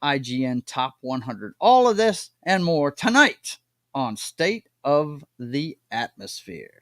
IGN Top 100. All of this and more tonight on State of the Atmosphere.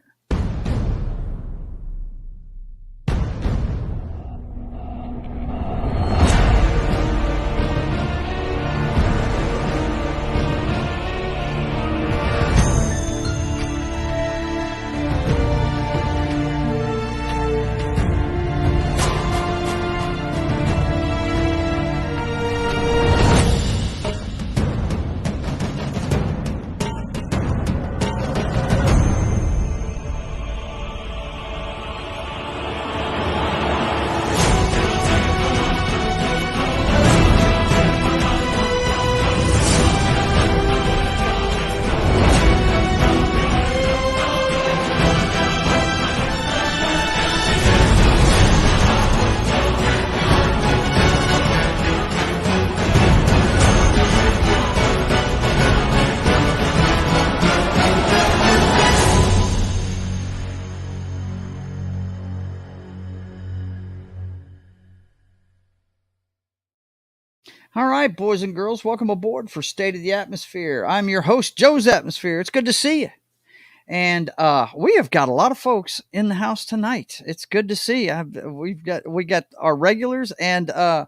All right, boys and girls, welcome aboard for State of the Atmosphere. I'm your host, Joe's Atmosphere. It's good to see you. And we have got a lot of folks in the house tonight. It's good to see. We got our regulars and a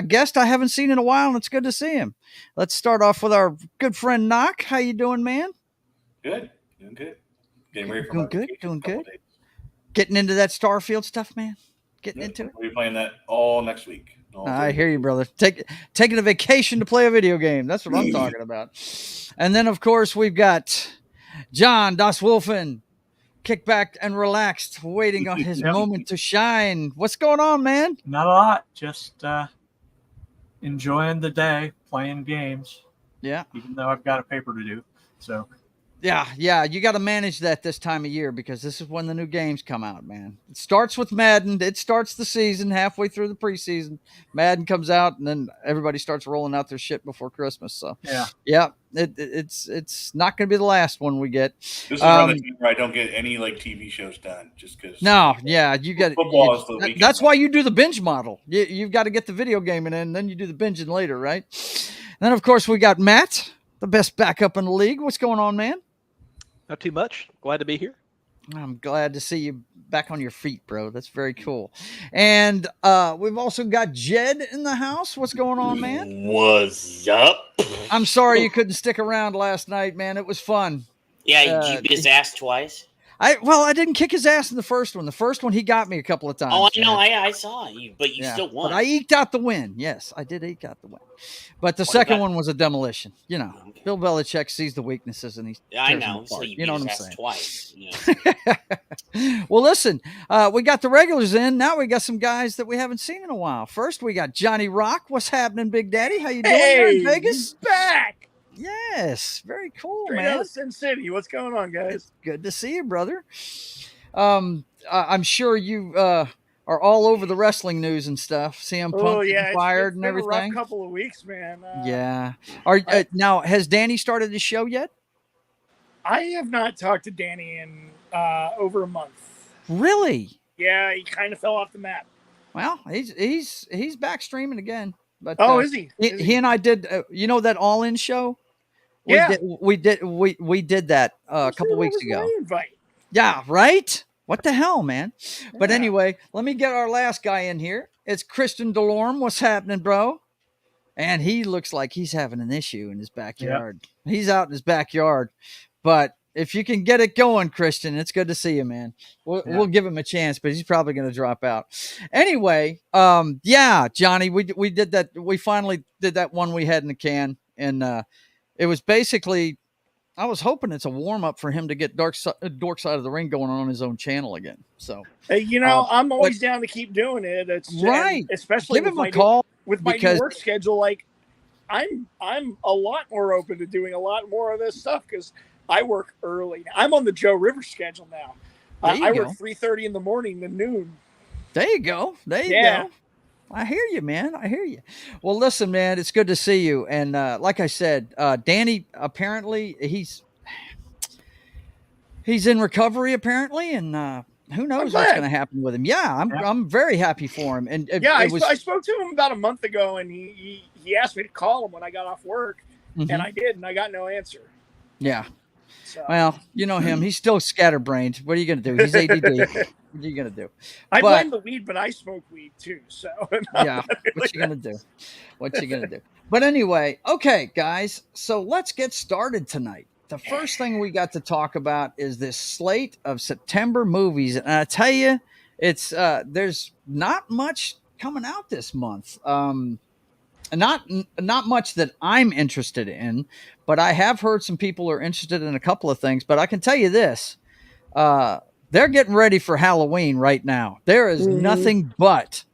guest I haven't seen in a while, and it's good to see him. Let's start off with our good friend Knock. How you doing, man? Good, doing good. Getting ready for doing good, doing good. Getting into that Starfield stuff, man. Getting into it. We'll be playing that all next week. I hear you, brother. Taking a vacation to play a video game. That's what I'm talking about. And then, of course, we've got John Das Wolfen, kick back and relaxed, waiting on his moment to shine. What's going on, man? Not a lot. Just enjoying the day, playing games. Yeah. Even though I've got a paper to do. So. Yeah. You got to manage that this time of year because this is when the new games come out, man. It starts with Madden. It starts the season halfway through the preseason. Madden comes out, and then everybody starts rolling out their shit before Christmas. So yeah. It's not going to be the last one we get. This is around the time where I don't get any like TV shows done just because. No, yeah, you got football is the weekend. That's why you do the binge model. You've got to get the video game in, and then you do the binging later, right? And then of course we got Matt, the best backup in the league. What's going on, man? Not too much. Glad to be here. I'm glad to see you back on your feet, bro. That's very cool. And we've also got Jed in the house. What's going on, man? What's up? I'm sorry you couldn't stick around last night, man. It was fun. Yeah, you beat his ass twice. I didn't kick his ass in the first one. The first one, he got me a couple of times. Oh, I know. I saw you, but you still won. But I eked out the win. Yes, I did eke out the win. But the second one was a demolition. You know, okay. Bill Belichick sees the weaknesses and I know. So you know what I'm saying? Twice. You know? Well, listen, we got the regulars in. Now we got some guys that we haven't seen in a while. First, we got Johnny Rock. What's happening, Big Daddy? How you doing there in Vegas? He's back. Yes, very cool, Straight man. out of Sin City. What's going on, guys? It's good to see you, brother. I'm sure you are all over the wrestling news and stuff. CM Punk getting fired and everything. It's been a rough couple of weeks, man. Yeah. Now, has Danny started the show yet? I have not talked to Danny in over a month. Really? Yeah, he kind of fell off the map. Well, he's back streaming again. But is he? He and I did. You know that All In show? Yeah, we did that a couple weeks ago. Invite. Yeah, right. What the hell, man? Yeah. But anyway, let me get our last guy in here. It's Christian Delorme. What's happening, bro? And he looks like he's having an issue in his backyard. Yep. He's out in his backyard. But if you can get it going, Christian, it's good to see you, man. We'll give him a chance, but he's probably going to drop out. Anyway, Johnny, we did that. We finally did that one we had in the can. And it was basically, I was hoping it's a warm up for him to get Dark Side of the Ring going on his own channel again. So, I'm always down to keep doing it. It's right, especially give him a call with my new work schedule. Like, I'm a lot more open to doing a lot more of this stuff because I work early. I'm on the Joe River schedule now. I work 3:30 in the morning to noon. There you go. There you go. I hear you, man. I hear you. Well, listen, man, it's good to see you. And like I said, Danny, apparently he's in recovery, apparently, and who knows what's going to happen with him. Yeah, I'm very happy for him. And I spoke to him about a month ago, and he he asked me to call him when I got off work, and I did, and I got no answer. Yeah. So. Well, you know him. He's still scatterbrained. What are you going to do? He's ADD. What are you going to do? I blame the weed, but I smoke weed too. So yeah, what you going to do? What you going to do? But anyway, okay, guys. So let's get started tonight. The first thing we got to talk about is this slate of September movies, and I tell you, it's there's not much coming out this month. Not much that I'm interested in, but I have heard some people are interested in a couple of things. But I can tell you this: they're getting ready for Halloween right now. There is nothing but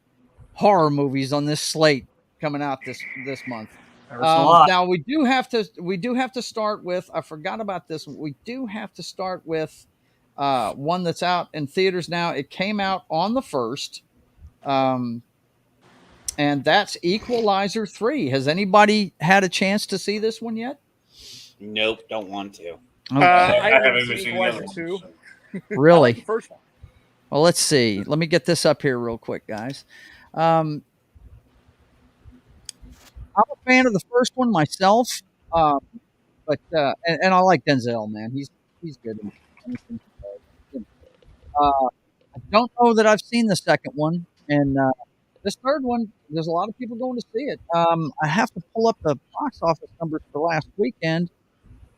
horror movies on this slate coming out this month. Now we do have to start with. I forgot about this. We do have to start with one that's out in theaters now. It came out on the 1st. And that's Equalizer 3. Has anybody had a chance to see this one yet? Nope, don't want to. Okay. I haven't even seen the other two. one. So. Really? I like the first one. Well, let's see. Let me get this up here real quick, guys. I'm a fan of the first one myself, but I like Denzel, man. He's good. I don't know that I've seen the second one, and this third one, there's a lot of people going to see it. I have to pull up the box office numbers for last weekend,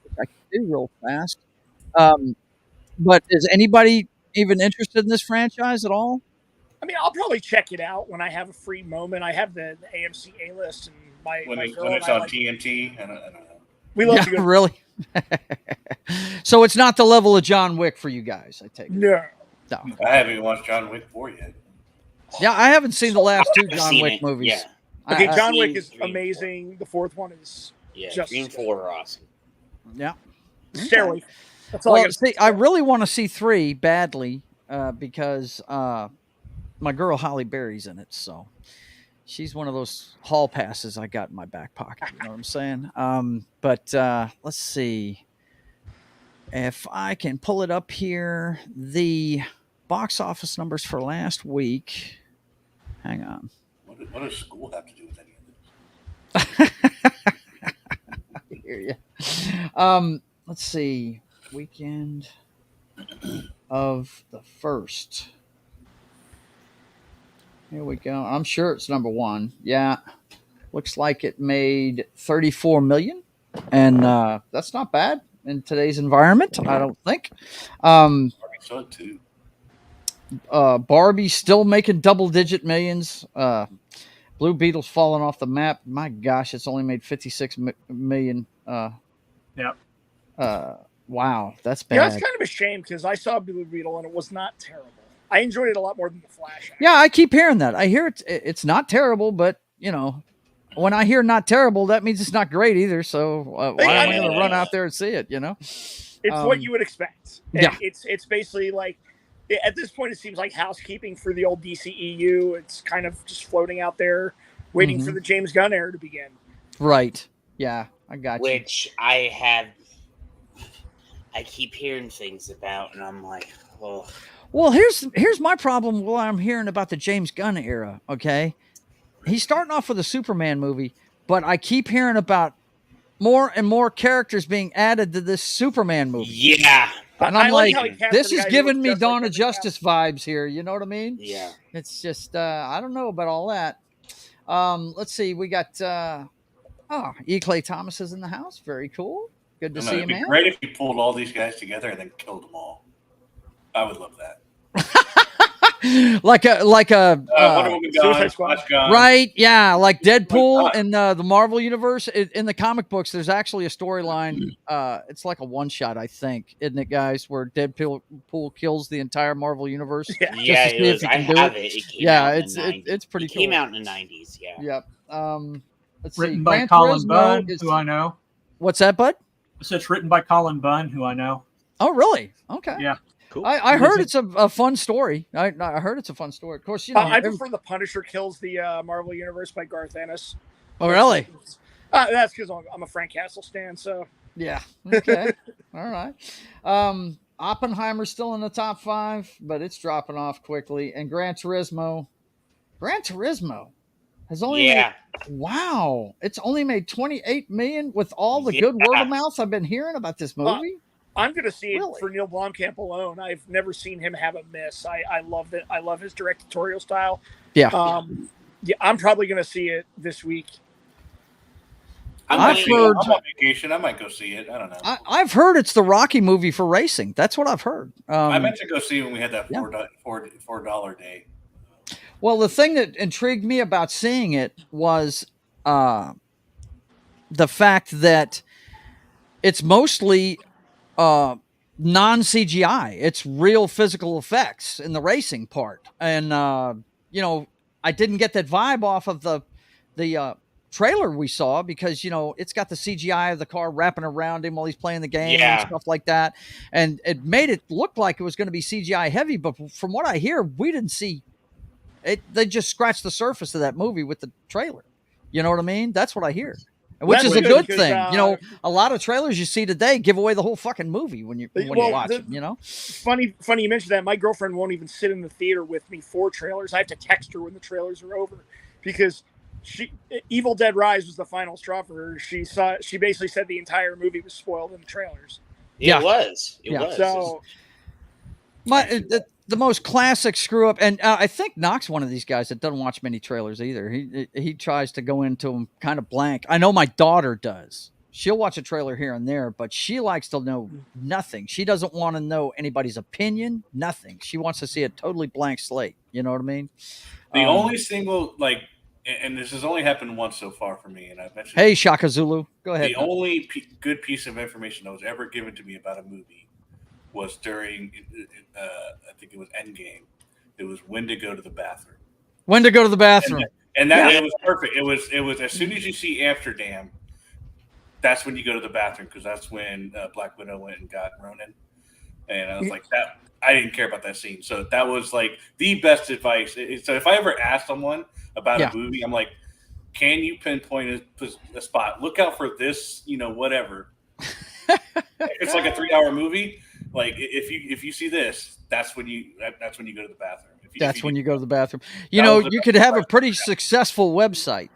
which I can do real fast. But is anybody even interested in this franchise at all? I mean, I'll probably check it out when I have a free moment. I have the AMC A list, and when it's on TNT. I don't know. We love to go. Really? So it's not the level of John Wick for you guys, I take it. No. I haven't even watched John Wick 4 yet. Yeah, I haven't seen the last two John Wick movies. Yeah. Okay, John Wick is amazing. The fourth one is just 3 and 4 are awesome. Yeah. Steroid. That's all I see. I really want to see 3 badly because my girl Holly Berry's in it, so she's one of those hall passes I got in my back pocket. You know what I'm saying? But let's see if I can pull it up here. The box office numbers for last week. Hang on. What does school have to do with any of this? I hear you. Let's see. Weekend of the 1st. Here we go. I'm sure it's number 1. Yeah. Looks like it made 34 million. And that's not bad in today's environment, I don't think. So too. Barbie's still making double-digit millions. Blue Beetle's falling off the map. My gosh, it's only made 56 million. Yep. Wow, that's bad. Yeah, it's kind of a shame because I saw Blue Beetle and it was not terrible. I enjoyed it a lot more than The Flash. Actually. Yeah, I keep hearing that. I hear it's not terrible, but you know, when I hear not terrible, that means it's not great either. So why am I going to run out there and see it? You know, it's what you would expect. And yeah, it's basically like at this point it seems like housekeeping for the old DCEU. It's kind of just floating out there, waiting for the James Gunn era to begin. Right. Yeah, I got you. Which I keep hearing things about, and I'm like, oh. Well, here's my problem while I'm hearing about the James Gunn era, okay? He's starting off with a Superman movie, but I keep hearing about more and more characters being added to this Superman movie. Yeah. And I'm like this is giving me Dawn of Justice vibes here. You know what I mean? Yeah. It's just, I don't know about all that. Let's see. We got, E. Clay Thomas is in the house. Very cool. Good to see you, man. It'd be great if you pulled all these guys together and then killed them all. I would love that. like a Wonder Woman gone, Flash gone. Right? Yeah, like Deadpool in the Marvel universe. In the comic books, there's actually a storyline. It's like a one shot, I think, isn't it, guys? Where Deadpool kills the entire Marvel universe. Yeah, it was. I have it. It's pretty cool. It came out in the 90s. Yeah. Yep. Let's written see. by Gran Colin Turismo Bunn, who I know. What's that, bud? So it's written by Colin Bunn, who I know. Oh, really? Okay. Yeah. Cool. I heard it's a fun story. I heard it's a fun story. Of course, you know. I prefer The Punisher Kills the Marvel Universe by Garth Ennis. Oh, really? That's because I'm a Frank Castle stan. So yeah. Okay. All right. Oppenheimer's still in the top 5, but it's dropping off quickly. And Gran Turismo. Has only made, wow, it's only made 28 million with all the good word of mouth I've been hearing about this movie. I'm going to see it for Neil Blomkamp alone. I've never seen him have a miss. I love it. I love his directorial style. Yeah. I'm probably going to see it this week. I've heard. I'm on vacation. I might go see it. I don't know. I've heard it's the Rocky movie for racing. That's what I've heard. I meant to go see it when we had that $4 day. Well, the thing that intrigued me about seeing it was the fact that it's mostly non-CGI. It's real physical effects in the racing part. And, you know, I didn't get that vibe off of the trailer we saw because, you know, it's got the CGI of the car wrapping around him while he's playing the game and stuff like that. And it made it look like it was going to be CGI heavy. But from what I hear, we didn't see it. They just scratched the surface of that movie with the trailer. You know what I mean? That's what I hear. Which is a good thing. You know, a lot of trailers you see today give away the whole fucking movie when you watch it, you know? Funny you mentioned that. My girlfriend won't even sit in the theater with me for trailers. I have to text her when the trailers are over because Evil Dead Rise was the final straw for her. She basically said the entire movie was spoiled in the trailers. It was. It was. So the most classic screw up, and I think Knox one of these guys that doesn't watch many trailers either. He tries to go into them kind of blank. I know my daughter does. She'll watch a trailer here and there, but she likes to know nothing. She doesn't want to know anybody's opinion. Nothing. She wants to see a totally blank slate. You know what I mean? The only single and this has only happened once so far for me, and I've mentioned. Hey, Shaka Zulu, go ahead. The only good piece of information that was ever given to me about a movie was during, I think it was Endgame. It was when to go to the bathroom. When to go to the bathroom. And that it was perfect. It was as soon as you see Amsterdam, that's when you go to the bathroom because that's when Black Widow went and got Ronin. And I was like that. I didn't care about that scene. So that was like the best advice. So if I ever ask someone about a movie, I'm like, can you pinpoint a spot? Look out for this, whatever. It's like a 3-hour movie. Like if you see this, that's when you go to the bathroom. That's when you go to the bathroom. You could have a pretty successful website.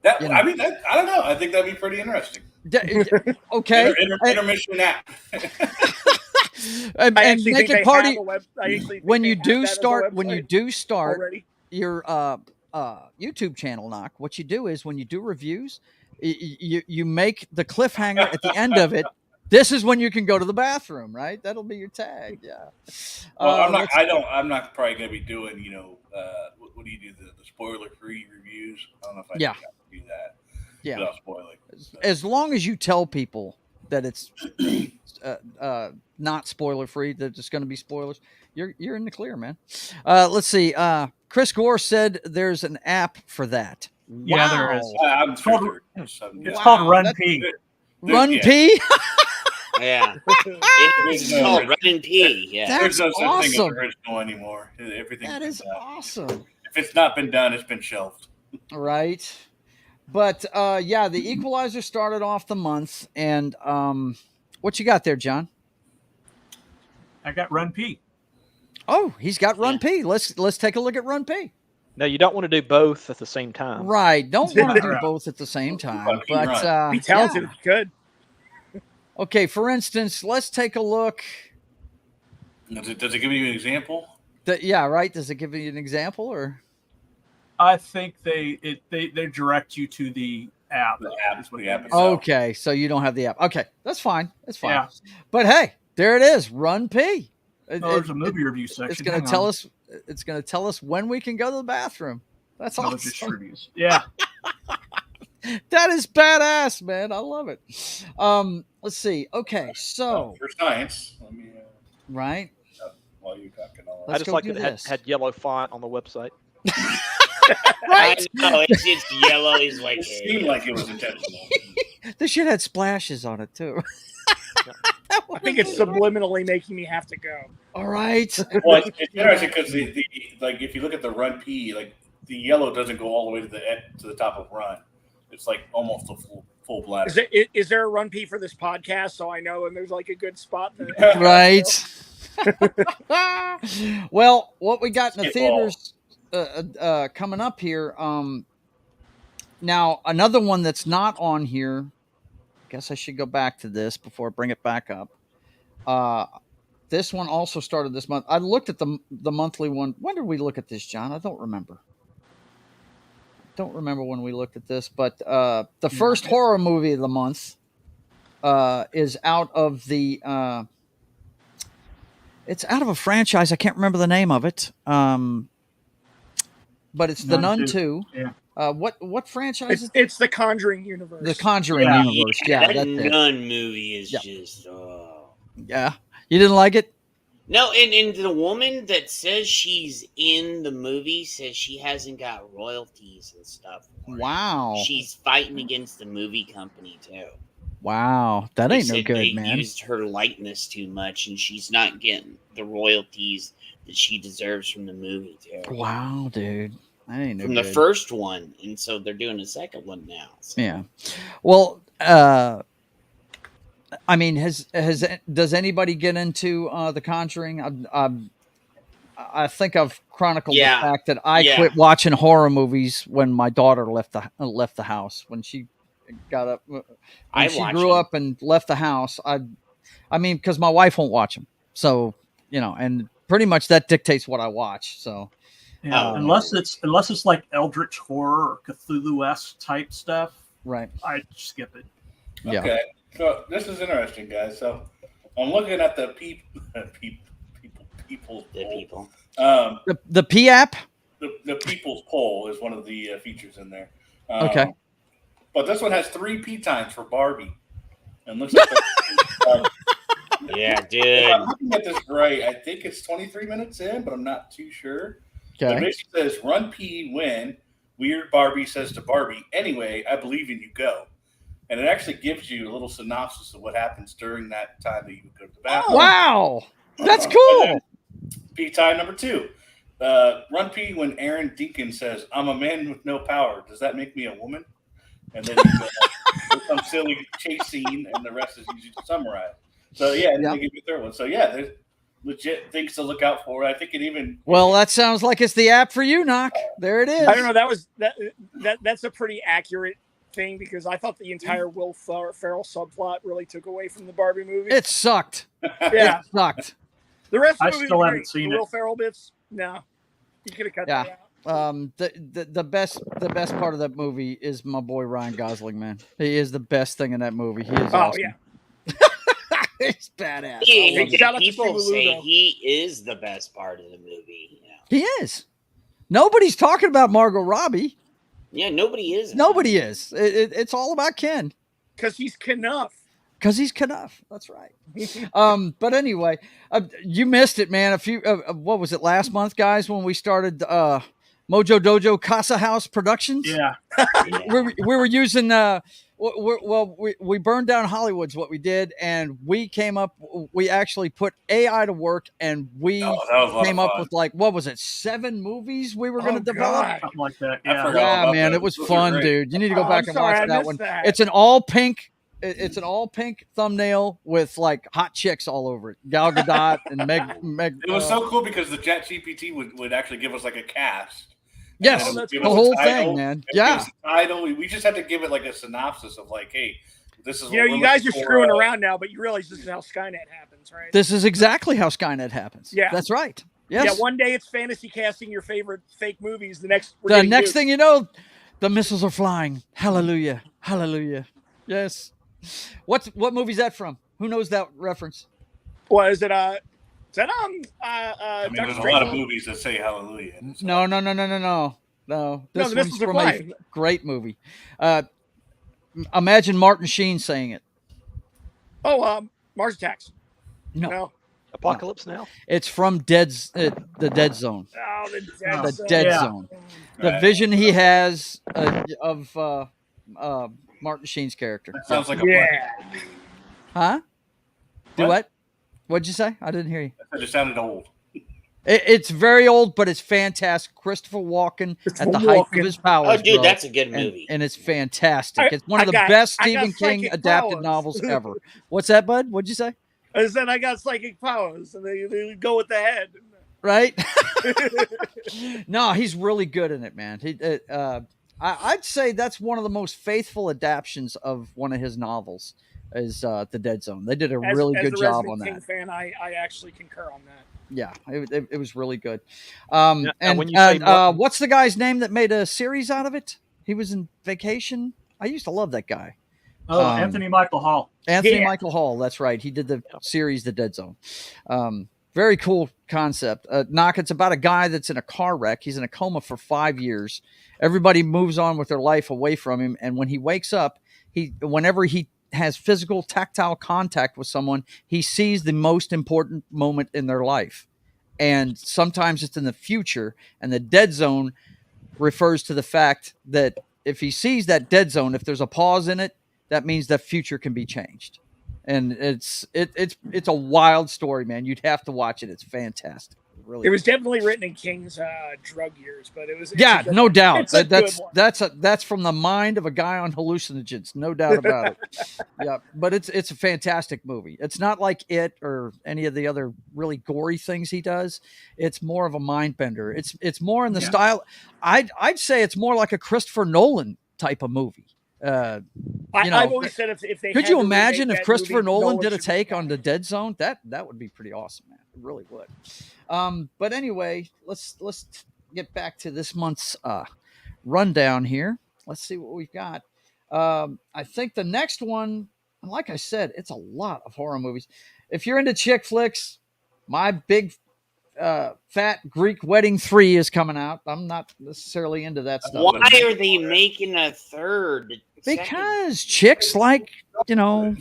I don't know. I think that'd be pretty interesting. Okay. Intermission app. and make it party when you do start your YouTube channel, Knock. What you do is when you do reviews, you make the cliffhanger at the end of it. This is when you can go to the bathroom, right? That'll be your tag. Yeah. Well, I'm not probably going to be doing, what do you do? The spoiler-free reviews? I don't know if I can do that. Yeah. Without spoiling. As long as you tell people that it's not spoiler-free, that it's going to be spoilers, you're in the clear, man. Let's see. Chris Gore said there's an app for that. Yeah, there is. It's called Run P. Run P? Yeah. It's called Run and P. Yeah. There's no such thing as awesome. original anymore. That is awesome. If it's not been done, it's been shelved. Right. But, the Equalizer started off the month. And what you got there, John? I got Run P. Oh, he's got Run P. Let's take a look at Run P. No, you don't want to do both at the same time. Right. Don't want to do both at the same time. But be talented if you could. Okay, for instance, let's take a look. Does it give you an example? Right. Does it give you an example or? I think they direct you to the app. The app itself. Okay, so you don't have the app. Okay, that's fine. That's fine. Yeah. But hey, there it is. Run P. There's a movie review section. It's going to tell us. It's going to tell us when we can go to the bathroom. That's awesome. Just reviews. Yeah. That is badass, man. I love it. Let's see. Okay, so for science. Right. While you're talking, I just like it had yellow font on the website. Right. I know, it's yellow. It's like it seemed like it was intentional. This shit had splashes on it too. I think it's subliminally making me have to go. All right. Well, it's interesting because if you look at the Run P, like the yellow doesn't go all the way to the top of Run. It's like almost a full bladder. Is there a Run P for this podcast? So I know, and there's like a good spot. Right. Well, what we got in the theaters coming up here, Now, another one that's not on here. I guess I should go back to this before I bring it back up. This one also started this month. I looked at the monthly one. When did we look at this, John? I don't remember. Don't remember when we looked at this, but the first horror movie of the month is out of the. It's out of a franchise. I can't remember the name of it. But it's The Nun 2. Yeah. What franchise? It's the Conjuring universe. The Conjuring universe. Yeah, that that's Nun movie is just. Yeah, you didn't like it? No, and the woman that says she's in the movie says she hasn't got royalties and stuff. Wow. She's fighting against the movie company too. Wow, that ain't no good, they man. Used her likeness too much, and she's not getting the royalties that she deserves from the movie too. Wow, dude, that ain't no from good. the first one, and so they're doing a second one now. So. Yeah, well, I mean, does anybody get into The Conjuring? I think I've chronicled the fact that I quit watching horror movies when my daughter left the house. When she got up, when she grew up and left the house. I mean, because my wife won't watch them, so and pretty much that dictates what I watch. So, unless it's like Eldritch horror or Cthulhu-esque type stuff, right? I skip it. Yeah. Okay. So this is interesting, guys. So I'm looking at the people. The P app. The people's poll is one of the features in there. Okay. But this one has 3 P times for Barbie, and looks like. Yeah, dude. If I'm looking at this right, I think it's 23 minutes in, but I'm not too sure. Okay. It basically says, "Run P when Weird Barbie says to Barbie, anyway, I believe in you, go." And it actually gives you a little synopsis of what happens during that time that you would go to the bathroom. Wow, that's cool. P time number 2. Run P when Aaron Deacon says, "I'm a man with no power. Does that make me a woman?" And then there's some silly chase scene, and the rest is usually summarized. So and then they give you a third one. So there's legit things to look out for. I think it even. Well, that sounds like it's the app for you, Knock. There it is. I don't know. That's a pretty accurate thing, because I thought the entire Will Ferrell subplot really took away from the Barbie movie. It sucked. Yeah, it sucked. The rest of I the movie still was haven't great. seen the it. Will Ferrell bits. No, you could have cut that out. The best part of that movie is my boy Ryan Gosling, man. He is the best thing in that movie. He is awesome. Yeah. He's badass. People say he is the best part of the movie. He is. Nobody's talking about Margot Robbie. Yeah, nobody is. Nobody is. It's all about Ken. Because he's Knuff. Because he's Knuff. That's right. But anyway, you missed it, man. What was it, last month, guys, when we started Mojo Dojo Casa House Productions? Yeah. we were using we burned down Hollywood's what we did, and we actually put AI to work, and we came up with what was it, 7 movies we were going to develop? Something like that. Yeah, man, it was fun, dude. You need to go back and watch that one. It's an all pink. It's an all pink thumbnail with hot chicks all over it. Gal Gadot and Meg. It was so cool because the ChatGPT would actually give us a cast. Yes, the whole thing, man. Yeah. Title. We just had to give it a synopsis of hey, this is. You guys are screwing around now, but you realize this is how Skynet happens, right? This is exactly how Skynet happens. Yeah, that's right. Yes. Yeah, one day it's fantasy casting your favorite fake movies. The next thing you know, the missiles are flying. Hallelujah, hallelujah. Yes. What movie is that from? Who knows that reference? What is it? Is that there's a lot of movies that say hallelujah. No. This one's from a great movie. Imagine Martin Sheen saying it. Oh, Mars Attacks. No. Apocalypse Now. It's from the Dead Zone. Oh, the Dead Zone. The vision he has of Martin Sheen's character. That sounds like a Huh? Do what? What'd you say? I didn't hear you. It just sounded old. It's very old, but it's fantastic. Christopher Walken at the height of his powers. Oh, dude, that's a good movie. And it's fantastic. It's one of the best Stephen King adapted novels ever. What's that, bud? What'd you say? I said I got psychic powers, and they go with the head. Right? No, he's really good in it, man. I'd say that's one of the most faithful adaptations of one of his novels. Is The Dead Zone? They did a really good job on King that. Fan, I actually concur on that. Yeah, it was really good. When you say What's the guy's name that made a series out of it? He was in Vacation. I used to love that guy. Oh, Anthony Michael Hall. Anthony Michael Hall. That's right. He did the series The Dead Zone. Very cool concept. It's about a guy that's in a car wreck. He's in a coma for 5 years. Everybody moves on with their life away from him, and when he wakes up, whenever he has physical tactile contact with someone, he sees the most important moment in their life. And sometimes it's in the future. And the dead zone refers to the fact that if he sees that dead zone, if there's a pause in it, that means the future can be changed. And it's a wild story, man. You'd have to watch it. It's fantastic. Really, it was definitely written in King's drug years, but it's no doubt. That's from the mind of a guy on hallucinogens, no doubt about it. Yeah, but it's a fantastic movie. It's not like It or any of the other really gory things he does. It's more of a mind bender. It's more in the style. I'd say it's more like a Christopher Nolan type of movie. I've always said if they could you imagine if Christopher Nolan did a take on The Dead Zone? That would be pretty awesome, man. It really would. But anyway, let's get back to this month's rundown here. Let's see what we've got. I think the next one, like I said, it's a lot of horror movies. If you're into chick flicks, my big Fat Greek Wedding 3 is coming out. I'm not necessarily into that stuff. Why are they making a third? Because chicks like, the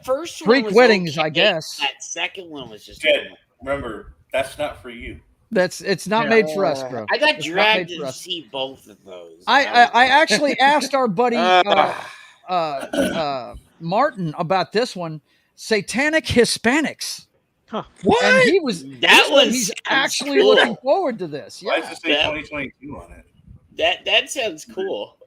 first one Greek was weddings, okay. I guess. That second one was just. Remember, that's not for you. It's not made for us, bro. I got dragged to see both of those. I actually asked our buddy Martin about this one, Satanic Hispanics. Huh. What? And he's actually cool. looking forward to this. Why Yeah. does it say 2022 on it? That sounds cool.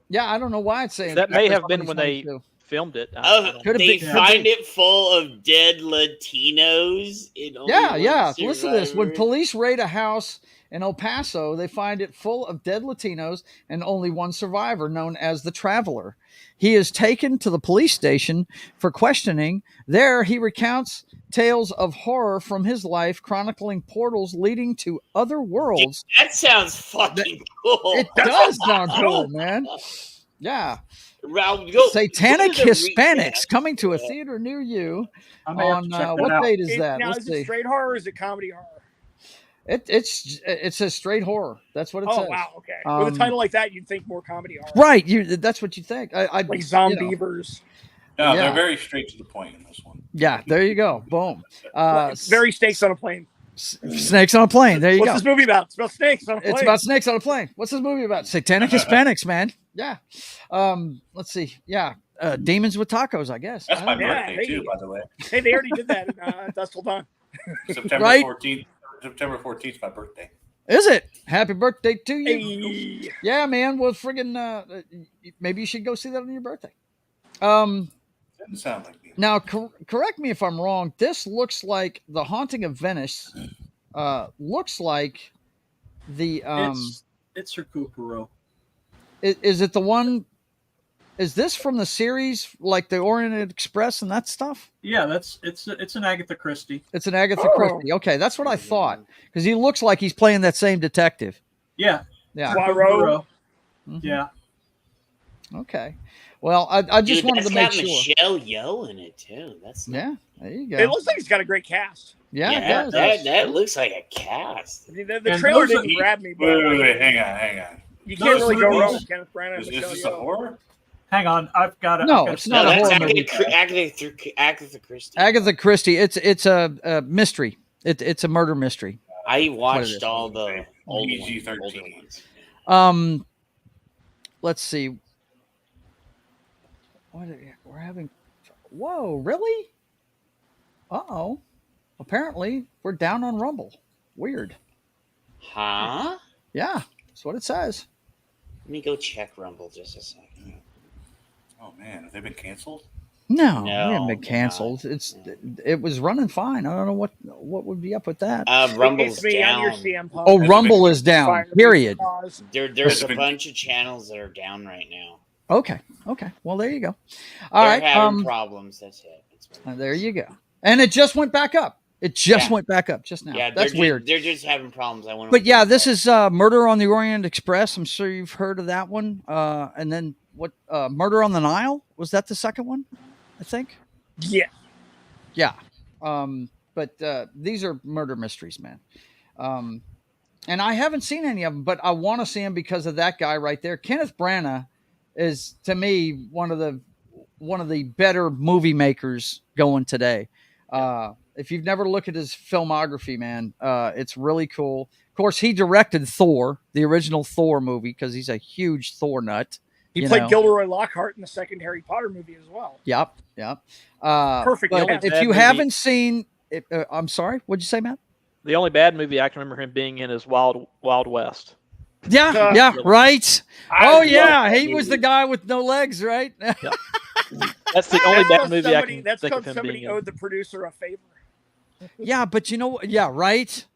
Yeah, I don't know why it's saying that may have been when they filmed it. They find it full of dead Latinos. Yeah. Listen to this. When police raid a house in El Paso, they find it full of dead Latinos and only one survivor, known as the Traveler. He is taken to the police station for questioning. There, he recounts tales of horror from his life, chronicling portals leading to other worlds. That sounds fucking cool. It does sound cool, man. Yeah. Satanic Hispanics coming to a theater near you on what date is that? Now, is it straight horror or is it comedy horror? It says straight horror. That's what it says. Oh wow, okay. With a title like that, you'd think more comedy horror. Right, that's what you think. Like Zombievers. No, they're very straight to the point in this one. Yeah, there you go. Boom. Very Snakes on a Plane. Snakes on a Plane. There you go. What's this movie about? It's about snakes on a plane. It's about snakes on a plane. What's this movie about? Satanic Hispanics, man. Yeah. Let's see. Yeah. Demons with Tacos, I guess. That's my birthday too, by the way. Hey, they already did that in Dust Till Dawn. September 14th. September 14th is my birthday. Is it? Happy birthday to you. Hey. Yeah, man. Well, friggin' maybe you should go see that on your birthday. Doesn't sound like me. Now, correct me if I'm wrong. This looks like The Haunting of Venice. Looks like the It's Hercule Poirot. Is it the one? Is this from the series, like the Orient Express and that stuff? Yeah, it's an Agatha Christie. It's an Agatha Christie. Okay, that's what I thought, because he looks like he's playing that same detective. Yeah. Poirot. Mm-hmm. Yeah. Okay. Well, I just wanted to make sure. Michelle Yeoh in it too. Yeah. There you go. It looks like he's got a great cast. Yeah, it does. That looks like a cast. The trailer didn't grab me. But Wait, hang on. You can't really go wrong with Kenneth Branagh and Is Michelle this a Yeoh. horror? Hang on, I've got it. No, it's not a horror movie. Agatha Christie. Agatha Christie. It's a mystery. It's a murder mystery. I watched all the old PG-13. ones. Let's see. We're having. Whoa, really? Uh-oh. Apparently, we're down on Rumble. Weird. Huh? Yeah, that's what it says. Let me go check Rumble just a second. Oh man, have they been canceled? No, No, it hadn't been they're canceled. not. It was running fine. I don't know what would be up with that. Rumble's It's me. I'm your down. CM Punk. Oh, Rumble is down. Fire Period. cause. There's a bunch of channels that are down right now. Okay. Well, there you go. All They're right. having problems. That's it. There you go. And it just went back up. It just went back up just now. Yeah, that's weird. They're just having problems. But yeah, this is Murder on the Orient Express. I'm sure you've heard of that one. And then what? Murder on the Nile, was that the second one? I think. Yeah. Yeah. But these are murder mysteries, man. And I haven't seen any of them, but I want to see them because of that guy right there. Kenneth Branagh is, to me, one of the better movie makers going today. If you've never looked at his filmography, man, it's really cool. Of course, he directed Thor, the original Thor movie, because he's a huge Thor nut. He played Gilderoy Lockhart in the second Harry Potter movie as well. Yep. Perfect. But if you haven't seen it, I'm sorry, what'd you say, Matt? The only bad movie I can remember him being in is Wild West. Yeah, right. He was the guy with no legs, right? Yep. That's the only bad movie I can That's think of because him somebody being in. owed the producer a favor. Yeah, but right.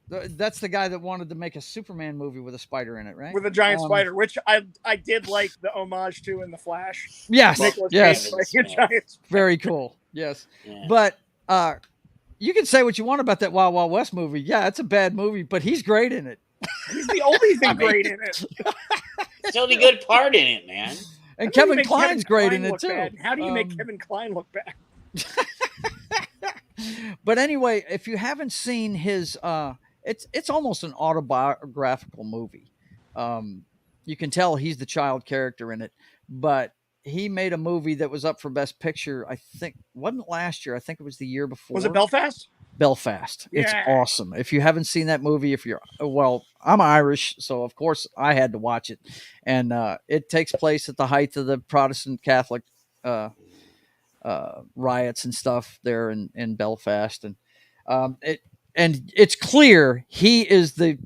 That's the guy that wanted to make a Superman movie with a spider in it, right? With a giant spider, which I did like the homage to in The Flash. Yes, Nicolas Cage playing a giant spider. Very cool. Yes, Yeah. but you can say what you want about that Wild Wild West movie. Yeah, it's a bad movie, but he's great in it. He's the only thing great in it. It's the only good part in it, man. And How do you Kevin make Kline's great in it look too. bad? How do you make Kevin Kline look bad? But anyway, if you haven't seen his, it's almost an autobiographical movie. You can tell he's the child character in it, but he made a movie that was up for Best Picture. I think wasn't last year. I think it was the year before. Was it Belfast? Belfast. Yeah. It's awesome. If you haven't seen that movie, I'm Irish, so of course I had to watch it, and it takes place at the height of the Protestant Catholic riots and stuff there in Belfast, and it's clear he is the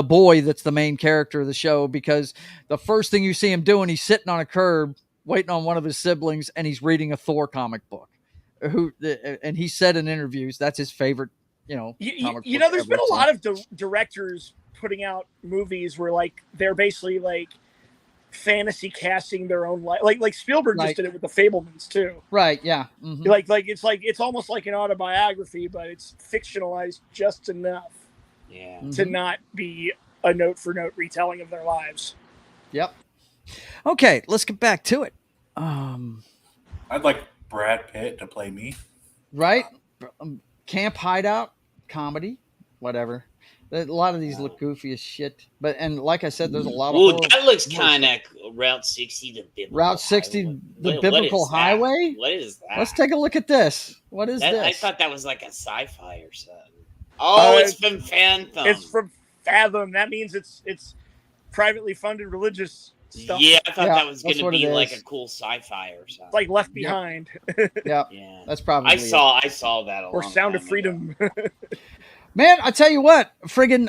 boy that's the main character of the show, because the first thing you see him doing, he's sitting on a curb waiting on one of his siblings, and he's reading a Thor comic book. And he said in interviews that's his favorite, comic book there's been a ever. lot of directors putting out movies where like they're basically like fantasy casting their own life. Like Spielberg just did it with the Fablemans too. Right? Yeah. Mm-hmm. It's almost like an autobiography, but it's fictionalized just enough to not be a note for note retelling of their lives. Yep. Okay, let's get back to it. I'd like Brad Pitt to play me. Right? Camp Hideout comedy, whatever. A lot of these look goofy as shit, and like I said, there's a lot of. Ooh, that looks kind of Route 60, the biblical. Route 60, highway. the biblical highway. What is that? Let's take a look at this. What is this? I thought that was like a sci-fi or something. Oh, it's from Fathom. It's from Fathom. That means it's privately funded religious stuff. Yeah, I thought that was going to be like a cool sci-fi or something. It's like Left Behind. Yeah, that's probably. I saw that. Or Sound of Freedom. Man, I tell you what, friggin'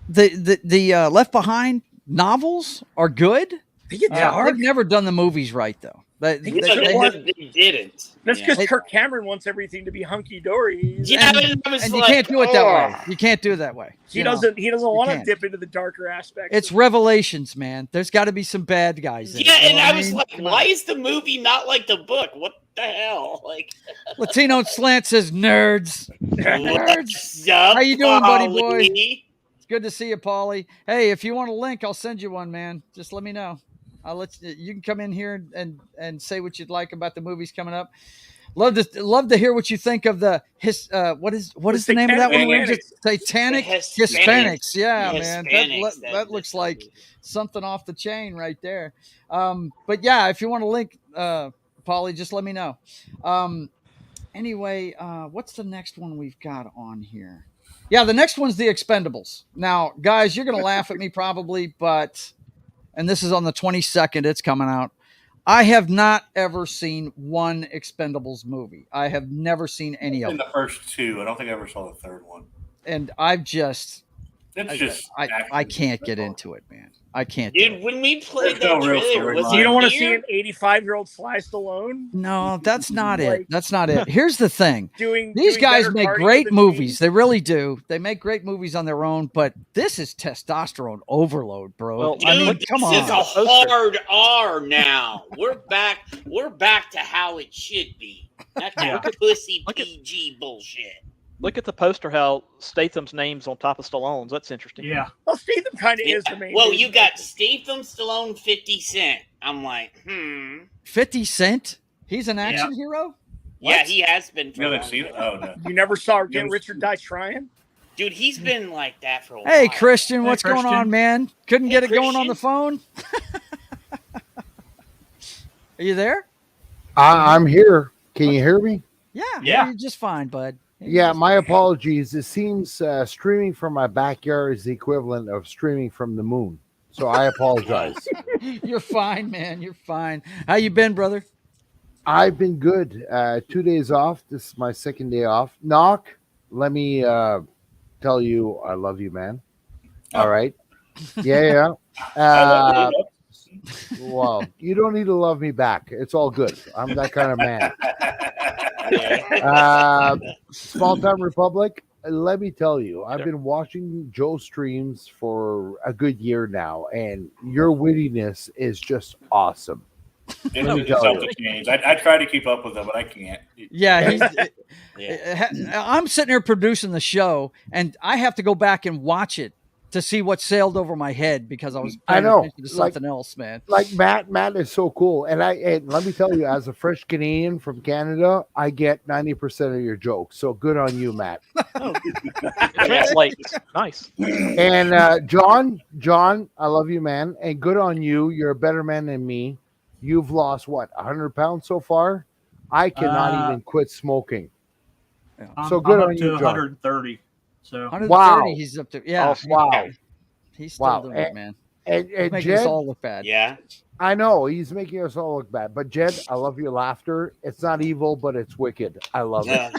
the Left Behind novels are good. They've never done the movies right though. They didn't. That's because Kirk Cameron wants everything to be hunky dory. Yeah, and you can't do it that way. You can't do it that way. He doesn't want to dip into the darker aspects. It's Revelations, man. There's got to be some bad guys. Yeah, and I was like, why is the movie not like the book? What the hell? Like Latino Slant says nerds. Nerds. Up, How you doing, buddy Polly? boy? It's good to see you, Paulie. Hey, if you want a link, I'll send you one, man. Just let me know. I'll let you can come in here and say what you'd like about the movies coming up. Love to hear what you think of the what is the name of that one? Satanic Hispanics. Yeah, man. That looks like something off the chain right there. But yeah, if you want a link, Paulie, just let me know. Anyway, what's the next one we've got on here? Yeah, the next one's The Expendables. Now, guys, you're gonna laugh at me probably, and this is on the 22nd. It's coming out. I have not ever seen one Expendables movie. I have never seen any of them. The first two. I don't think I ever saw the third one. And I can't get into it, man. I can't. do Dude, it. when we played There's no that real trailer, was storyline. it You don't want to here? see an 85-year-old Sly Stallone No, that's not it. Like- That's not it. Here's the thing. doing These doing guys better make cardio great than movies. me? They really do. They make great movies on their own, but this is testosterone overload, bro. Well, I Dude, mean, come this is a on. hard R now. We're back to how it should be. Not that pussy look at- PG bullshit. Look at the poster. How Statham's name's on top of Stallone's. That's interesting. Yeah. Well, Statham kind of is the main. Well, dude. you got Statham, Stallone, 50 Cent. I'm like, 50 Cent? He's an action hero? Yeah, What? he has been for You a haven't long seen it? time. Oh no. You never saw Get Yes. Rich or Die Trying? Dude, he's been like that for a while. Hey, Christian, Hey, what's going Christian. on, man? Couldn't Hey, get it going on the Christian. phone? Are you there? I'm here. Can you hear me? Yeah. Yeah. You're just fine, bud. Yeah, my apologies. It seems streaming from my backyard is the equivalent of streaming from the moon. So I apologize. You're fine, man. You're fine. How you been, brother? I've been good. 2 days off. This is my second day off. Knock, let me tell you I love you, man. All right. Yeah. Well, you don't need to love me back. It's all good. I'm that kind of man. Small Town Republic, let me tell you, I've been watching Joe streams for a good year now, and your wittiness is just awesome. It's up to change. I try to keep up with them, but I can't. Yeah, Yeah. I'm sitting here producing the show, and I have to go back and watch it to see what sailed over my head because I was paying know, attention to something else, man. Like Matt is so cool, and let me tell you, as a fresh Canadian from Canada, I get 90% of your jokes. So good on you, Matt. Translates. Nice. And John, I love you, man, and good on you. You're a better man than me. You've lost what 100 pounds so far. I cannot even quit smoking. So good I'm on up to you, John. 130. So 130, Wow. he's up to. Yeah, Wow. he's still Wow. doing it, man. And He's making us Jed, all look bad. Yeah. I know he's making us all look bad, but Jed, I love your laughter. It's not evil, but it's wicked. I love it.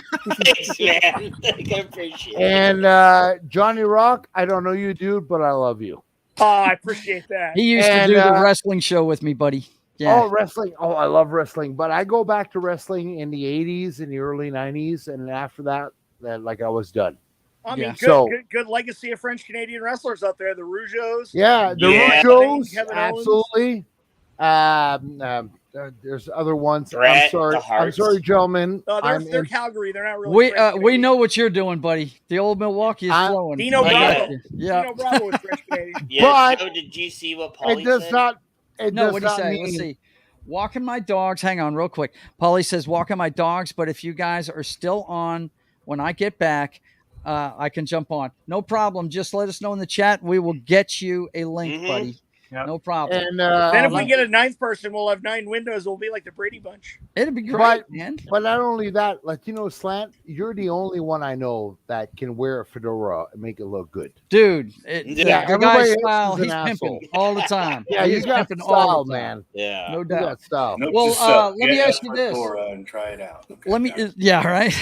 Thanks, man. I appreciate it. And Johnny Rock, I don't know you, dude, but I love you. Oh, I appreciate that. He used And, to do the wrestling show with me, buddy. Yeah. Oh, wrestling. Oh, I love wrestling, but I go back to wrestling in the 80s and the early 90s, and after that, like I was done. I mean, Yeah. So- good legacy of French Canadian wrestlers out there. The Rougeos. Yeah, the Yeah. Rougeos, Kevin Owens. absolutely. There's other ones. Bret, I'm sorry. the I'm Hearts. sorry, gentlemen. They're Calgary. They're not really. French We Canadian. know what you're doing, buddy. The old Milwaukee is flowing. Dino I got Bravo. you. Yeah. Dino Bravo is French Canadian. Yeah, But- so did you see what Paulie It does said? not. It No, does what do you not say? mean. Let's see. Walking my dogs. Hang on, real quick. Polly says, walking my dogs, but if you guys are still on when I get back, I can jump on. No problem. Just let us know in the chat. We will get you a link, Mhm. buddy. Yep. No problem. And Then if we get a ninth person, we'll have 9 windows. We'll be like the Brady Bunch. It'd be great, But- man. But not only that, Latino Slant, you're the only one I know that can wear a fedora and make it look good. Dude, Yeah, the everybody guy's else style, is an he's asshole. pimping all the time. Yeah, you he's got pimping style, all the time. man. Yeah. No You doubt. got style. Nope, Well, just let me get ask a you this. fedora and try it out. Okay, Let me, got it. yeah, right.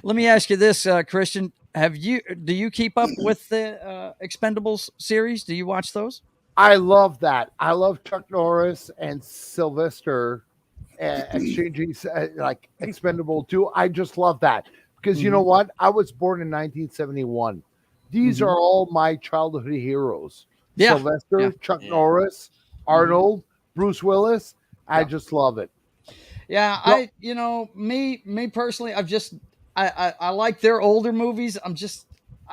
Let me ask you this, Christian. Do you keep up with the Expendables series? Do you watch those? I love that. I love Chuck Norris and Sylvester exchanging like Expendable 2. I just love that because you know what? I was born in 1971. These are all my childhood heroes. Yeah. Sylvester, Yeah. Chuck Norris, Arnold, Bruce Willis. I just love it. Yeah, Well- me personally, I like their older movies.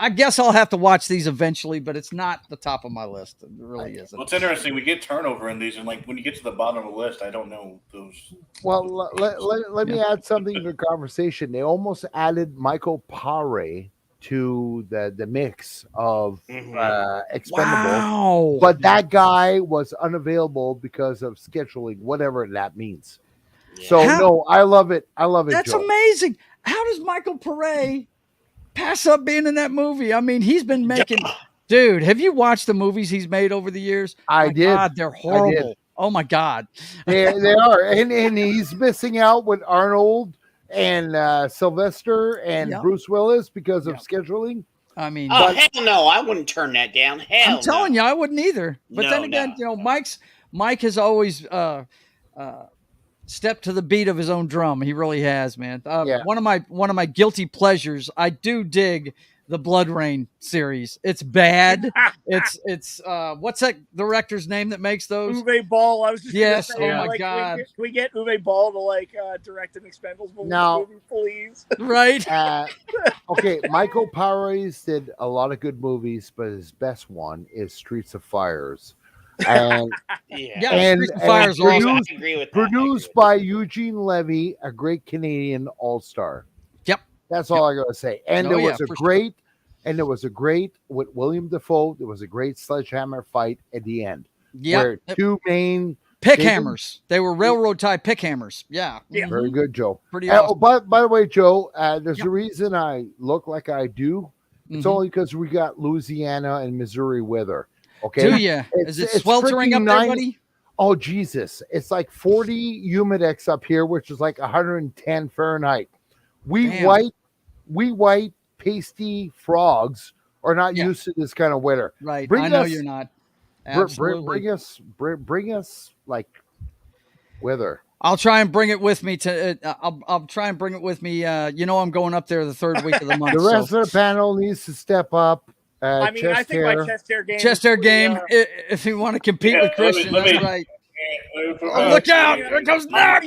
I guess I'll have to watch these eventually, but it's not the top of my list. It really isn't. Well, it's interesting. We get turnover in these, and like when you get to the bottom of the list, I don't know those. Well, let me add something to the conversation. They almost added Michael Paré to the mix of Expendable. Wow. But that guy was unavailable because of scheduling, whatever that means. So How- no, I love it. I love it. That's Joe. amazing. How does Michael Paré pass up being in that movie? I mean, he's been making. Dude, have you watched the movies he's made over the years? I My did. God, they're horrible. Oh my God. They are, and he's missing out with Arnold and Sylvester and Yeah. Bruce Willis because of Yeah. scheduling. I mean, Oh hell no! I wouldn't turn that down. Hell I'm telling no. you, I wouldn't either. But No, then again, no. Mike has always stepped to the beat of his own drum. He really has, man. Yeah. One of my guilty pleasures. I do dig the Blood Rain series. It's bad. it's what's that director's name that makes those? Uwe Ball. I was just Yes. gonna say, Oh my like, God. Can we get Uwe Ball to like direct an Expendables No. movie, please? Right. Okay, Michael Powers did a lot of good movies, but his best one is Streets of Fires. And Yeah. and, Streets of Fire is awesome. I agree with that. produced by Eugene Levy, a great Canadian all-star. Yep. That's all I gotta say. And Oh, there yeah, was a for great, and there was a great with William Dafoe. There was a great sledgehammer fight at the end, Yep. where two main Pick hammers. They were railroad tie pick hammers. Yeah. Yeah. very good, Joe. Pretty Oh, awesome. by the way, Joe, there's Yep. a reason I look like I do. It's Mhm. only because we got Louisiana and Missouri weather. Okay. Do you? Is it sweltering up freaking there, 90 buddy? Oh Jesus! It's like 40 humidex up here, which is like 110 Fahrenheit. We Damn. white pasty frogs are not Yeah. used to this kind of weather. Right. Bring I know us- you're not. Br- Absolutely. bring us like weather. I'll try and bring it with me to. I'll try and bring it with me. I'm going up there the third week of the month. The so. rest of the panel needs to step up. I mean, I think my chest hair game. Chest is hair pretty, game. If you want to compete Yeah, with Christian, let me- that's right. Oh, Look out! There goes Knock.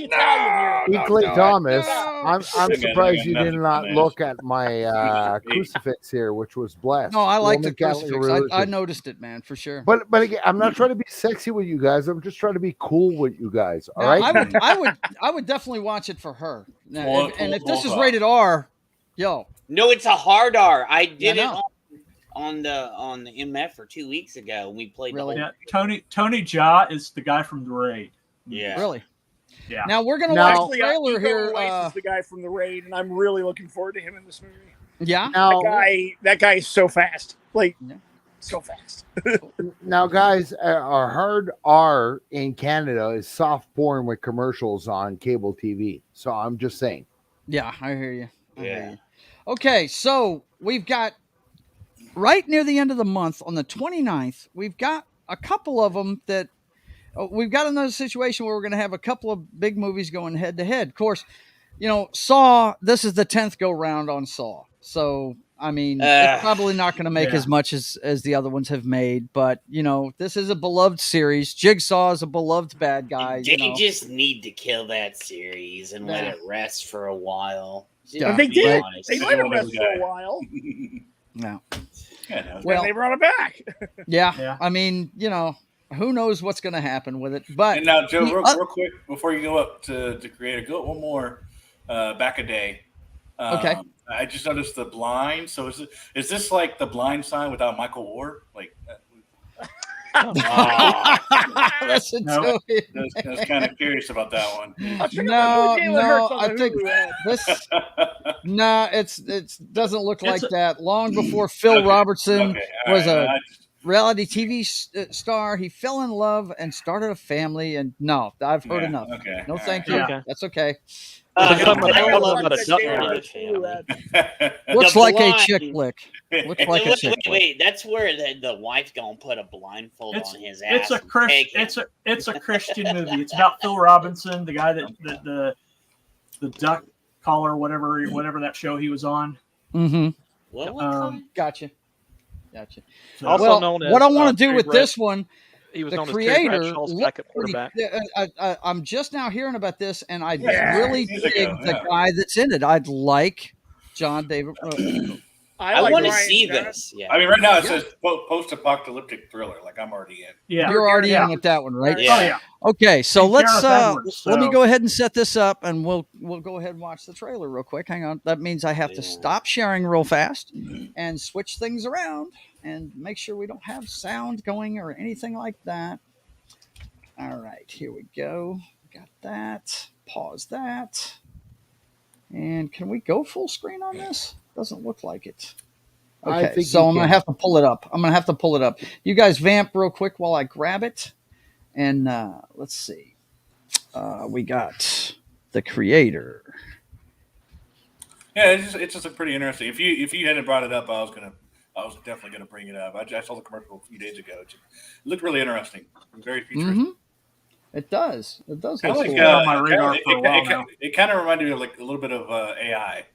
Clay Thomas. No. I'm Okay, surprised you nothing did not from look at my crucifix here, which was blessed. No, I like the Roman Catholic crucifix. I religion. noticed it, man, for sure. But again, I'm not trying to be sexy with you guys. I'm just trying to be cool with you guys. All No, right. I would definitely watch it for her. Now, Well, and if well, this is well, rated R, yo, No, it's a hard R. I did I know. it on the MF for 2 weeks ago. We played Really? the Yeah, Tony Jaa is the guy from the raid. Yeah. really. Yeah. Now we're gonna Now- watch the trailer here. is the guy from the raid, and I'm really looking forward to him in this movie. Yeah. Now, That guy is so fast, like Yeah. so fast. now, guys, our hard R in Canada is soft porn with commercials on cable TV. So I'm just saying. Yeah, I hear you. I hear Yeah. you. Okay, so we've got right near the end of the month on the 29th, we've got a couple of them that we've got another situation where we're going to have a couple of big movies going head to head. Of course, Saw, this is the 10th go round on Saw. So, I mean, it's probably not going to make Yeah. as much as the other ones have made, but, this is a beloved series. Jigsaw is a beloved bad guy. They just need to kill that series and let Yeah. it rest for a while. Yeah. And they Be did. honest. They let it rest for a while, Yeah. Yeah, no, Well, and they brought it back. Yeah. Yeah. I mean, who knows what's going to happen with it. But and now, Joe, the real quick before you go up to creator, go one more back a day. Okay. I just noticed the blind. So is this like the blind sign without Michael Orr? Like, listen No. to it. I was kind of curious about that one. No, I think this. No, it doesn't look like It's a- that. Long before Phil Okay. Robertson Okay, all was right. a reality TV star, he fell in love and started a family. And no, I've heard Yeah, enough. okay, No, all thank right. you. Yeah. That's okay. They're talking about- I they're love talking about a that duck they hunt. were a family. Looks The like a blind. chick flick. Looks like a wait, chick wait, flick. wait, that's where the wife gonna put a blindfold It's on his it's ass. a and Chris take him. it's a Christian movie. It's about Phil Robinson, the guy that the duck caller, whatever that show he was on. Mm-hmm. What Gotcha. So, Also Well, known as, what I want to do Terry with Brett- this one, He was the known as Terry creator, Bradshaw's looked backup pretty- quarterback. I'm just now hearing about this, and I Yeah, really years dig ago, the yeah. guy that's in it. I'd like John David. I like want to Ryan see Johnson. this. Yeah. I mean, right now it Yeah. says post-apocalyptic thriller. Like I'm already in. yeah. You're already yeah. in with that one, right? Yeah. Oh yeah. Okay, so And let's Gareth Edwards, let me so- go ahead and set this up, and we'll go ahead and watch the trailer real quick. Hang on, that means I have to Yeah. stop sharing real fast and switch things around and make sure we don't have sound going or anything like that. All right, here we go. Got that. Pause that. And can we go full screen on this? Doesn't look like it. I Okay, think so you I'm gonna can. have to pull it up. You guys vamp real quick while I grab it. And let's see. We got the creator. Yeah, it's just pretty interesting. If you hadn't brought it up, I was gonna I was definitely going to bring it up. I saw the commercial a few days ago. It looked really interesting. Very futuristic. It does. It does. Kind of look like on my radar for a while now. It kind of reminded me of like a little bit of AI.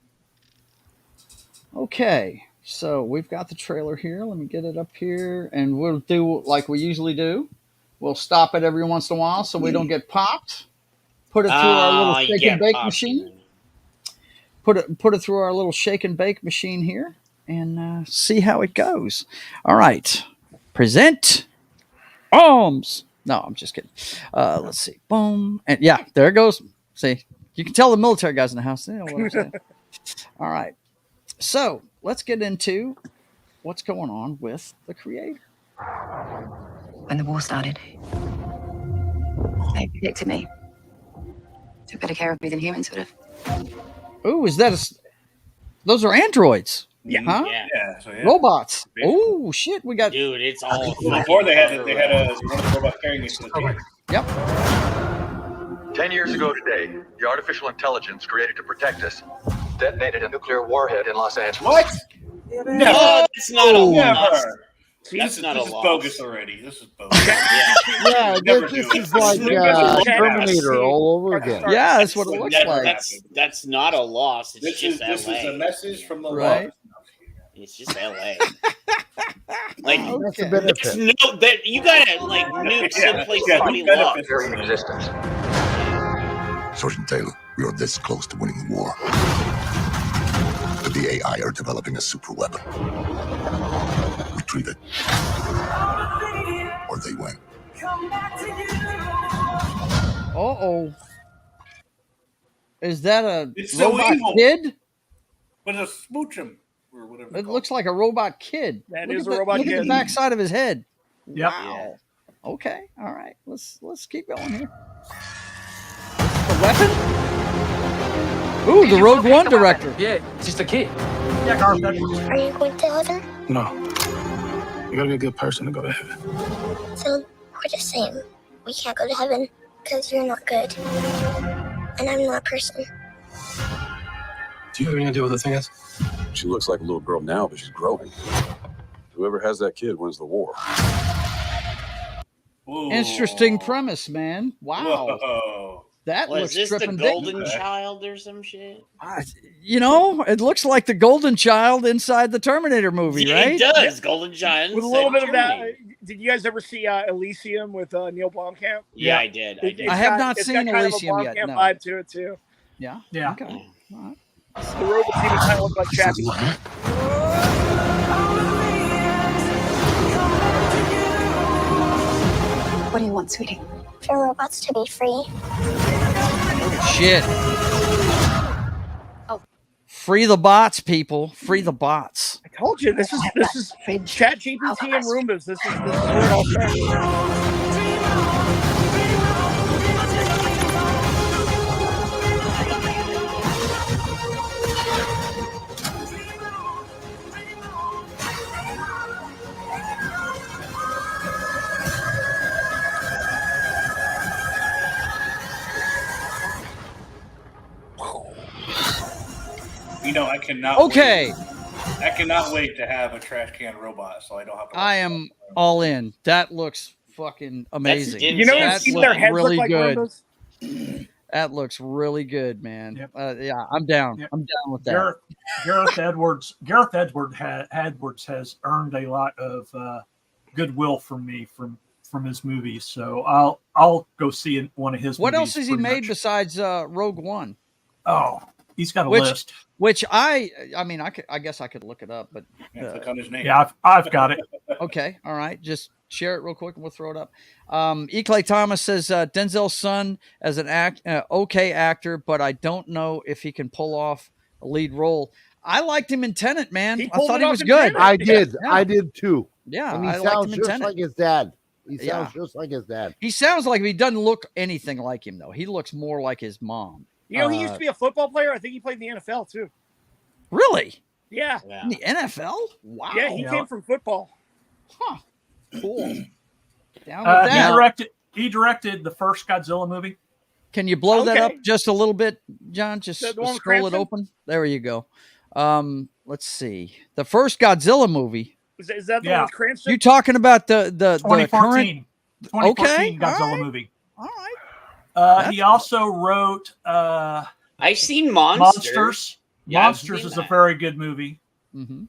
Okay, so we've got the trailer here. Let me get it up here, and we'll do like we usually do. We'll stop it every once in a while so we don't get popped. Put it through our little shake and bake machine. Put it through our little shake and bake machine here, and see how it goes. All right, present arms. No, I'm just kidding. Let's see. Boom, and yeah, there it goes. See, you can tell the military guys in the house. They know what I'm saying. All right. So let's get into what's going on with the creator. When the war started, they predicted me. Took better care of me than humans would have. Oh, is that those are androids? Yeah. Huh? Yeah. So, yeah. Robots. Oh shit, we got. Dude, it's all. Before they had one of the robots carrying it to the team. Yep. 10 years ago today, the artificial intelligence created to protect us detonated a nuclear warhead in Los Angeles. What? No, that's not a loss. Never. That's not a This is loss. bogus already. This is bogus. Yeah, Never this do it. is like Terminator all over again. Yeah, that's what it looks That- like. That's not a loss. It's This just is LA. a message from the Right. Lord. It's just LA. Like That's a Okay. benefit. you gotta like nuke someplace somebody loves. Very existence. Sergeant Taylor, we are this close to winning the war. But the AI are developing a super weapon. Retrieve it. Or they win. Uh-oh. Is that a It's so robot evil. kid? But a smoochum or whatever. It looks like a robot kid. That Look is at a robot Look at kid. the backside of his head. Yep. Wow. Okay. All right. Let's keep going here. The weapon? Ooh, the Rogue One director. Yeah, just a kid. Yeah, Garth Edwards. Are you going to heaven? No. You gotta be a good person to go to heaven. So we're the same. We can't go to heaven because you're not good. And I'm not a person. Do you have any idea what the thing is? She looks like a little girl now, but she's growing. Whoever has that kid wins the war. Whoa. Interesting premise, man. Wow. Whoa. That Was looks this the tripping golden dick. child or some shit? It looks like the golden child inside the Terminator movie, right? It does, golden child. With a little bit of that. Did you guys ever see Elysium with Neil Blomkamp? Yeah, I did. I have not it's seen got kind Elysium of a yet, Blomkamp no. vibe to it too. Yeah. Yeah. Okay. All right. The robots even kind of look like Chappie. What do you want, sweetie? For robots to be free. Shit. Oh. Free the bots, people. Free the bots. I told you this is Chat GPT and Roombas. This is where it all starts. I cannot. Okay. I cannot wait to have a trash can robot, so I don't have to. I am all in. That looks fucking amazing. You know, that even their heads really look like good. Roombas. That looks really good, man. Yep. Yeah, I'm down. Yep. I'm down with that. Gareth Edwards has earned a lot of goodwill from me from his movies. So I'll go see one of his. What movies else has he pretty made much. besides Rogue One? Oh, he's got a list. Which I mean, I guess I could look it up, but click on his name. Yeah, I've got it. Okay, all right. Just share it real quick and we'll throw it up. E. Clay Thomas says Denzel's son as an okay actor, but I don't know if he can pull off a lead role. I liked him in Tenet, man. I thought he was good. I did. Yeah. I did too. Yeah, and he I liked sounds him in just Tenet. like his dad. He sounds just like his dad. He sounds like he doesn't look anything like him though. He looks more like his mom. You know, he used to be a football player. I think he played in the NFL too. Really? Yeah. In the NFL? Wow. Yeah, he came from football. Huh. Cool. Down with that. He directed the first Godzilla movie. Can you blow that up just a little bit, John? Just The one with scroll it Cranston? open. There you go. let's see. The first Godzilla movie. Is that the one with Cranston? You talking about the 2014, the current? 2014 Okay, Godzilla movie. All right. He also wrote. I've seen Monsters. Yeah, Monsters is a very good movie. Mm-hmm.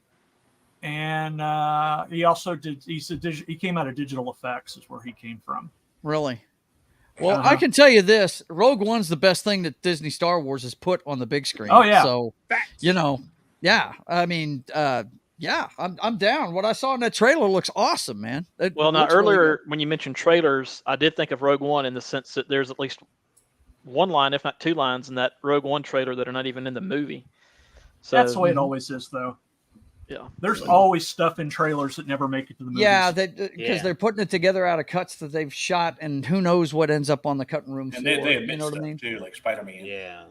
And he also did. He came out of digital effects, is where he came from. Really? Well, I can tell you this: Rogue One's the best thing that Disney Star Wars has put on the big screen. Oh yeah. So yeah. I mean, yeah, I'm down. What I saw in that trailer looks awesome, man. Well, now earlier when you mentioned trailers, I did think of Rogue One in the sense that there's at least one line, if not two lines, in that Rogue One trailer that are not even in the movie. So that's the way it always is, though. Yeah, there's always stuff in trailers that never make it to the movies. Yeah, because they're putting it together out of cuts that they've shot, and who knows what ends up on the cutting room floor. And they admit you know what I mean? too, like Spider-Man. Yeah.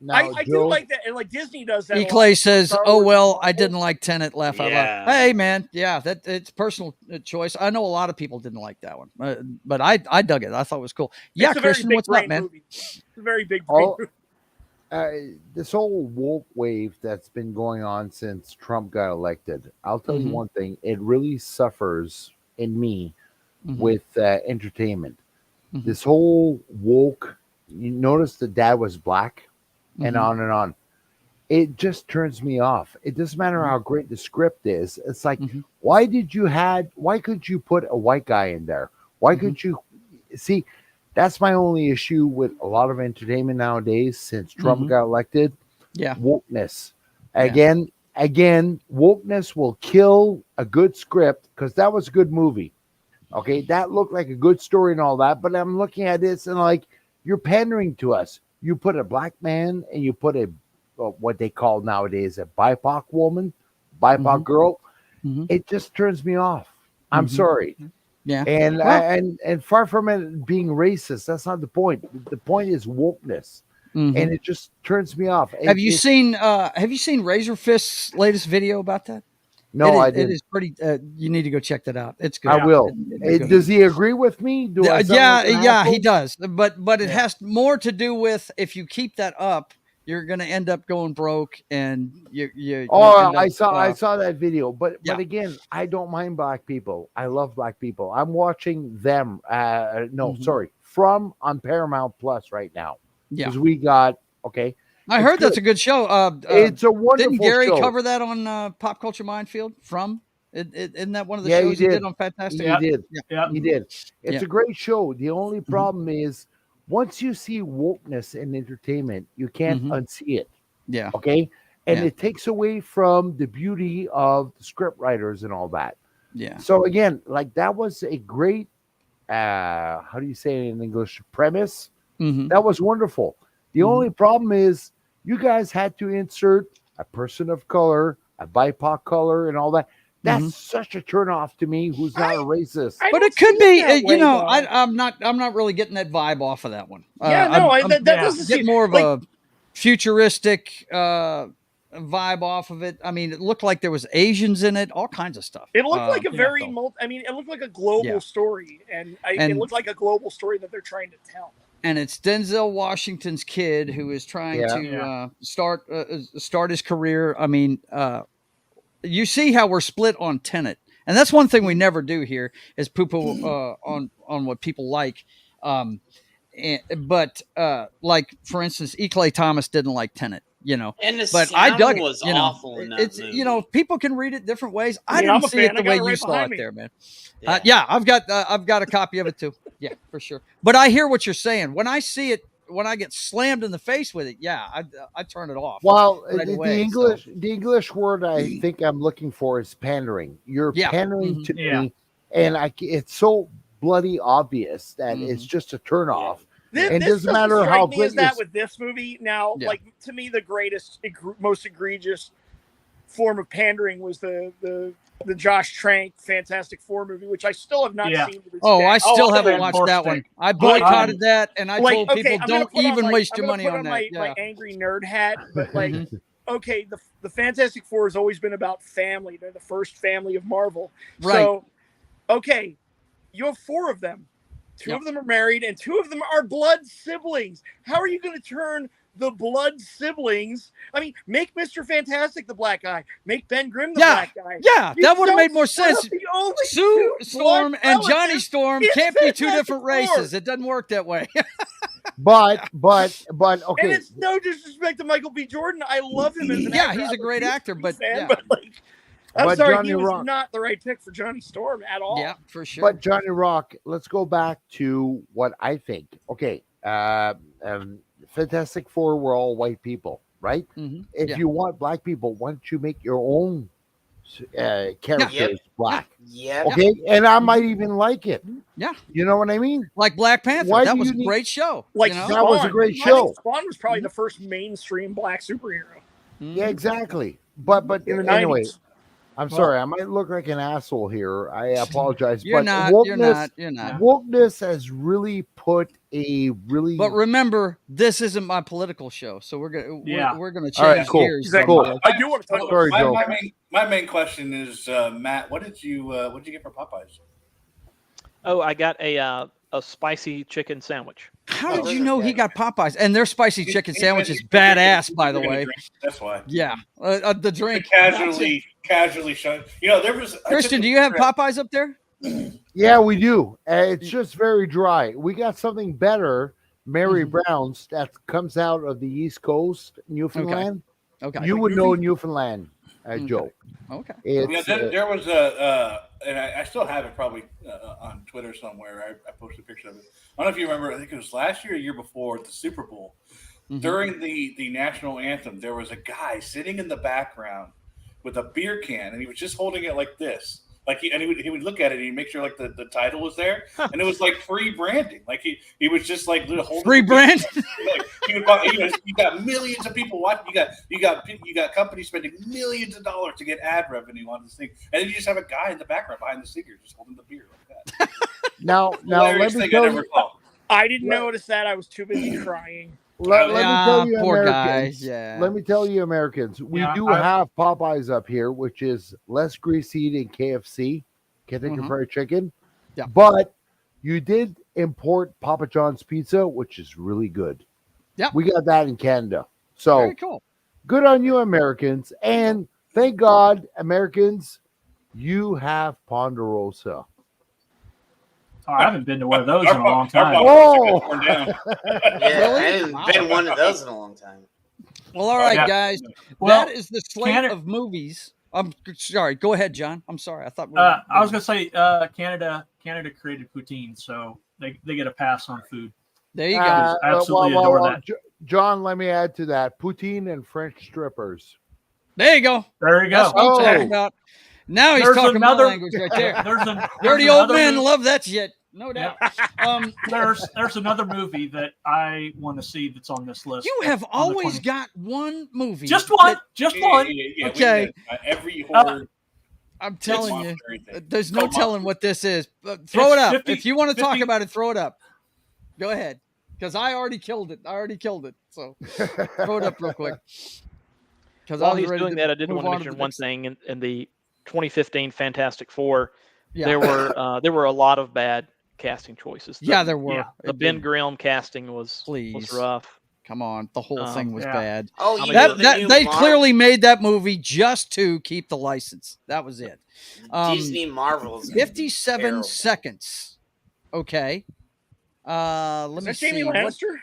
Now, I do like that, and like Disney does that. Clay says, "Oh well, I didn't like Tenet." Laugh out loud. Hey man, yeah, that it's personal choice. I know a lot of people didn't like that one, but I dug it. I thought it was cool. Yeah, it's Christian, what's up, man? Movie. It's a very big movie. This whole woke wave that's been going on since Trump got elected, I'll tell you one thing, it really suffers in me with entertainment. This whole woke, you notice the dad was black and on and on. It just turns me off. It doesn't matter how great the script is. It's like, why couldn't you put a white guy in there? Why couldn't you see? That's my only issue with a lot of entertainment nowadays since Trump got elected. Yeah. Wokeness. Again, wokeness will kill a good script because that was a good movie. Okay. That looked like a good story and all that. But I'm looking at this and like, you're pandering to us. You put a black man and you put a what they call nowadays a BIPOC woman, BIPOC girl. It just turns me off. I'm sorry. Yeah, and far from it being racist, that's not the point. The point is wokeness, and it just turns me off. Have you seen Razor Fist's latest video about that? No, I didn't. It is pretty. You need to go check that out. It's good. I will. Does he agree with me? Yeah, he does. But it has more to do with if you keep that up, you're going to end up going broke, and you. I saw that video, but again, I don't mind black people. I love black people. I'm watching them. From on Paramount Plus right now. Yeah, because we got I heard that's a good show. It's a wonderful. Didn't Gary show. cover that on Pop Culture Minefield? Isn't that one of the shows he did on Fantastic? He did. Yeah, he did. It's a great show. The only problem is, once you see wokeness in entertainment, you can't unsee it. Yeah. Okay. And it takes away from the beauty of the script writers and all that. Yeah. So again, like that was a great, how do you say it in English? Premise. That was wonderful. The only problem is you guys had to insert a person of color, a BIPOC color, and all that. That's such a turnoff to me. Who's not a racist? But it could be, I'm not really getting that vibe off of that one. That doesn't seem more of like a futuristic vibe off of it. I mean, it looked like there was Asians in it, all kinds of stuff. It looked like a very, it looked like a global story, and it looked like a global story that they're trying to tell. And it's Denzel Washington's kid who is trying to start his career. I mean, you see how we're split on Tenet, and that's one thing we never do here is poo-poo on what people like. But like for instance, E. Clay Thomas didn't like Tenet, and the but sound I dug was it. awful in that it's movie. People can read it different ways. I didn't see it the way you saw it there, man. I've got a copy of it too. Yeah, for sure. But I hear what you're saying. When I see it, when I get slammed in the face with it, I turn it off. Well, the English word I think I'm looking for is pandering. You're pandering to me, and it's so bloody obvious that it's just a turn off. This doesn't matter how big is that with this movie. Now, like to me, the greatest, most egregious form of pandering was the Josh Trank Fantastic Four movie, which I still have not seen. I still haven't watched that one. I boycotted that, and I told people don't even waste your money on that. My angry nerd hat, but like, okay, the Fantastic Four has always been about family. They're the first family of Marvel. Right. So, okay, you have 4 of them. 2 of them are married, and 2 of them are blood siblings. How are you going to turn the blood siblings. I mean, make Mr. Fantastic the black guy. Make Ben Grimm the black guy. Yeah, You that would have don't made more split up sense. the only Sue two Storm blood and Johnny relatives Storm in can't be two Fantastic different Four. races. It doesn't work that way. But And okay. it's no disrespect to Michael B. Jordan. I love him as an Yeah, actor. he's I'm a great huge actor, but fan, yeah. but like, I'm But sorry, Johnny he was Rock- not the right pick for Johnny Storm at all. Yeah, for sure. But Johnny Rock, let's go back to what I think. Okay, Fantastic Four were all white people, right? Mhm. If Yeah. you want black people, why don't you make your own characters Yep. black? Yep. Okay, and I might even like it. Yeah. You know what I mean? Like Black Panther. Why That do was you a need- great show. Like you know? That was a Spawn. great I think show. Spawn was probably the first mainstream black superhero. Yeah, exactly. But In the anyway, 90s. I'm sorry, I might look like an asshole here. I apologize. You're but not. wokeness, You're not. wokeness has really put a really. But remember, this isn't my political show, so we're gonna Yeah. we're gonna change All right, cool. gears. Cool. I do want to talk Sorry, Joe. My main question is, Matt, what did you get for Popeyes? Oh, I got a spicy chicken sandwich. How did you know he got Popeyes? And their spicy chicken sandwich is badass, by the way. That's why. Yeah, the drink. Casually showing. You know, there was Christian, do you have Popeyes up there? Yeah, we do. It's just very dry. We got something better, Mary Brown's, that comes out of the East Coast, Newfoundland. Okay. You would know Newfoundland, Joe. Okay. It's, there was and I still have it probably on Twitter somewhere. I posted a picture of it. I don't know if you remember. I think it was last year, or year before, at the Super Bowl. During the national anthem, there was a guy sitting in the background with a beer can, and he was just holding it like this. Like he would look at it and he'd make sure like the title was there, and it was like free branding. Like he was just like holding free brand. Like you got millions of people watching. You got companies spending millions of dollars to get ad revenue on this thing, and then you just have a guy in the background behind the speaker just holding the beer like that. now let me tell you. I didn't notice that. I was too busy crying. Let me tell you, poor Americans. guys. Yeah. Let me tell you, Americans. We do have Popeyes up here, which is less greasy than KFC, Kentucky Fried Chicken. Yeah. But you did import Papa John's pizza, which is really good. Yeah. We got that in Canada. So Very cool. Good on you, Americans. And thank God, Americans, you have Ponderosa. Oh, I haven't been to one of those in a long time. Oh, Yeah, I haven't been one of those in a long time. Well, all right, Yeah. guys. Well, that is the slate of movies. I'm sorry. Go ahead, John. I'm sorry. I thought I was going to say Canada created poutine, so they get a pass on food. There you go. I absolutely adore that. John, let me add to that. Poutine and French strippers. There you go. There you go. That's what I'm talking about. Now he's talking my language right there. Dirty old men love that shit. No doubt. There's another movie that I want to see that's on this list. You have always got one movie. Just one. Just one. Yeah, okay. Every horror. I'm telling you, there's no telling what this is. Throw it up. If you want to talk about it, throw it up. Go ahead. Because I already killed it. So throw it up real quick. While he's doing that, I did want to mention one thing in the 2015 Fantastic Four. Yeah. There were a lot of bad casting choices. There were. The Ben Grimm casting was rough. Come on, the whole thing was bad. Oh, they clearly made that movie just to keep the license. That was it. Disney Marvel's 57 terrible. seconds. Okay. Let me see. Jamie Lannister?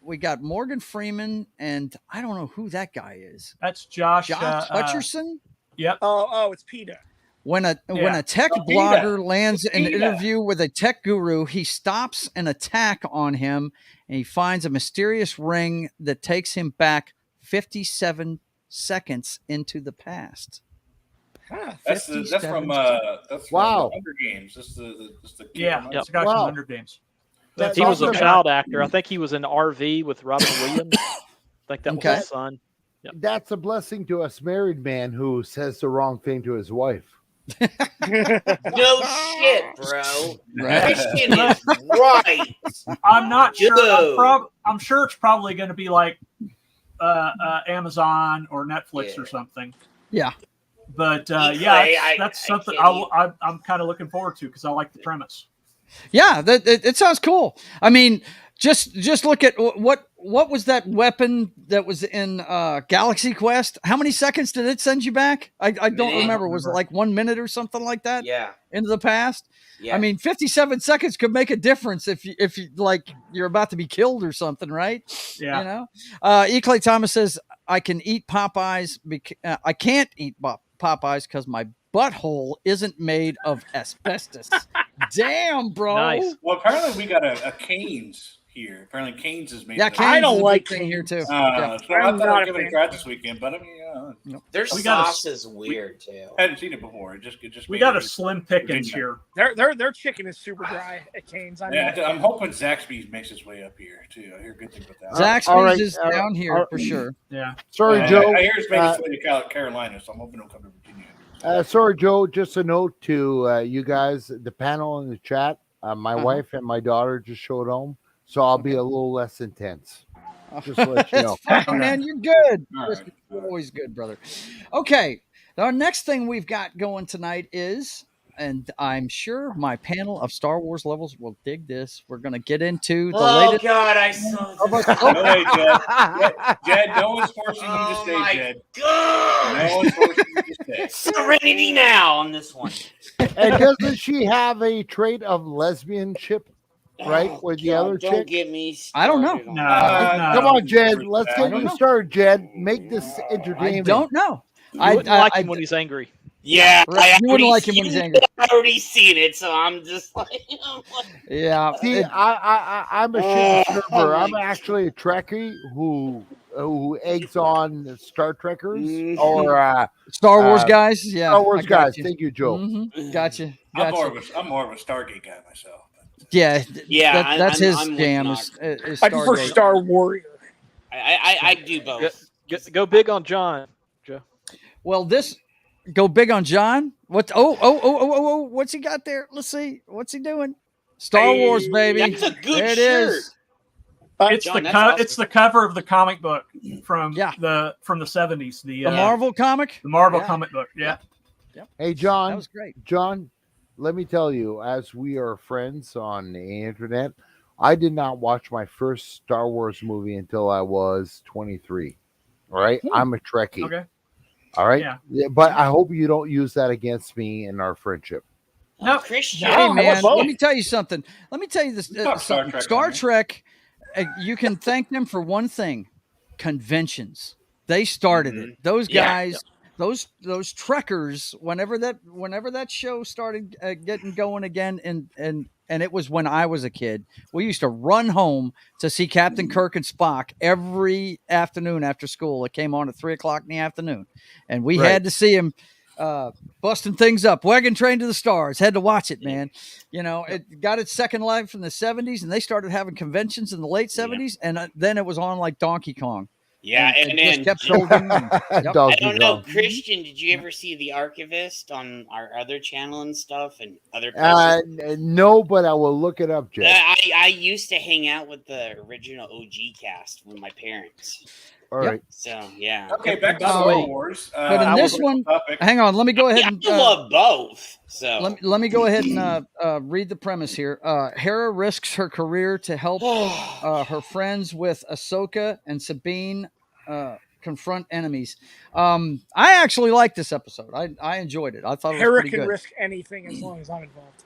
We got Morgan Freeman, and I don't know who that guy is. That's Josh Hutcherson. Yep. Oh, it's PETA. When a tech blogger lands an interview with a tech guru, he stops an attack on him, and he finds a mysterious ring that takes him back 57 seconds into the past. Huh, that's from wow. Hunger Games. That's the it's a guy from Hunger Games. He was a child actor. I think he was in RV with Robin Williams. I think that was his son. Yep. That's a blessing to us married man who says the wrong thing to his wife. No shit, bro. Right. Christian is right. I'm not sure. I'm sure it's probably going to be like Amazon or Netflix or something. Yeah. But that's something I'm kind of looking forward to because I like the premise. Yeah, it sounds cool. I mean, just look at what what was that weapon that was in Galaxy Quest? How many seconds did it send you back? I don't remember. Was it like 1 minute or something like that? Yeah. Into the past? Yeah. I mean, 57 seconds could make a difference if you like you're about to be killed or something, right? Yeah. You know? E. Clay Thomas says, I can eat Popeyes. I can't eat Popeyes because my butthole isn't made of asbestos. Damn, bro. Nice. Well, apparently we got a Cane's here. Apparently Cane's is made. Yeah, Cane's I don't is a like big thing here too. So I'm I thought not I'd a give it a fan. try this weekend, but I mean, Their We got a- sauce is weird too. I hadn't seen it before. It just We made got a it- slim pickings here. Their chicken is super dry at Cane's. I'm hoping Zaxby's makes its way up here too. I hear good things about that. Zaxby's All right, is down here for sure. Yeah. Sorry, Joe. I hear it's made its way to Carolina, so I'm hoping it'll come to Virginia. Sorry, Joe. Just a note to you guys, the panel in the chat. My wife and my daughter just showed home, so I'll be a little less intense. Just to let you know. It's fine, man. You're good. All Chris, right. you're always good, brother. Okay. Our next thing we've got going tonight is, and I'm sure my panel of Star Wars lovers will dig this. We're going to get into the latest. God, I saw this. No way, Jed. Jed, no one's forcing you to stay, my Jed. God. No one's forcing you to stay. Serenity now on this one. And doesn't she have a trait of lesbianship, right, with the other Don't chick? get me started. I don't know. on No, that. Come on, Jed. Let's I get don't you know. started, Jed. Make this I entertaining. don't know. You wouldn't like him when he's angry. Yeah, Right. I You wouldn't already like him when he's seen angry. it. I already seen it, so I'm just like, Yeah. See, I'm a shit disturber. I'm actually a Trekkie who eggs on Star Trekkers or Star Wars guys. Yeah. Star Wars I got guys. you. Thank you, Joe. Mhm. Gotcha. I'm more Gotcha. of a Stargate guy myself. Yeah. Yeah, That's his I'm with jam. Knox. Is I prefer Stargate. Star Warrior. I do both. Go big on John, Joe. Well, this go big on John. What? Oh! What's he got there? Let's see. What's he doing? Star Wars, baby. That's a good There it shirt. is. It's John, the that's awesome. it's the cover of the comic book from Yeah. the 70s. The Marvel comic. the Marvel Yeah. comic book. Yeah. Hey, John. That was great. John, let me tell you, as we are friends on the internet, I did not watch my first Star Wars movie until I was 23. All right, I'm a Trekkie. Okay. All right, Yeah. but I hope you don't use that against me in our friendship. No, Christian. Hey man, both. let me tell you something. Let me tell you this. Talk Star Something. Trek, Star man. Trek. You can thank them for one thing: conventions. They started it. Those Yeah. guys, those Trekkers. Whenever that show started getting going again, and it was when I was a kid. We used to run home to see Captain Kirk and Spock every afternoon after school. It came on at 3:00 in the afternoon, and we had to see him busting things up. Wagon Train to the Stars. Had to watch it, man. You know, it got its second life in the 70s, and they started having conventions in the late 70s, and then it was on like Donkey Kong. Yeah, and it then just kept building. and- yep. I don't know, Christian. Did you ever see The Archivist on our other channel and stuff, and other places? No, but I will look it up, Jed. I used to hang out with the original OG cast with my parents. All right. So yeah. Okay, back to By the Star way, Wars. But in this one, hang on. Let me go ahead and I love both. So let me go ahead and read the premise here. Hera risks her career to help her friends with Ahsoka and Sabine confront enemies. I actually liked this episode. I enjoyed it. I thought it was Hera pretty can good. risk anything as long as I'm involved.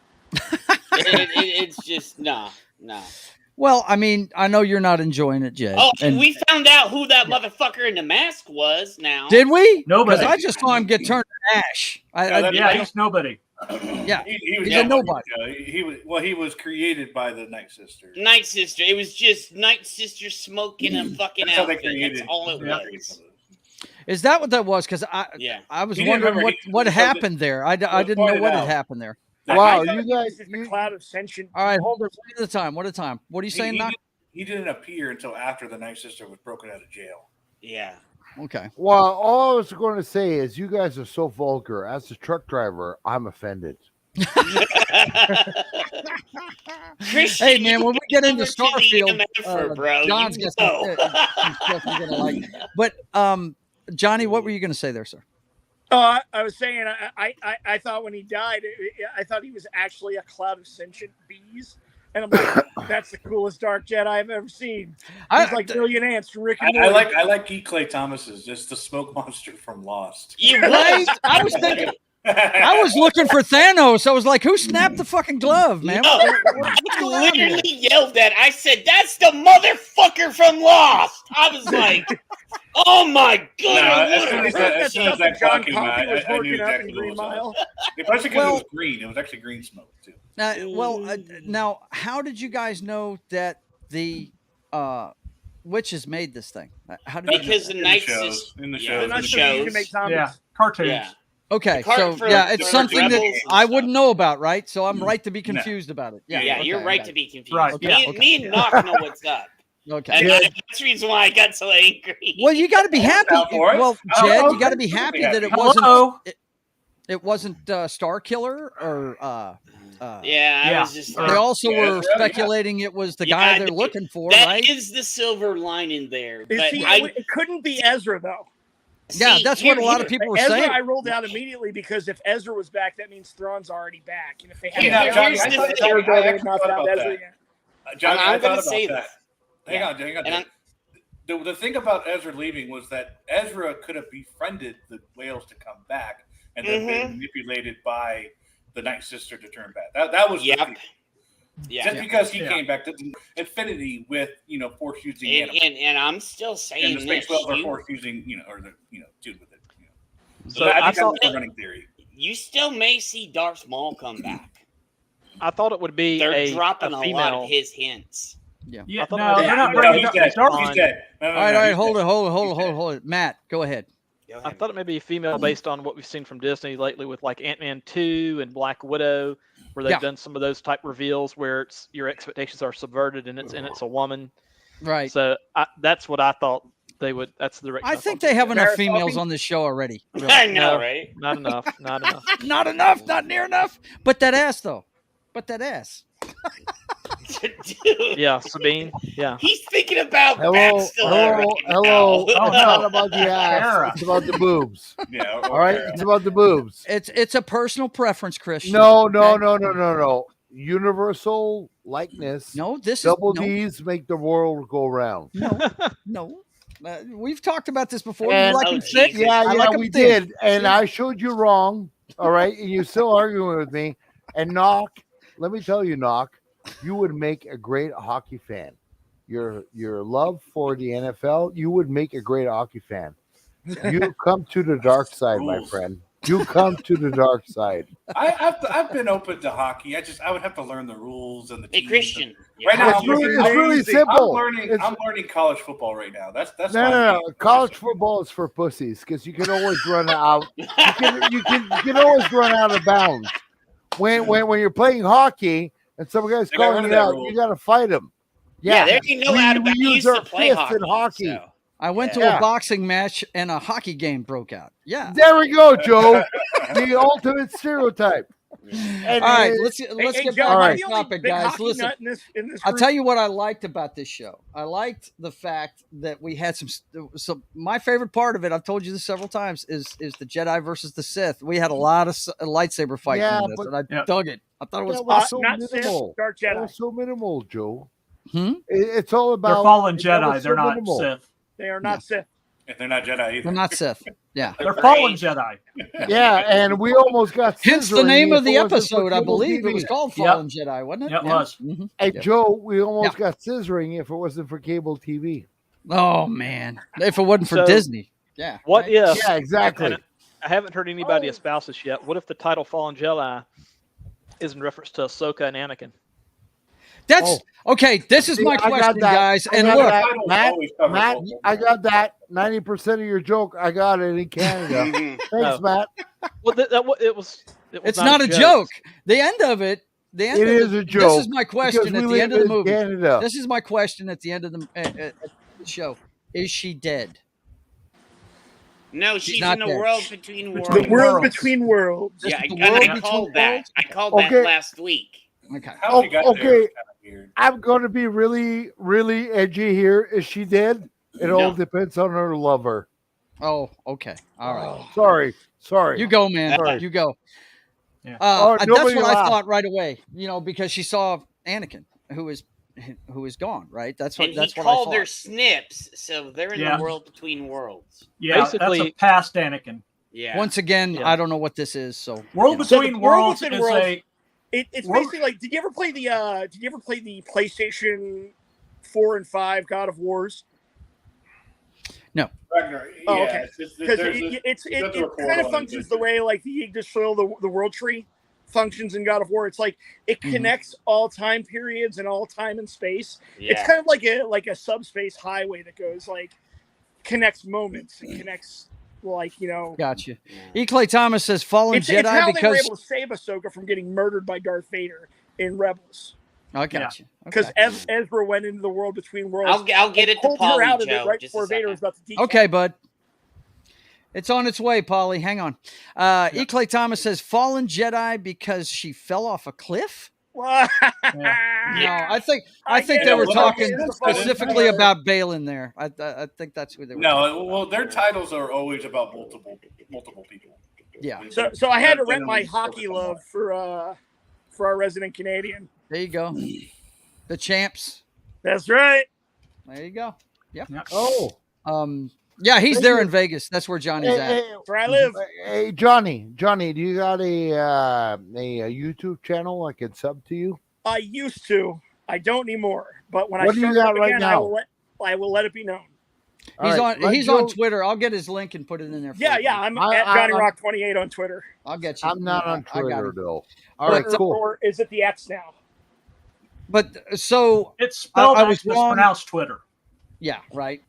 it's just no. Well, I mean, I know you're not enjoying it, Jay. Oh, and we found out who that motherfucker in the mask was. Now, did we? Nobody. Because I just saw him get turned to ash. He's nobody. Yeah, he was he's a nobody. He was created by the Night Sister. Night Sister. It was just Night Sister smoking a fucking That's how they outfit. That's created all it Yeah. was. Is that what that was? Because I was He didn't wondering remember what he- happened there. I didn't know pointed what had out. happened there. Wow, I you thought guys. this is the cloud of sentient. All right, hold it. One at a time. One at a time. What are you saying, Knock? He didn't appear until after the Night Sister was broken out of jail. Yeah. Okay. Well, all I was going to say is you guys are so vulgar. As a truck driver, I'm offended. Christian, Hey man, when we get into over to the Starfield, MFer, bro, John's you got know. some stuff you're gonna like. But Johnny, what were you gonna say there, sir? Oh, I was saying, I thought when he died, I thought he was actually a cloud of sentient bees And I'm like, that's the coolest Dark Jedi I've ever seen. He's like Brilliant Ants from Rick and Morty. I like E. Clay Thomas's, just the smoke monster from Lost. Right? I was thinking. I was looking for Thanos. I was like, who snapped the fucking glove, man? No, I literally yelled at. I said, "That's the motherfucker from Lost." I was like, "Oh my god!" As soon as that clock came out, I knew exactly what it was. Especially because it was green. It was actually green smoke too. Now, how did you guys know that the witches made this thing? How did because the Night Sisters in the shows, you can make zombies. Cartoons. Yeah. Okay, so it's something that I wouldn't know about, right? So I'm right to be confused about it. Yeah, okay, you're right to be confused. Right. Me and Knock know what's up. Okay, and that's the reason why I got so angry. Well, you got to be happy. Well, Jed, you got to be happy that it wasn't. It wasn't Star Killer or. I was just. They also were speculating it was the guy they're looking for, right? That is the silver lining there. But it couldn't be Ezra though. Yeah, that's what a lot of people were saying. I rolled out immediately because if Ezra was back, that means Thrawn's already back. And if they I'm going to say that. Hang on. The thing about Ezra leaving was that Ezra could have befriended the whales to come back and then been manipulated by the Night Sister to turn back. That was just because he came back to infinity with force using and I'm still saying and the space whales are force using tuned with it. So I thought that's the running theory. You still may see Darth Maul come back. I thought it would be They're dropping a a female. lot of his hints. Yeah. No, they're not bringing he's dead. Darth. He's dead. All right, hold it. Matt, go ahead. I thought it may be a female based on what we've seen from Disney lately with like Ant-Man 2 and Black Widow, where they've done some of those type reveals where your expectations are subverted and it's a woman. Right. So that's what I thought they would. That's the direction. I think they have enough females on this show already. Really. I know, right? Not enough. Not enough. Not enough. Not near enough. But that ass, though. But that ass. Dude, Yeah, Sabine. Yeah. he's thinking about Hello. now. It's not about the ass. It's about the boobs. Yeah. All right, it's about the boobs. It's a personal preference, Christian. No. Universal likeness. No, this double is no. D's make the world go round. No. We've talked about this before. And, you like them thick? We did, and I showed you wrong. All right, and you're still arguing with me. And Knock, let me tell you, Knock, you would make a great hockey fan. Your love for the NFL, you would make a great hockey fan. You come to the dark side, my friend. You come to the dark side. I've been open to hockey. I would have to learn the rules and the teams. Hey, Christian. Right now, It's really simple. I'm learning college football right now. That's no. College football is for pussies because you can always run out. You can always run out of bounds. When you're playing hockey and some guy's calling you out, you got to fight him. Yeah, there you know how to use our play fists in hockey. So. I went to a boxing match and a hockey game broke out. Yeah. There we go, Joe. The ultimate stereotype. And, all right, let's get back to the topic, guys. Listen, I'll tell you what I liked about this show. I liked the fact that we had some. My favorite part of it, I've told you this several times, is the Jedi versus the Sith. We had a lot of lightsaber fighting in this, and I dug it. I thought it was so not minimal. Dark Jedi. That was so minimal, Joe. Hmm? It's all about they're fallen Jedi. They're not minimal. Sith. They are not Sith. If they're not Jedi either. They're not Sith. Yeah. They're fallen Jedi. Yeah, and we almost got hence the name of the episode. I believe it was called Fallen Yep. Jedi, wasn't it? Yep, it was. Mm-hmm. Hey, Joe, we almost got scissoring if it wasn't for cable TV. Oh man, if it wasn't for Disney. Yeah. What if? Yeah, exactly. I haven't heard anybody espouse this yet. What if the title Fallen Jedi is in reference to Ahsoka and Anakin? That's okay. This is my question, guys. And look, Matt, I got that 90% of your joke. I got it in Canada. Thanks, Matt. Well, it was. It's not a joke. The end of it. The end. It is a joke. This is my question at the end of the movie. Canada. This is my question at the end of the show. Is she dead? No, she's not in the dead. world between worlds. The world between worlds. Yeah, the I world called between that. worlds? I called that last week. Okay. How she got there Okay. is kind of weird. I'm going to be really, really edgy here. Is she dead? It all depends on her lover. Oh, okay. All right. Sorry. You go, man. Sorry. You go. Yeah. That's nobody what I laughed. thought right away. Because she saw Anakin, who is gone, right? That's And what that's he what I called thought. her Snips, so they're in Yeah. the world between worlds. Yeah, Basically- that's a past Anakin. Yeah. Once again, Yeah. I don't know what this is. So World you know. Between Worlds Within is Worlds, a it's World- basically like. Did you ever play the PlayStation 4 and 5 God of Wars? Ragnarok. Oh, Yeah, okay. it's Because you go through a it kind portal of and functions it's- the way like the Yggdrasil show the world tree functions in God of War. It's like it Mhm. connects all time periods and all time and space. Yeah. It's kind of like a subspace highway that goes like connects moments. It connects like Gotcha. E. Clay Thomas says Fallen It's Jedi how they were because able to save Ahsoka from getting murdered by Darth Vader in Rebels. I gotcha. Because Okay. Ezra went into the world between worlds. I'll get and it to pulled her Polly, out of it Joe, right just a before Vader second. was about to decap. Okay, bud. It's on its way, Polly. Hang on. E. Clay Thomas says Fallen Jedi because she fell off a cliff. No, I think get they it. were What talking is the Fallen specifically Jedi? about Balin there. I think that's who they were. talking No, about. well, their titles are always about multiple people. Yeah. So I had to They're rent my generally hockey focused on love for our resident Canadian. There you go. The champs. That's right. There you go. Yep. Oh, Yeah, he's Thank there you. in Vegas. That's where Johnny's at. That's where I live. Hey, Johnny, do you got a YouTube channel I can sub to you? I used to. I don't anymore. But when What I do you start got up right again, now? I will let it be known. He's All right, let he's Joe- on Twitter. I'll get his link and put it in there. For Yeah, you. yeah. I'm I- at I- Johnny Rock 28 on Twitter. I'll get you. I'm not on I got Twitter it. though. All right, cool. Or is it the X now? But so It's spelled I was X, but it's wrong. pronounced Twitter. Yeah, right.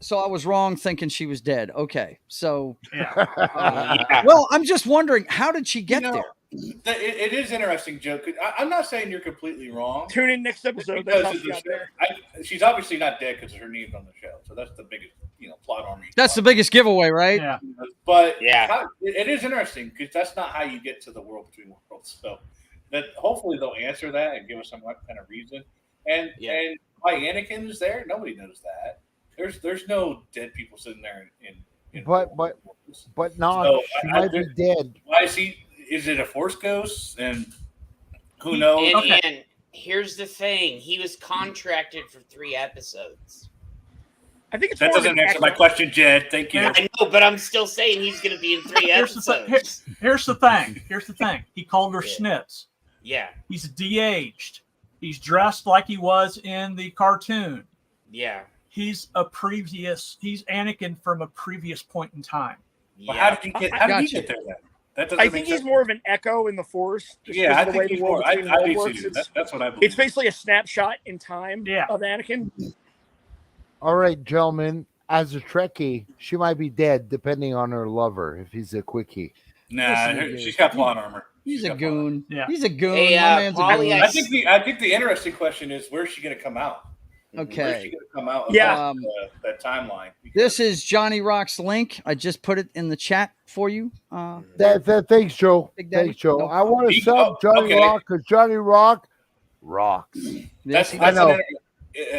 So I was wrong thinking she was dead. Okay, so Yeah. well, I'm just wondering how did she get there? It is interesting, Joe. I'm not saying you're completely wrong. Tune in next episode. That's how Because she got there. she's obviously not dead because her name's on the show. So that's the biggest, plot armor. That's the biggest giveaway, right? Yeah. But Yeah. it is interesting because that's not how you get to the world between worlds. So that hopefully they'll answer that and give us some kind of reason. And why Anakin is there, nobody knows that. There's no dead people sitting there in But no, So, she might be dead. Why is he? Is it a Force ghost? And who knows? And here's the thing: he was contracted for 3 episodes. I think it's That more of doesn't an answer my echo. question, Jed. Thank you. I know, but I'm still saying he's going to be in 3 Here's the episodes. Here's the thing. Here's the thing. He called her Snips. Yeah, He's de-aged. He's dressed like he was in the cartoon. yeah, He's Anakin from a previous point in time. Well, yeah. how did he get? How did he Gotcha. get there then? That doesn't I make think sense. he's more of an echo in the Force. just Yeah, because I of the way think the he's world more. I between worlds do works. too. That's what I believe. It's basically a snapshot in time of Anakin. All right, gentlemen. As a Trekkie, she might be dead depending on her lover if he's a quickie. Nah, Listen, she's got plot armor. He's a got plot armor. goon. Yeah. He's a goon. Hey, My man's Polly, a goon. I think the interesting question is where's she going to come out? Where's she Okay. going to come out? Of Yeah. that timeline. This is Johnny Rock's link. I just put it in the chat for you. Thanks, Joe. Big Daddy. Thanks, Joe. No I want to He- sub Johnny okay. Rock because Johnny Rock rocks. Yes, That's I know.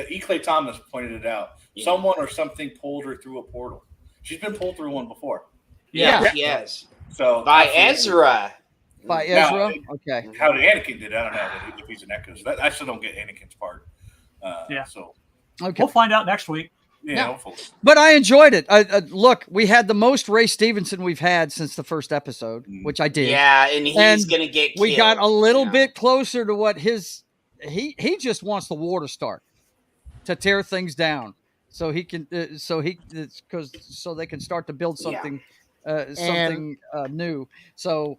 E. Clay Thomas pointed it out. Someone or something pulled her through a portal. She's been pulled through one before. Yeah. Yes, So by absolutely. Ezra. by Now, Ezra. Okay. How did Anakin did? I don't know if he's an echo. So I still don't get Anakin's part. Yeah. So Okay. We'll find out next week. yeah, hopefully. But I enjoyed it. Look, we had the most Ray Stevenson we've had since the first episode, which I did. Yeah, and he's And going to get killed. We got a little Yeah. bit closer to what he just wants the war to start, to tear things down, so he can so they can start to build something new. So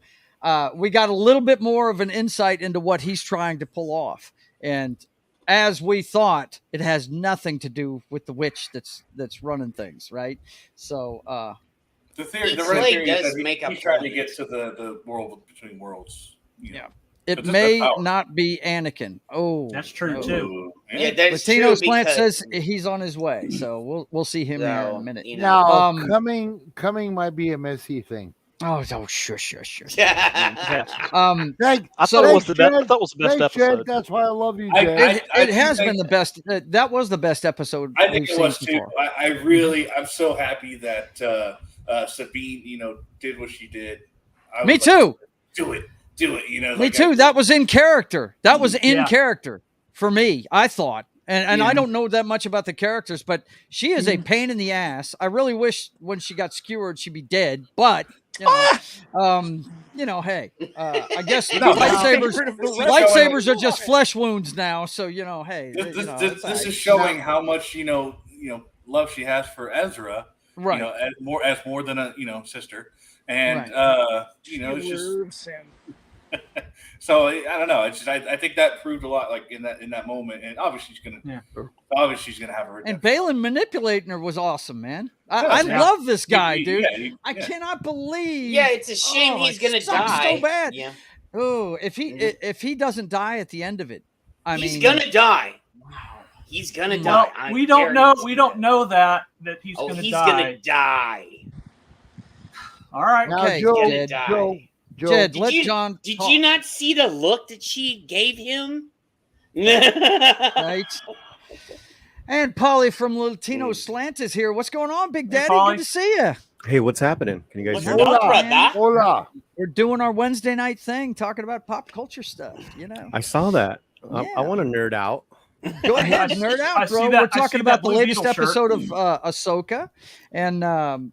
we got a little bit more of an insight into what he's trying to pull off, and as we thought, it has nothing to do with the witch that's running things, right? So The theory, the It running really theory is does that make a he's trying to point. get to the world between worlds. Yeah. It But this is may the power. not be Anakin. Oh, That's true no. too. Yeah, that's Latino true Plant because says he's on his way, so we'll see him here in a minute. you know. Now, coming might be a messy thing. Oh, shush. Yeah. Thank, I thought it was the best. I thought it was the best thanks, Jed. episode. That's why I love you, I- Jed. It has been the best. That was the best episode I think we've it seen was so too. far. I'm so happy that Sabine, did what she did. I Me was like, too. do it. do it. You know, Me too. That was in character. That was in character for me, I thought. And I don't know that much about the characters, but she is a pain in the ass. I really wish when she got skewered, she'd be dead. But hey, I guess lightsabers are just flesh wounds now. So hey, this is showing how much love she has for Ezra, right? As more than a sister, and it's just. So I don't know. It's just, I think that proved a lot, like in that moment, and obviously she's gonna have her. And Balin manipulating her was awesome, man. I love this guy, dude. I cannot believe. Yeah, it's a shame he's gonna die so bad. Yeah. Oh, if he doesn't die at the end of it, he's gonna die. Wow. He's gonna die. We don't know. We don't know that he's gonna die. He's gonna die. All right. Now, okay, Joe. Jed, did you not see the look that she gave him? Right. And Polly from Latino Slant is here. What's going on, Big Daddy? Good to see you. Hey, what's happening? Can you guys hear me? Hola. We're doing our Wednesday night thing, talking about pop culture stuff. I saw that. I want to nerd out. Go ahead, nerd out, bro. We're talking about the latest episode of Ahsoka, and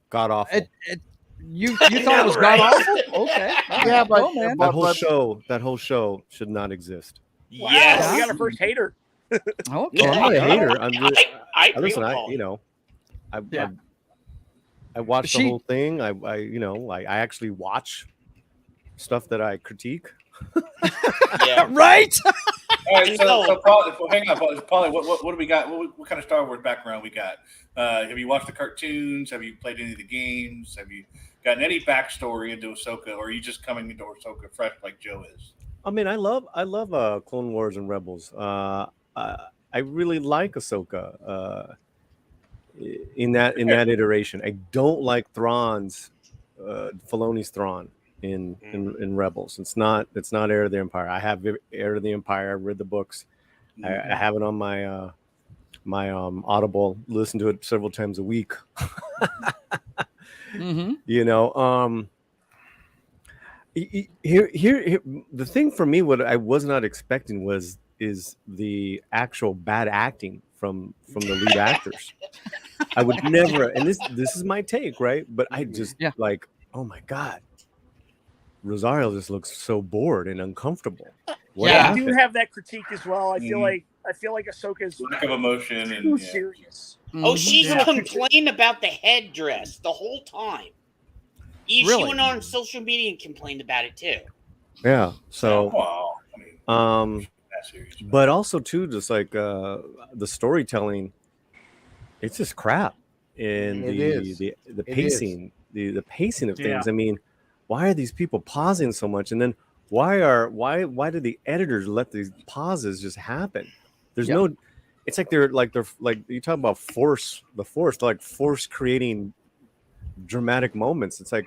god awful. You thought it was god awful? Okay. Yeah, but that whole show should not exist. Wow, yes. We got our first hater. Okay. Well, I'm not a hater. I listen. I watched the whole thing. I actually watch stuff that I critique. Yeah. Right. All right, so Paul, hang on, Paulie. What do we got? What kind of Star Wars background we got? Have you watched the cartoons? Have you played any of the games? Have you gotten any backstory into Ahsoka, or are you just coming into Ahsoka fresh like Joe is? I mean, I love Clone Wars and Rebels. I really like Ahsoka in that iteration. I don't like Thrawn's Filoni's Thrawn in Rebels. It's not Heir of the Empire. I have Heir of the Empire. I read the books. I have it on my my Audible. Listen to it several times a week. Here the thing for me, what I was not expecting is the actual bad acting from the lead actors. I would never, and this is my take, right? But I just like, oh my god, Rosario just looks so bored and uncomfortable. I do have that critique as well. I feel like Ahsoka's lack of emotion and too serious. Oh, she's complained about the headdress the whole time. She went on social media and complained about it too. Yeah. So, but also too, just like the storytelling, it's just crap. And the pacing, the pacing of things. I mean, why are these people pausing so much? And then why do the editors let these pauses just happen? There's no. It's like they're you talk about force creating dramatic moments. It's like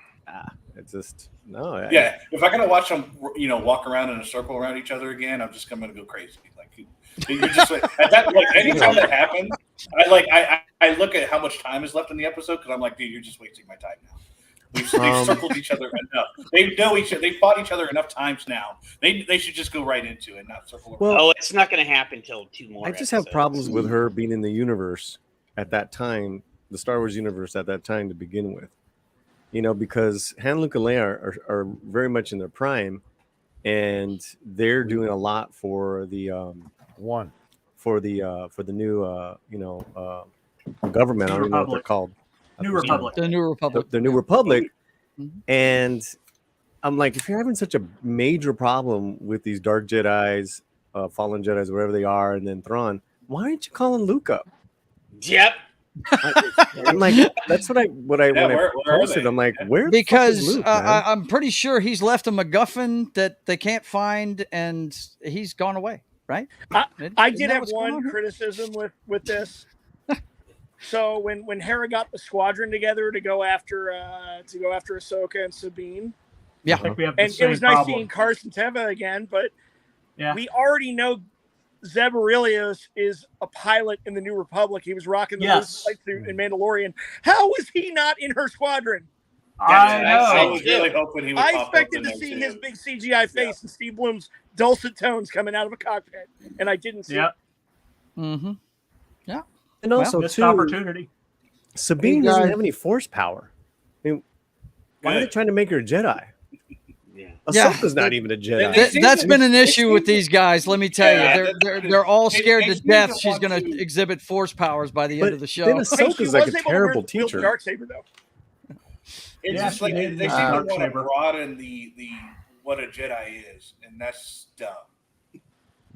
it's just no. If I gotta watch them, walk around in a circle around each other again, I'm just gonna go crazy. Like you're just like at that. Like anytime that happens, I look at how much time is left in the episode because I'm like, dude, you're just wasting my time now. They've circled each other enough. They know each other. They fought each other enough times now. They should just go right into it, not circle around. Well, it's not going to happen till 2 more. I just have problems with her being in the universe at that time, the Star Wars universe at that time to begin with. Because Han, Luke, and Leia are very much in their prime, and they're doing a lot for the new government. I don't know what they're called. The New Republic. The New Republic. And I'm like, if you're having such a major problem with these Dark Jedis, Fallen Jedis, wherever they are, and then Thrawn, why aren't you calling Luke up? Yep. I'm like, that's what I posted. I'm like, where? Because Luke, I'm pretty sure he's left a MacGuffin that they can't find, and he's gone away. Right? I did have one criticism with this. So when Hera got the squadron together to go after Ahsoka and Sabine, and it was nice seeing Carson Teva again, but we already know Zeb Aurelius is a pilot in the New Republic. He was rocking the flight suit in Mandalorian. How was he not in her squadron? I was really hoping he would. I pop expected up to in see there his too. big CGI face and Steve Bloom's dulcet tones coming out of a cockpit, and I didn't see it. Mm-hmm. Yeah. And also, missed too, opportunity. Sabine doesn't have any force power. I mean, why are they trying to make her a Jedi? Ahsoka's not even a Jedi. That's been an issue with these guys. Let me tell you, they're all scared to seem death. to She's want going to exhibit force powers by the end of the show. Then Ahsoka's like a terrible teacher. Darksaber though. It's just like they seem to want to broaden the what a Jedi is, and that's dumb.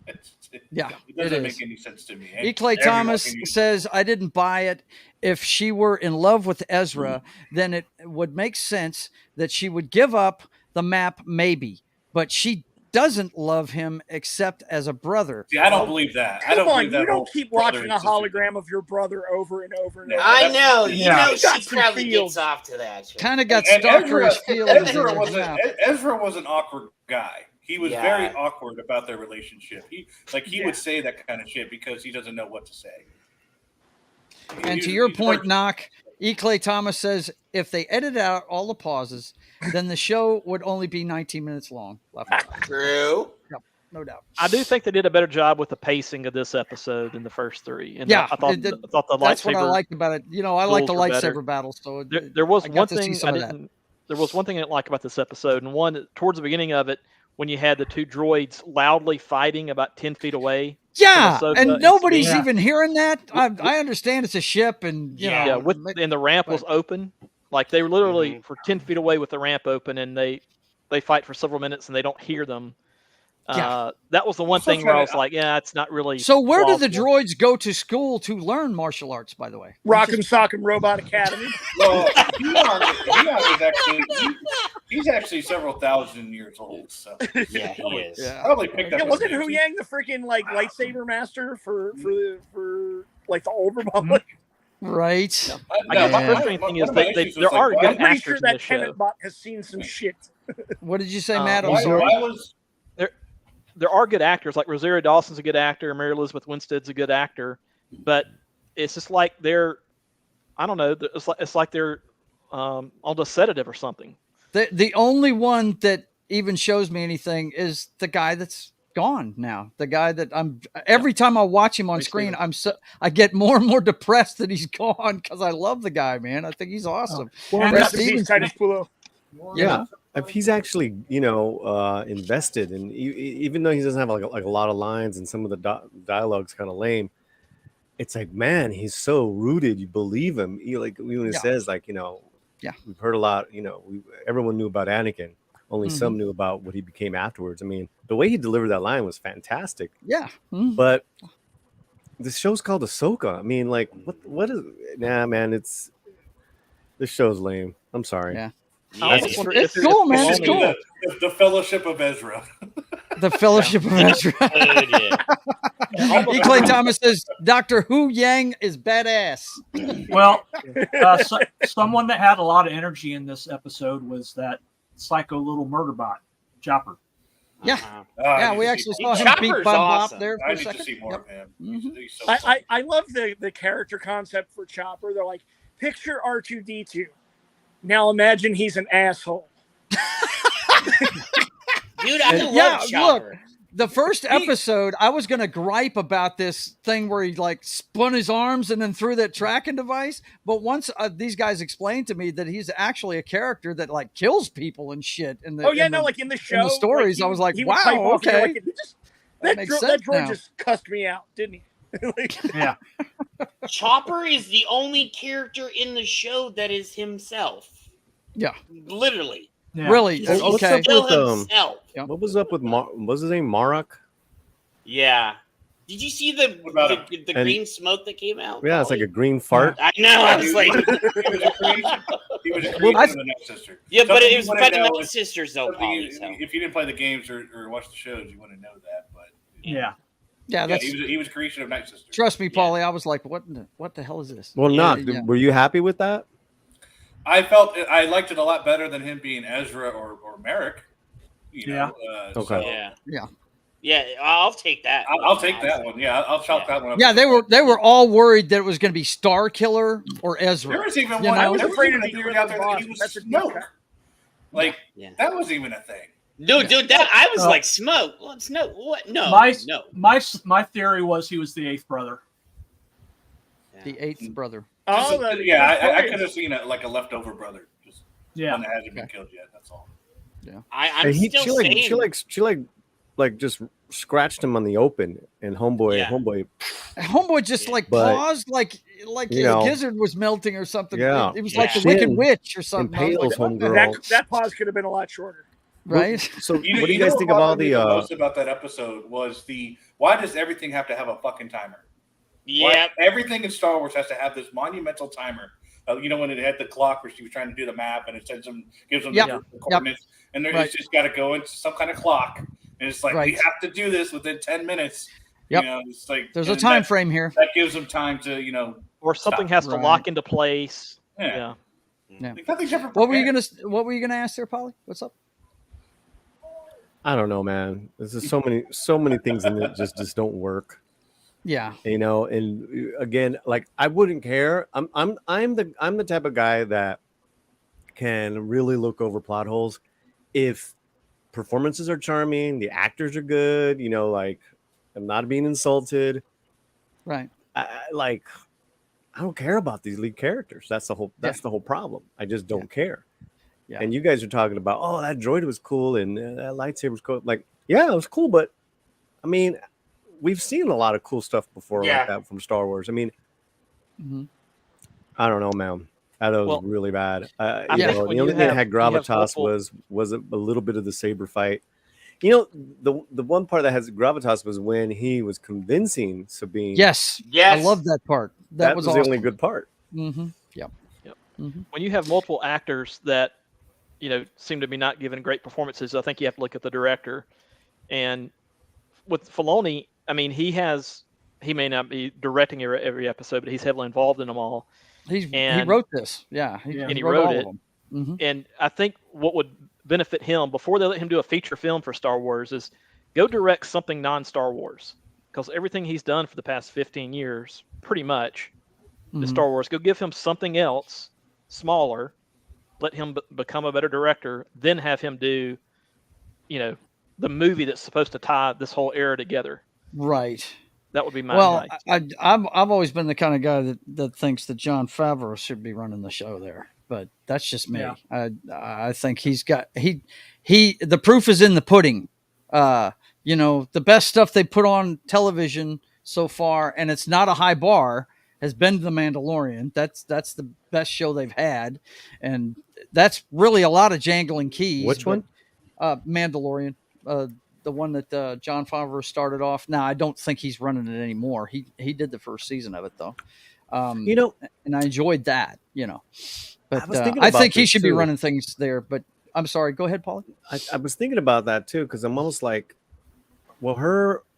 It doesn't make any sense to me. E. Clay Thomas says, I didn't buy it. If she were in love with Ezra, then it would make sense that she would give up the map, maybe. But she doesn't love him except as a brother. See, I don't believe that. I don't believe that. You don't keep watching a hologram of your brother over and over and over. I know. You know got she some probably feels. gets off to that. Kind of got And stalkerish feelings. Ezra was an awkward guy. He was very awkward about their relationship. He would say that kind of shit because he doesn't know what to say. And to your point, Knock, E. Clay Thomas says, if they edit out all the pauses, then the show would only be 19 minutes long. True. Yep, no doubt. I do think they did a better job with the pacing of this episode than the first three. And Yeah, I thought the that's what I lightsaber liked about it. You know, I like the duels were lightsaber better. battles. So There was I got one to see thing some I of that. didn't. There was one thing I didn't like about this episode, and one towards the beginning of it, when you had the two droids loudly fighting about 10 feet away. Yeah, from Ahsoka and nobody's Sabine. even hearing that. I understand it's a ship, and you know, and the ramp was open. Like they were literally for 10 feet away with the ramp open, and they fight for several minutes, and they don't hear them. That was the one thing where I was like, yeah, it's not really. So where do the plausible. droids go to school to learn martial arts? By the way, Rock'em Sock'em Robot Academy. Well, he's actually several thousand years old. So yeah, he is. Probably picked up. Yeah, wasn't Hu Yang the freaking lightsaber master for like the old Republic? Right. I guess the frustrating thing is there are good I'm pretty actors sure in that this show. Tenet bot has seen some shit. What did you say, Matt? I'm sorry. There are good actors, like Rosario Dawson's a good actor, Mary Elizabeth Winstead's a good actor, but it's just like they're, I don't know, it's like they're on the sedative or something. The only one that even shows me anything is the guy that's gone now. The guy that every time I watch him on screen, I get more and more depressed that he's gone because I love the guy, man. I think he's awesome. Yeah. If he's actually, invested, and even though he doesn't have like a lot of lines and some of the dialogue's kind of lame, it's like, man, he's so rooted. You believe him. When he says, we've heard a lot. Everyone knew about Anakin. Only some knew about what he became afterwards. I mean, the way he delivered that line was fantastic. Yeah. But this show's called Ahsoka. I mean, like, what is? Nah, man, this show's lame. I'm sorry. Yeah. It's cool, man. It's cool. The Fellowship of Ezra. The Fellowship of Ezra. E. Clay Thomas says Dr. Hu Yang is badass. Well, someone that had a lot of energy in this episode was that psycho little murder bot, Chopper. Yeah, we actually saw him beat Bob awesome. Bop there for I a need second. to see more of him. He's so I love the character concept for Chopper. They're like, picture R2-D2. Now imagine he's an asshole. Dude, I love Chopper. Look, the first episode, I was going to gripe about this thing where he like spun his arms and then threw that tracking device. But once these guys explained to me that he's actually a character that like kills people and shit. In the, like in the show, in the stories, I was like, wow, okay. That droid just cussed me out, didn't he? Yeah. Chopper is the only character in the show that is himself. Yeah. Literally. Yeah. Really? What's Okay. up with himself. What was up with what's his name? Marok? Yeah. Did you see the green smoke that came out? Yeah, it's like a green fart. I know. I was like, he was a creation of the Night Sister. Yeah, but Something it was you about the wouldn't know Night Sisters, though, Polly. If you didn't play the games or watch the shows, you wouldn't know that. But yeah. Yeah, that's, he was a creation of Night Sister. Trust me, Paulie. I was like, what the hell is this? Well, were you happy with that? I liked it a lot better than him being Ezra or Merrick. Okay. So, Yeah. Yeah, I'll take that. I'll take that one. Yeah, I'll chalk that one up. Yeah, they were all worried that it was going to be Star Killer or Ezra. There was even you one. I know? was afraid afraid of of the theory out there that he boss. was That's a deep Snoke. cut. Like Yeah. that was even a thing. Dude, that I was like, Smoke. What? Snoke? What? No, no. My theory was he was the 8th brother. The 8th brother. Oh, I could have seen a leftover brother, just Yeah. one that hasn't been killed yet. That's all. Yeah, I'm still saying. She just scratched him on the open, and homeboy just but, paused, like you a know, gizzard was melting or something. Yeah, It was like the Wicked Witch or something. I was impales like, homegirl. that pause could have been a lot shorter. Right? So what do you guys think of all the most about that episode was why does everything have to have a fucking timer? Yeah, everything in Star Wars has to have this monumental timer. When it had the clock where she was trying to do the map and it gives them the coordinates, and it's just got to go into some kind of clock, and it's like we have to do this within 10 minutes. Yep. It's like there's a time frame here that gives them time to or something has to lock into place. Yeah. Like nothing's ever What were you gonna ask there, Polly? What's up? I don't know, man. There's just so many things in it just don't work. Yeah. And again, like I wouldn't care. I'm the type of guy that can really look over plot holes if performances are charming, the actors are good, like I'm not being insulted. Right. I don't care about these lead characters. That's the whole problem. I just don't care. Yeah. And you guys are talking about, oh, that droid was cool and that lightsaber was cool. Like, yeah, it was cool, but I mean, we've seen a lot of cool stuff before like that from Star Wars. I mean, I don't know, man. That was really bad. The only thing that had gravitas was a little bit of the saber fight. The one part that has gravitas was when he was convincing Sabine. Yes. I love that part. That was the awesome. only good part. Mm-hmm. Yep. When you have multiple actors that seem to be not giving great performances, I think you have to look at the director. And with Filoni, I mean, he may not be directing every episode, but he's heavily involved in them all. He wrote this. Yeah. He wrote it. Mm-hmm. And I think what would benefit him before they let him do a feature film for Star Wars is go direct something non-Star Wars, because everything he's done for the past 15 years, pretty much, is Star Wars. Go give him something else smaller, let him become a better director, then have him do, the movie that's supposed to tie this whole era together. Right. That would be my advice. I've always been the kind of guy that thinks that Jon Favreau should be running the show there, but that's just me. Yeah. I think he's got the proof is in the pudding. The best stuff they put on television so far, and it's not a high bar, has been The Mandalorian. That's the best show they've had, and that's really a lot of jangling keys. Which one? Mandalorian. The one that Jon Favreau started off. Now, I don't think he's running it anymore. He did the first season of it though, and I enjoyed that. But I think he should be running things there. But I'm sorry. Go ahead, Paul. I was thinking about that too, because I'm almost like, well,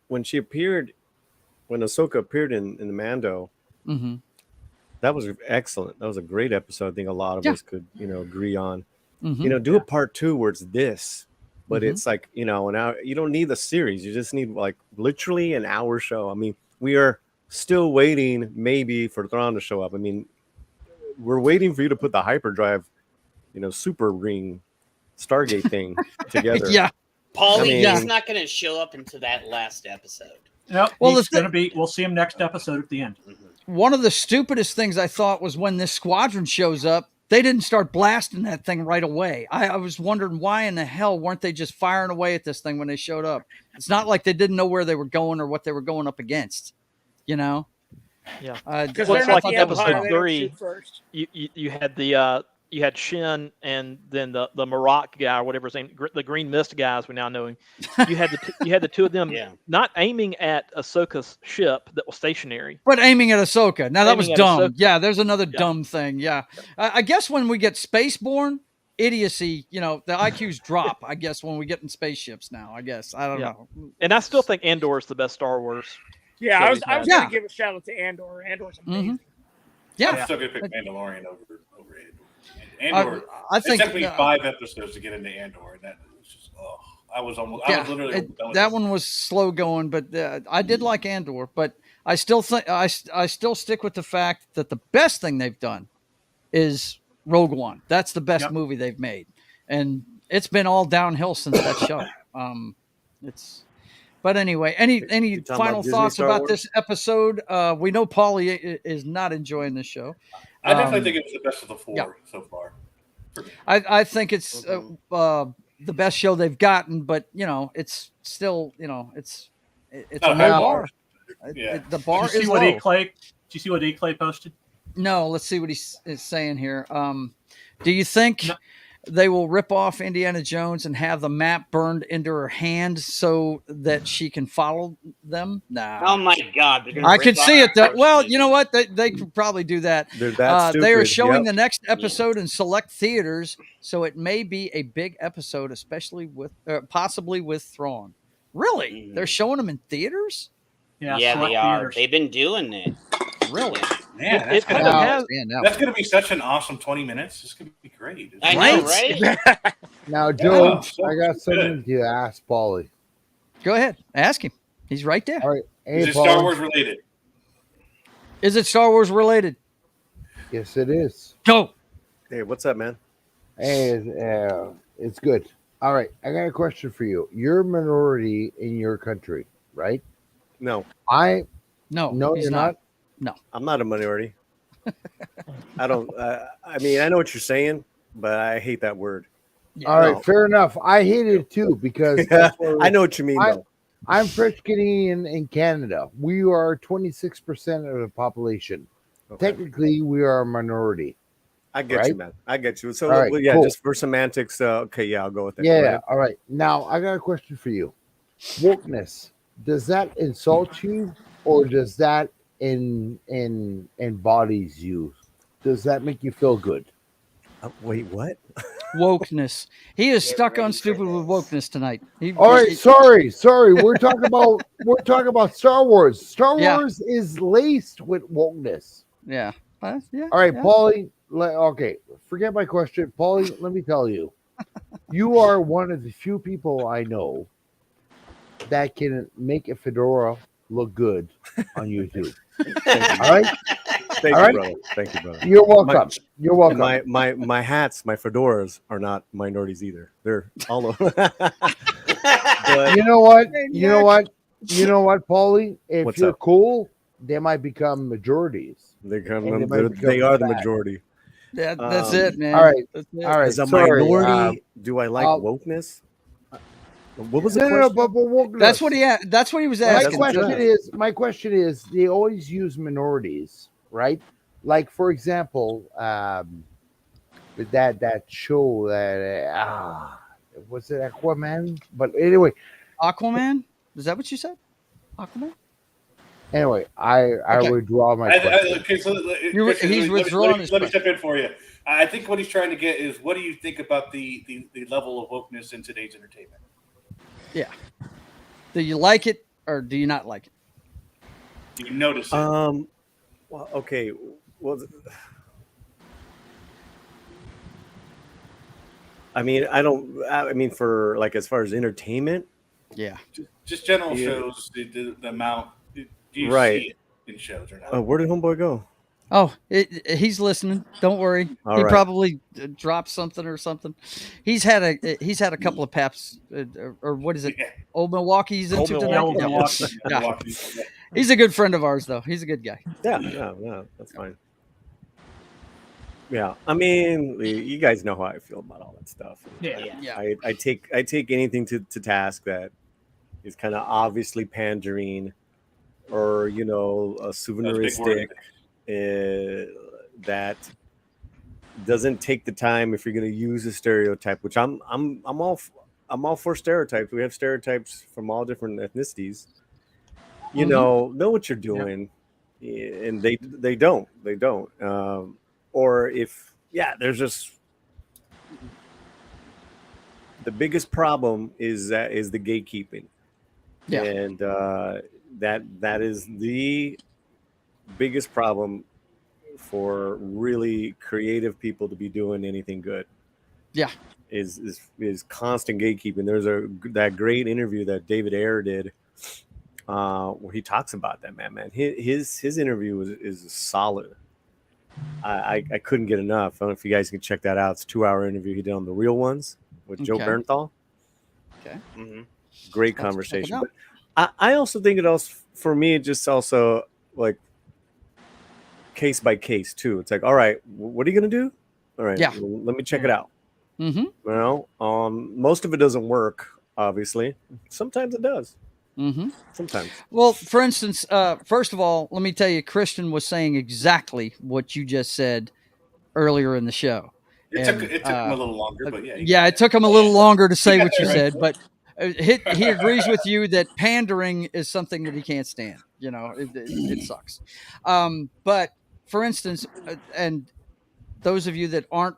when Ahsoka appeared in the Mando, that was excellent. That was a great episode. I think a lot of us could agree on. Do a part 2 where it's this. But it's like, an hour. You don't need the series. You just need like literally an hour show. I mean, we are still waiting maybe for Thrawn to show up. I mean, we're waiting for you to put the hyperdrive, super ring Stargate thing together. Yeah. Paulie, he's not going to show up into that last episode. Yep. Well, it's going to be, we'll see him next episode at the end. One of the stupidest things I thought was when this squadron shows up, they didn't start blasting that thing right away. I was wondering why in the hell weren't they just firing away at this thing when they showed up? It's not like they didn't know where they were going or what they were going up against, Yeah. Because it's like in episode 3. You had you had Shin and then the Marak guy or whatever his name, the Green Mist guy as we now know him. You had the two of them not aiming at Ahsoka's ship that was stationary, but aiming at Ahsoka. Now that was dumb. Yeah, there's another dumb thing. Yeah, I guess when we get spaceborne idiocy, the IQs drop. I guess when we get in spaceships now. I guess I don't know. And I still think Andor is the best Star Wars. Yeah, I was going to give a shout out to Andor. Andor's amazing. Yeah, I'm still going to pick Mandalorian over Andor. Andor. I think it took me 5 episodes to get into Andor, and that was just I was literally that one was slow going, but I did like Andor. But I still think I still stick with the fact that the best thing they've done is Rogue One. That's the best movie they've made, and it's been all downhill since that show. But anyway, any final thoughts about this episode? We know Paulie is not enjoying this show. I definitely think it was the best of the four so far. I think it's the best show they've gotten, but it's still it's a low bar. The bar is low. Did you see what E. Clay posted? No, let's see what he's saying here. Do you think they will rip off Indiana Jones and have the map burned into her hand so that she can follow them? Nah. Oh my God! I can see it though. Well, you know what? They could probably do that. They are showing the next episode in select theaters, so it may be a big episode, especially with possibly with Thrawn. Really? They're showing them in theaters? Yeah, they are. Theaters. They've been doing it. Really? Man, that's going to be such an awesome 20 minutes. It's going to be great. I know, right? Now, Joe, I got something to ask Paulie. Go ahead. Ask him. He's right there. All right. Hey, is it Star Wars related? Is it Star Wars related? Yes, it is. Go. Hey, what's up, man? Hey, it's good. All right. I got a question for you. You're a minority in your country, right? No. No, you're not. No, I'm not a minority. I don't. I mean, I know what you're saying, but I hate that word. All right, fair enough. I hate it too because I know what you mean. I'm French Canadian in Canada. We are 26% of the population. Okay. Technically, we are a minority. I get you, man. I get you. So, right, yeah, cool. just for semantics. Okay, yeah, I'll go with that. Yeah. All right. Now, I got a question for you. Wokeness, does that insult you, or does that embodies you? Does that make you feel good? Wait, what? Wokeness. He is stuck on stupid with wokeness tonight. All right, sorry. We're talking about Star Wars. Star Wars is laced with wokeness. Yeah. All right, Paulie. Okay, forget my question, Paulie. Let me tell you, you are one of the few people I know that can make a fedora look good on YouTube. All right. Thank you, brother. Thank you, brother. You're welcome. You're welcome. My hats, my fedoras are not minorities either. They're all over. You know what? You know what, Paulie? If you're cool, they might become majorities. They are the majority. Yeah, that's it, man. All right. All right. As a minority, do I like wokeness? What was the question? No, but wokeness. That's what he was asking. My question is, they always use minorities, right? Like, for example, with that show that was it Aquaman? But anyway, Aquaman. Is that what you said? Aquaman. Anyway, I withdraw my question. He's withdrawing his question. Let me step in for you. I think what he's trying to get is, what do you think about the level of wokeness in today's entertainment? Yeah. Do you like it or do you not like it? Do you notice it? Well, okay. Well, I mean, for like as far as entertainment. Yeah. Just general shows. The amount. Do you see it in shows or not? Where did Homeboy go? Oh, he's listening. Don't worry. He probably dropped something or something. He's had a couple of paps, or what is it? Old Milwaukee's into tonight. Milwaukee. He's a good friend of ours, though. He's a good guy. Yeah, that's fine. Yeah, I mean, you guys know how I feel about all that stuff. Yeah. I take anything to task that is kind of obviously pandering, or a souveniristic. That doesn't take the time if you're going to use a stereotype, which I'm all for stereotypes. We have stereotypes from all different ethnicities. You know what you're doing, and they don't. Or if there's just the biggest problem is the gatekeeping, and that is the biggest problem for really creative people to be doing anything good. Yeah. is constant gatekeeping. There's that great interview that David Ayer did, where he talks about that, man. His interview is solid. I couldn't get enough. I don't know if you guys can check that out. It's a 2-hour interview he did on The Real Ones with Joe Bernthal. Okay. Great conversation. But I also think it also, for me, just also like case by case too. It's like, all right, what are you gonna do? All right, let me check it out. Mm-hmm. Well, most of it doesn't work, obviously. Sometimes it does. Mm-hmm. Sometimes. Well, for instance, first of all, let me tell you, Christian was saying exactly what you just said earlier in the show. It took him a little longer, but it took him a little longer to say what you said, but he agrees with you that pandering is something that he can't stand. You know, it sucks. But for instance, and those of you that aren't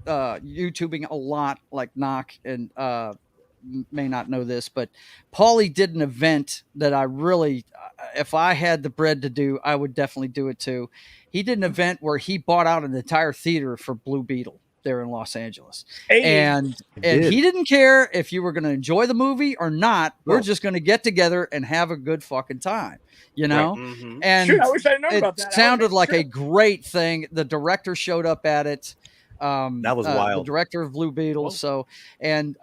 YouTubing a lot, like Knock and may not know this, but Paulie did an event that I really, if I had the bread to do, I would definitely do it too. He did an event where he bought out an entire theater for Blue Beetle there in Los Angeles. And he didn't care if you were going to enjoy the movie or not. We're just going to get together and have a good fucking time, you know? Right. And Shoot, I wish I'd known about that. It sounded like a great thing. The director showed up at it. That was wild. The director of Blue Beetle. So, and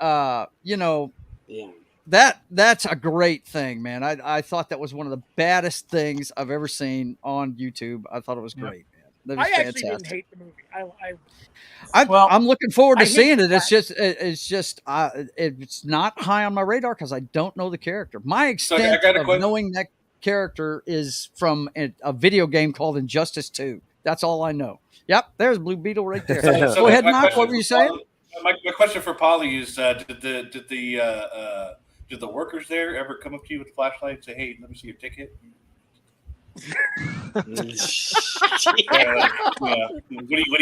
you know, yeah, that's a great thing, man. I thought that was one of the baddest things I've ever seen on YouTube. I thought it was great, man. That was actually fantastic. didn't hate the movie. I'm looking forward to I hate seeing it. the It's just it's not high on my radar because I don't know the character. My extent of knowing that character is from a video game called Injustice 2. That's all I know. Yep, there's Blue Beetle right there. Go ahead, Knock. What were you saying? My question for Polly is: did the workers there ever come up to you with a flashlight and say, "Hey, let me see your ticket"? What are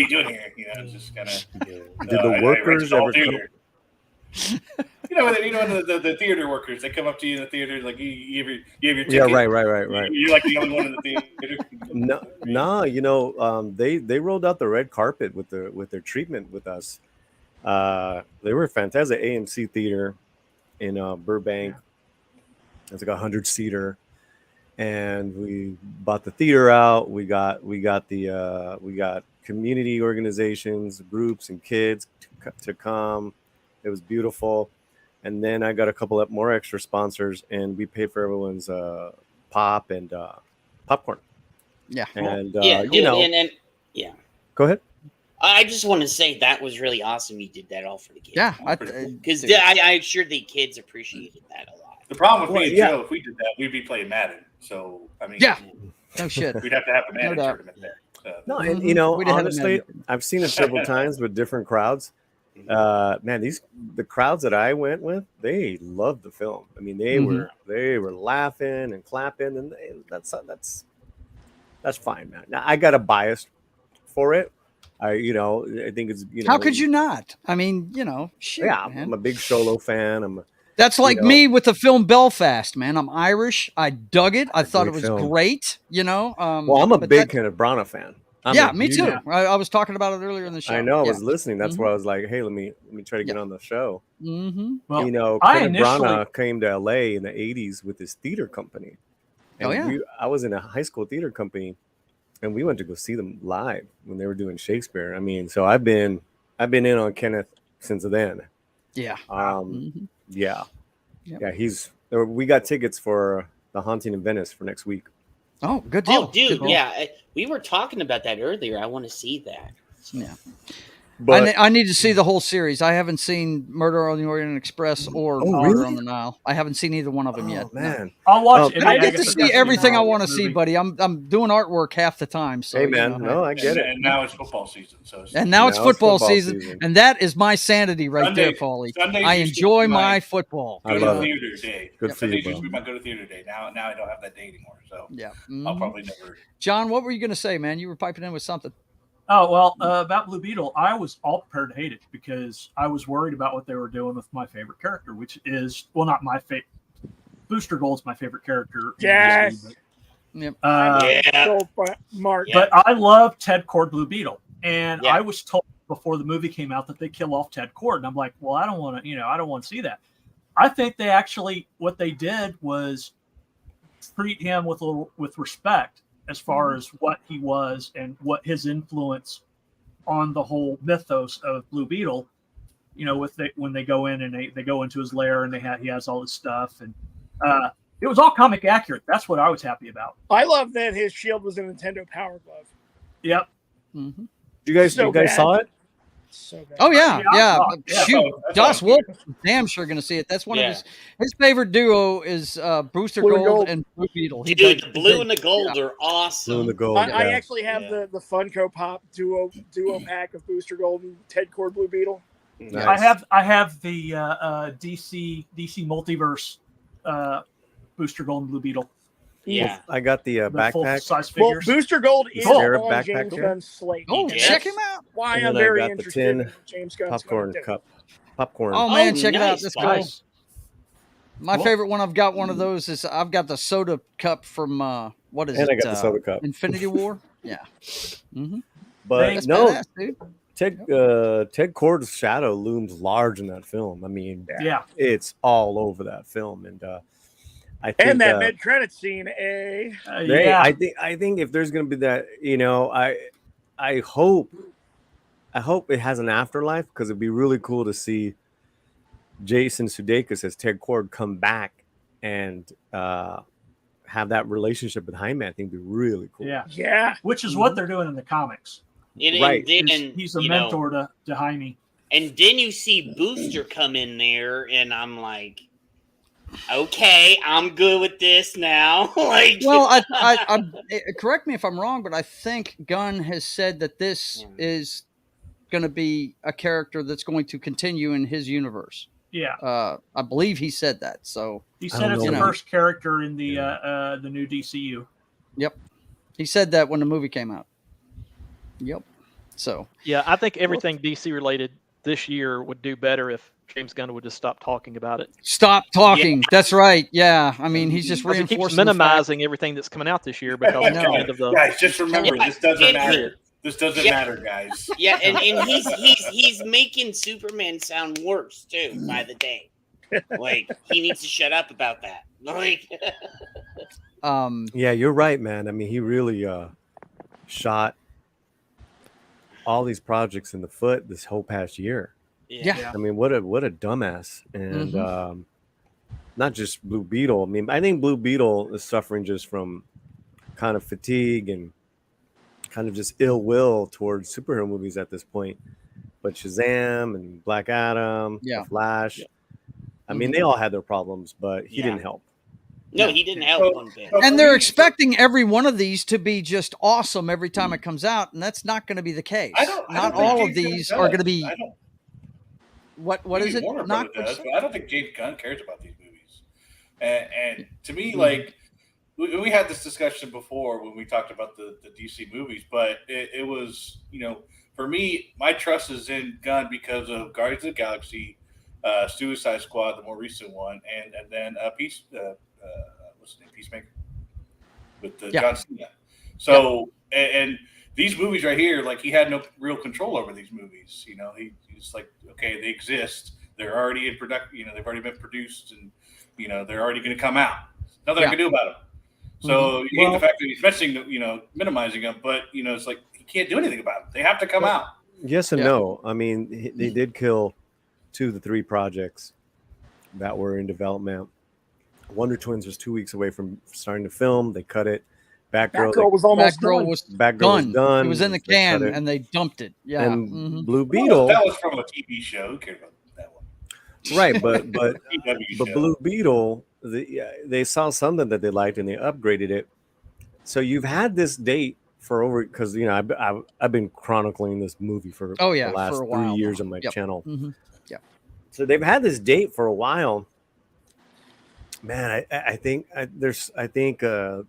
you doing here? You know, just kind of. Did the workers ever come? You know, the theater workers, they come up to you in the theater, like you have your ticket. Yeah, right. You're like the only one in the theater. No, you know, they rolled out the red carpet with their treatment with us. They were fantastic. AMC Theater in Burbank. It's like 100-seater, and we bought the theater out. We got community organizations, groups, and kids to come. It was beautiful. And then I got a couple of more extra sponsors, and we paid for everyone's pop and popcorn. Yeah. And you know, and Go ahead. I just want to say that was really awesome. You did that all for the kids. Yeah, because I'm sure the kids appreciated that a lot. The problem with me and Joe, if we did that, we'd be playing Madden. So I mean, no shit. We'd have to have a Madden tournament there. So. No, and you know, honestly, I've seen it several times with different crowds. Man, the crowds that I went with, they loved the film. I mean, they were laughing and clapping, and that's fine, man. Now I got a bias for it. I think it's How could you not? I mean, shit. Yeah, man. I'm a big Sholo fan. That's like me with the film Belfast, man. I'm Irish. I dug it. I thought it was great. Well, I'm a big Kenneth Branagh fan. Me too. I was talking about it earlier in the show. I know. I was listening. That's why I was like, "Hey, let me try to get on the show." Mm-hmm. Well, Kenneth Branagh came to LA in the '80s with his theater company. And I was in a high school theater company, and we went to go see them live when they were doing Shakespeare. I mean, so I've been in on Kenneth since then. Yeah. Yeah. We got tickets for The Haunting in Venice for next week. Oh, good deal. Oh, dude, yeah. We were talking about that earlier. I want to see that. Yeah. But I need to see the whole series. I haven't seen Murder on the Orient Express or Murder on the Nile. I haven't seen either one of them yet. Man, I'll watch it. I don't get to see everything I want to see, buddy. I'm doing artwork half the time. So, hey, man, I get it. And now it's football season. Now it's football season, and that is my sanity right there, Paulie. I enjoy my football. I love theater day. Good for you, bro. We might go to theater day. Now I don't have that day anymore. So I'll probably never. John, what were you going to say, man? You were piping in with something. Oh, well, about Blue Beetle, I was all prepared to hate it because I was worried about what they were doing with my favorite character, which is, well, not my favorite. Booster Gold's my favorite character. Yes. But I love Ted Cord Blue Beetle. And I was told before the movie came out that they kill off Ted Kord, and I'm like, well, I don't want to see that. I think they actually, what they did was treat him with respect as far as what he was and what his influence on the whole mythos of Blue Beetle. When they go in and they go into his lair and he has all this stuff, and it was all comic accurate. That's what I was happy about. I love that his shield was a Nintendo Power Glove. Yep. Mm-hmm. You guys saw it? So bad. Oh yeah. Shoot, That's Joss awesome. Wolf is damn sure gonna see it. That's one of his favorite duo is Booster Blue and Gold Gold. and Blue Beetle. Dude, the blue and the gold are awesome. Blue and the gold. I actually have the Funko Pop duo pack of Booster Gold and Ted Kord Blue Beetle. Nice. I have the DC Multiverse Booster Gold and Blue Beetle. Yeah, I got the backpack. Size Well, figures. Booster Gold is Scarab on backpack James here? Gunn's slate. Oh, Yes. check him out. Why And I'm then I very got the interested in tin what James Gunn's popcorn gonna do. cup. Popcorn. Oh man, Oh, check it out. nice, That's Bob. cool. Nice. My Cool. favorite one. I've got one of those. Is I've got the soda cup from what is And it? I got the soda cup. Infinity War. Yeah. Mm-hmm. But That's no, badass, dude. Ted Kord's shadow looms large in that film. I mean, Yeah. it's all over that film, and I think And that mid-credit scene, Yeah. I think if there's gonna be that, I hope it has an afterlife, because it'd be really cool to see Jason Sudeikis as Ted Kord come back and have that relationship with Jaime. I think would be really cool. Yeah. Which is what they're doing in the comics. Right. And then, He's a mentor to Jaime. And then you see Booster come in there, and I'm like, okay, I'm good with this now. Like, Well, I correct me if I'm wrong, but I think Gunn has said that this is going to be a character that's going to continue in his universe. Yeah. I believe he said that. So He said it's the first character in the new DCU. Yep. He said that when the movie came out. Yep. So yeah, I think everything DC related this year would do better if James Gunn would just stop talking about it. Stop talking. Yeah. That's right. Yeah. I mean, he's just reinforcing. He keeps minimizing everything that's coming out this year because it's the end of the. Guys, just remember, this doesn't matter. This doesn't matter, guys. Yeah, and he's making Superman sound worse too by the day. Like, he needs to shut up about that. Like, yeah, you're right, man. I mean, he really shot all these projects in the foot this whole past year. Yeah. I mean, what a dumbass. And not just Blue Beetle. I mean, I think Blue Beetle is suffering just from kind of fatigue and kind of just ill will towards superhero movies at this point. But Shazam and Black Adam, The Flash, I mean, they all had their problems, but he didn't help. No, he didn't help one bit. And they're expecting every one of these to be just awesome every time it comes out, and that's not going to be the case. Not all of these are going to be. What is it? Not does, but I don't think James Gunn cares about these movies. And to me, like we had this discussion before when we talked about the DC movies, but it was, for me, my trust is in Gunn because of Guardians of the Galaxy, Suicide Squad, the more recent one, and then what's his name, Peacemaker, with John Cena. So and these movies right here, like, he had no real control over these movies. He's like, okay, they exist. They're already in production. They've already been produced, and they're already going to come out. Nothing I can do about them. So you hate the fact that he's mentioning, minimizing them, but it's like he can't do anything about them. They have to come out. Yes and no. I mean, they did kill 2 of the 3 projects that were in development. Wonder Twins was 2 weeks away from starting to film. They cut it. Batgirl was almost done. Batgirl was done. It was in the can, and they dumped it. Yeah. And Blue Beetle. That was from a TV show. Who cared about that one? Right, but Blue Beetle, they saw something that they liked and they upgraded it. So you've had this date for over, because I've been chronicling this movie for the last for a while 3 years now. on my channel. Mm-hmm. Yeah. So they've had this date for a while. Man, I think the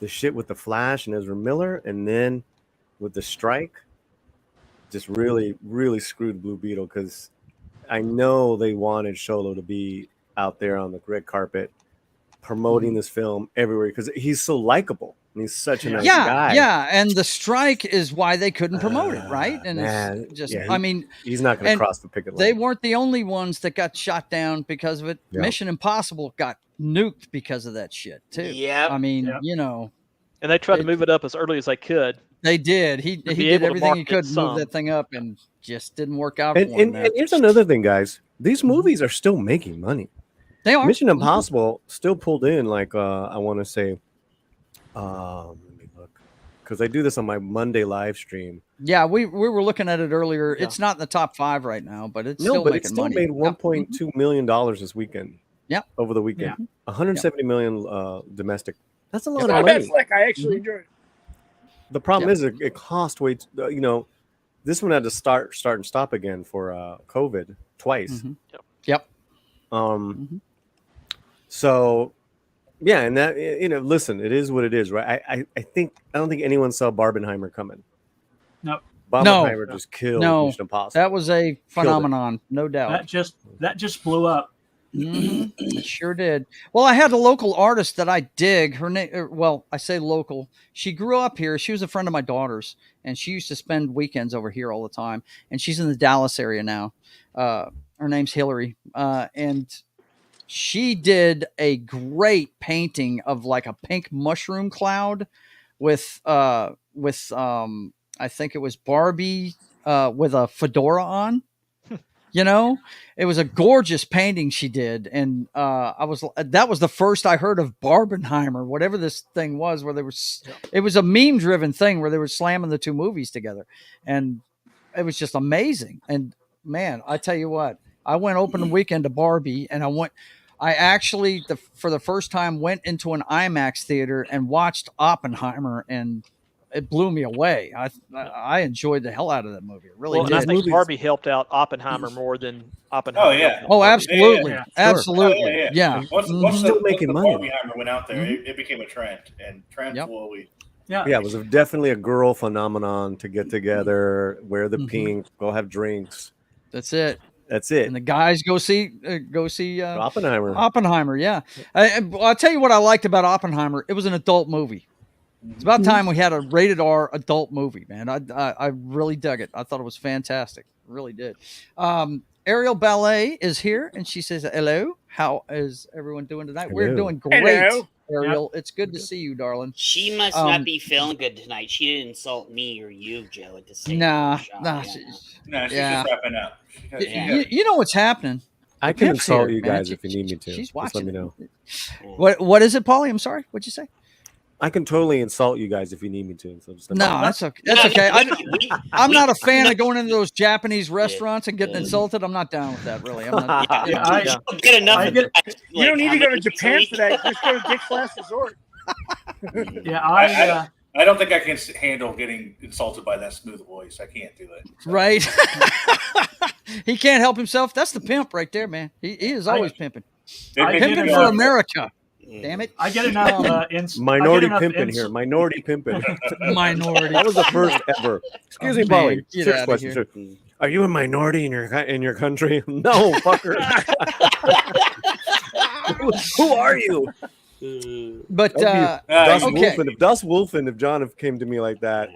shit with the Flash and Ezra Miller, and then with the strike, just really, really screwed Blue Beetle, because I know they wanted Xolo to be out there on the red carpet promoting this film everywhere, because he's so likable. And he's such a nice yeah, guy. yeah, and the strike is why they couldn't promote it, right? And Man, it's just, yeah, I mean, he's not going to and cross the picket line. they weren't the only ones that got shot down because of it. Yep. Mission Impossible got nuked because of that shit too. Yep. I mean, Yep. you know, And they tried to move it up as early as they could. they did. He be did able to everything he market could to move some. that thing up, and just didn't work out for him. And here's another thing, guys. These movies are still making money. They are. Mission Impossible still pulled in like I want to say, let me look, because I do this on my Monday live stream. Yeah, we were looking at it earlier. Yeah. It's not in the top 5 right now, but it's No, still but making it still money. made $1.2 million this weekend. Yep. Over the weekend, 170 million domestic. That's a lot Yeah, of money. that's like I actually enjoyed it. The problem is it cost way. You know, this one had to start and stop again for COVID twice. Yep. So, yeah, and that, you know, listen, it is what it is, right? I don't think anyone saw Barbenheimer coming. No. Barbenheimer just killed Mission Impossible. That was a phenomenon, no doubt. That just blew up. It sure did. Well, I had a local artist that I dig. Her name, well, I say local. She grew up here. She was a friend of my daughter's, and she used to spend weekends over here all the time. And she's in the Dallas area now. Her name's Hillary, and she did a great painting of like a pink mushroom cloud with I think it was Barbie with a fedora on. You know, it was a gorgeous painting she did, and that was the first I heard of Barbenheimer, whatever this thing was, where it was a meme driven thing where they were slamming the two movies together, and it was just amazing. And man, I tell you what, I went opening weekend to Barbie, and I actually for the first time went into an IMAX theater and watched Oppenheimer, and it blew me away. I enjoyed the hell out of that movie. It really did. And I think Barbie helped out Oppenheimer more than Oppenheimer. Oh yeah. Oh, absolutely. Yeah. Absolutely. Yeah. Once still making money. Barbenheimer went out there, it became a trend, and trends will always. Yeah. It was definitely a girl phenomenon to get together, wear the pink, go have drinks. That's it. And the guys go see Oppenheimer. Oppenheimer, yeah. I'll tell you what I liked about Oppenheimer. It was an adult movie. It's about time we had a rated R adult movie, man. I really dug it. I thought it was fantastic. Really did. Ariel Ballet is here, and she says, hello. How is everyone doing tonight? Hello. We're doing great, Hello. Ariel. It's good to see you, darling. She must not be feeling good tonight. She didn't insult me or you, Joe, at the same Nah, time. She's just wrapping up. You know what's happening. I The can pimp's insult here, you man. guys if you need me to. She's Just watching. let me know. What is it, Paulie? I'm sorry. What'd you say? I can totally insult you guys if you need me to. So just let me No, know. that's okay. That's okay. I'm not a fan of going into those Japanese restaurants and getting insulted. I'm not down with that, really. I'm not. Get enough of that. You don't need to go to Japan for that. Just go to Dick's Last Resort. Yeah, I don't think I can handle getting insulted by that smooth voice. I can't do it. Right. He can't help himself. That's the pimp right there, man. He is always pimping. Pimping for America. Damn it. I get enough minority pimping here. Minority pimping. Minority. That was the first ever. Excuse me, Polly. Get Serious outta question. here. Sir. Are you a minority in your country? No, fucker. Who are you? But Dust okay. Wolfen. If Dust Wolfen, if John came to me like that,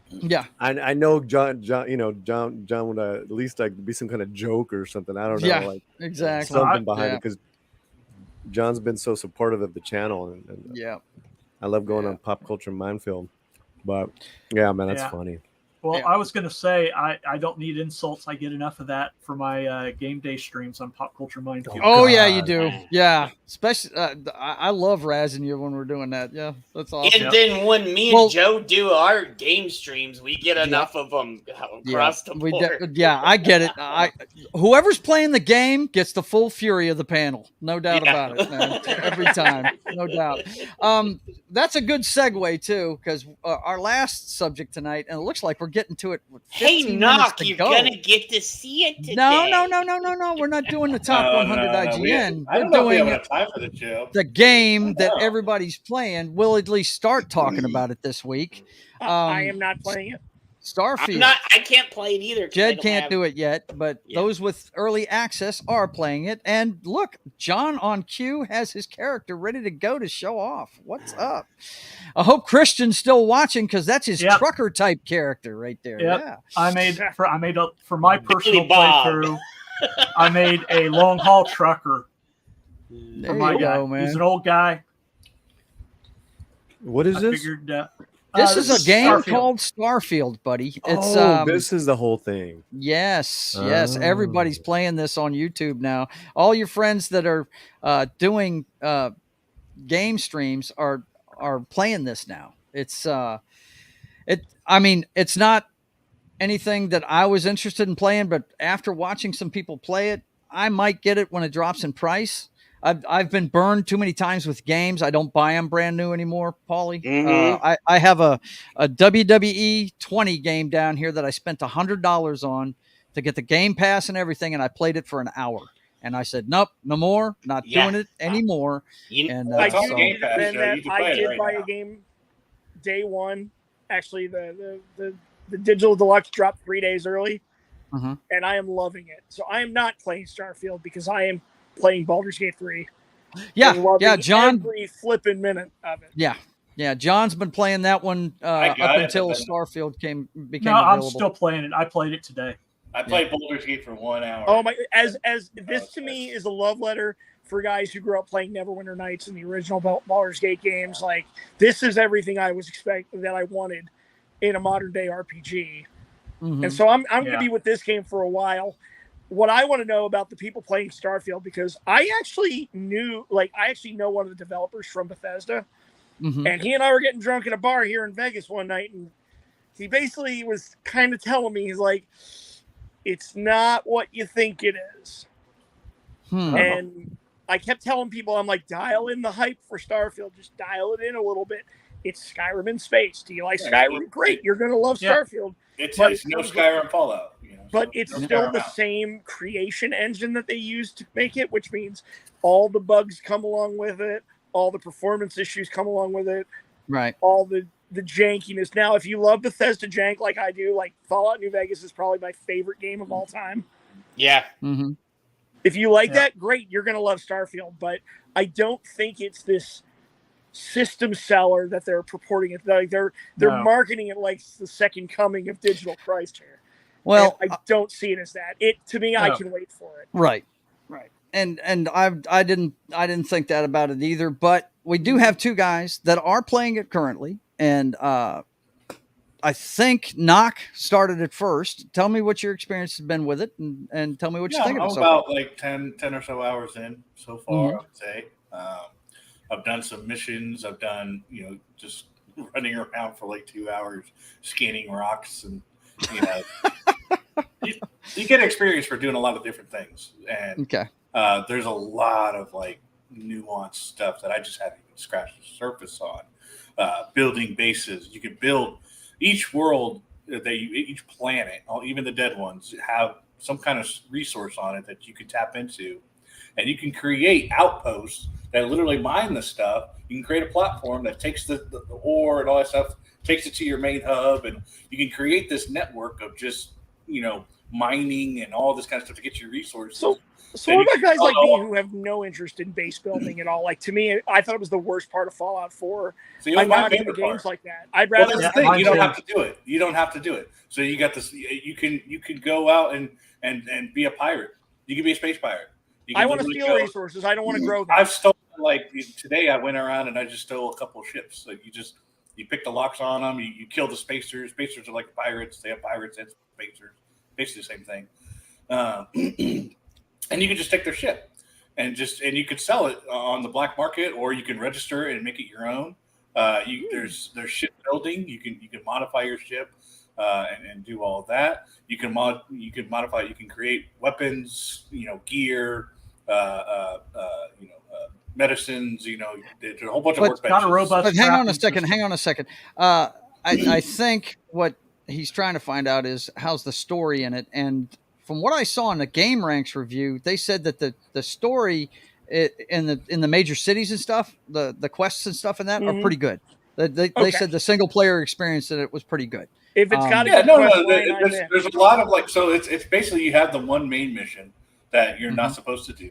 yeah, I know John. You know, John would at least like be some kind of joke or something. I don't know, Yeah, like exactly. something behind it because John's been so supportive of the channel, and yeah, I love going on Pop Culture Minefield. But yeah, man, that's funny. Well, I was going to say I don't need insults. I get enough of that for my game day streams on Pop Culture Minefield. Oh yeah, you do. Yeah, especially I love razzing you when we're doing that. Yeah, that's awesome. And then when me and Joe do our game streams, we get enough of them across the board. I get it. Whoever's playing the game gets the full fury of the panel. No doubt about it, man. Every time, no doubt. That's a good segue too, because our last subject tonight, and it looks like we're getting to it. With 15 Knock, minutes you're to go. gonna get to see it today. No. We're not doing the top 100 IGN. I don't know if we have enough time for the show. The game that everybody's playing. We'll at least start talking about it this week. I am not playing it. Starfield. I can't play it either. Jed can't do it yet, but those with early access are playing it. And look, John on cue has his character ready to go to show off. What's up? I hope Christian's still watching because that's his trucker type character right there. Yep. Yeah, I made for my personal Bob. playthrough. I made a long haul trucker. There For my you guy. go, man. He's an old guy. What is this? Figured, this is a game Starfield. called Starfield, buddy. It's This is the whole thing. Yes. Oh. Everybody's playing this on YouTube now. All your friends that are doing game streams are playing this now. It's it's not anything that I was interested in playing, but after watching some people play it, I might get it when it drops in price. I've been burned too many times with games. I don't buy them brand new anymore, Paulie. I have a WWE 20 game down here that I spent $100 on to get the Game Pass and everything, and I played it for an hour. And I said, nope, no more, not doing it anymore. I did buy a game day one. Actually, the digital deluxe dropped 3 days early, and I am loving it. So I am not playing Starfield because I am playing Baldur's Gate 3. Yeah, John. Every flipping minute of it. Yeah. John's been playing that one up until Starfield became available. I'm still playing it. I played it today. I played Baldur's Gate for 1 hour. Oh my! As this to me is a love letter for guys who grew up playing Neverwinter Nights and the original Baldur's Gate games. Like, this is everything I was expecting that I wanted in a modern day RPG. And so I'm going to be with this game for a while. What I want to know about the people playing Starfield, because I actually know one of the developers from Bethesda, and he and I were getting drunk at a bar here in Vegas one night, and he basically was kind of telling me, he's like, it's not what you think it is. And I kept telling people, I'm like, dial in the hype for Starfield. Just dial it in a little bit. It's Skyrim in space. Do you like Skyrim? Great. You're going to love Starfield. It's no Skyrim Fallout. But it's still the same creation engine that they used to make it, which means all the bugs come along with it. All the performance issues come along with it. Right. All the jankiness. Now, if you love Bethesda jank like I do, like Fallout New Vegas is probably my favorite game of all time. Yeah. If you like that, great. You're going to love Starfield. But I don't think it's this system seller that they're purporting it. Like they're marketing it like the second coming of digital Christ here. Well, and I don't see it as that. I can wait for it. Right. And I didn't think that about it either. But we do have two guys that are playing it currently, and I think Knock started it first. Tell me what your experience has been with it, and tell me what you think of it. I'm about like 10 or so hours in so far. I would say I've done some missions. I've done just running around for like 2 hours scanning rocks and. You get experience for doing a lot of different things, and there's a lot of like nuanced stuff that I just haven't even scratched the surface on. Building bases, you can build each world each planet, even the dead ones, have some kind of resource on it that you can tap into, and you can create outposts that literally mine the stuff. You can create a platform that takes the ore and all that stuff, takes it to your main hub, and you can create this network of just mining and all this kind of stuff to get your resources. So what about guys like me who have no interest in base building at all? Like, to me, I thought it was the worst part of Fallout 4. I'm not into games like that. I'd rather. Well, that's the thing. You don't have to do it. You don't have to do it. So you got this. You can go out and be a pirate. You can be a space pirate. I want to steal resources. I don't want to grow them. I've stolen, like today I went around and I just stole a couple of ships. Like you pick the locks on them. You kill the spacers. Spacers are like pirates. They have pirates and spacers. Basically the same thing. And you can just take their ship and you could sell it on the black market, or you can register it and make it your own. There's ship building. You can modify your ship and do all of that. You can modify. You can create weapons. Gear. Medicines. There's a whole bunch of workbenches. Not a robust. But hang on a second. I think what he's trying to find out is how's the story in it. And from what I saw in the Game Ranks review, they said that the story in the major cities and stuff, the quests and stuff in that are pretty good. They said the single player experience in it was pretty good. If it's got there's a lot of like, so it's basically you have the one main mission that you're not supposed to do.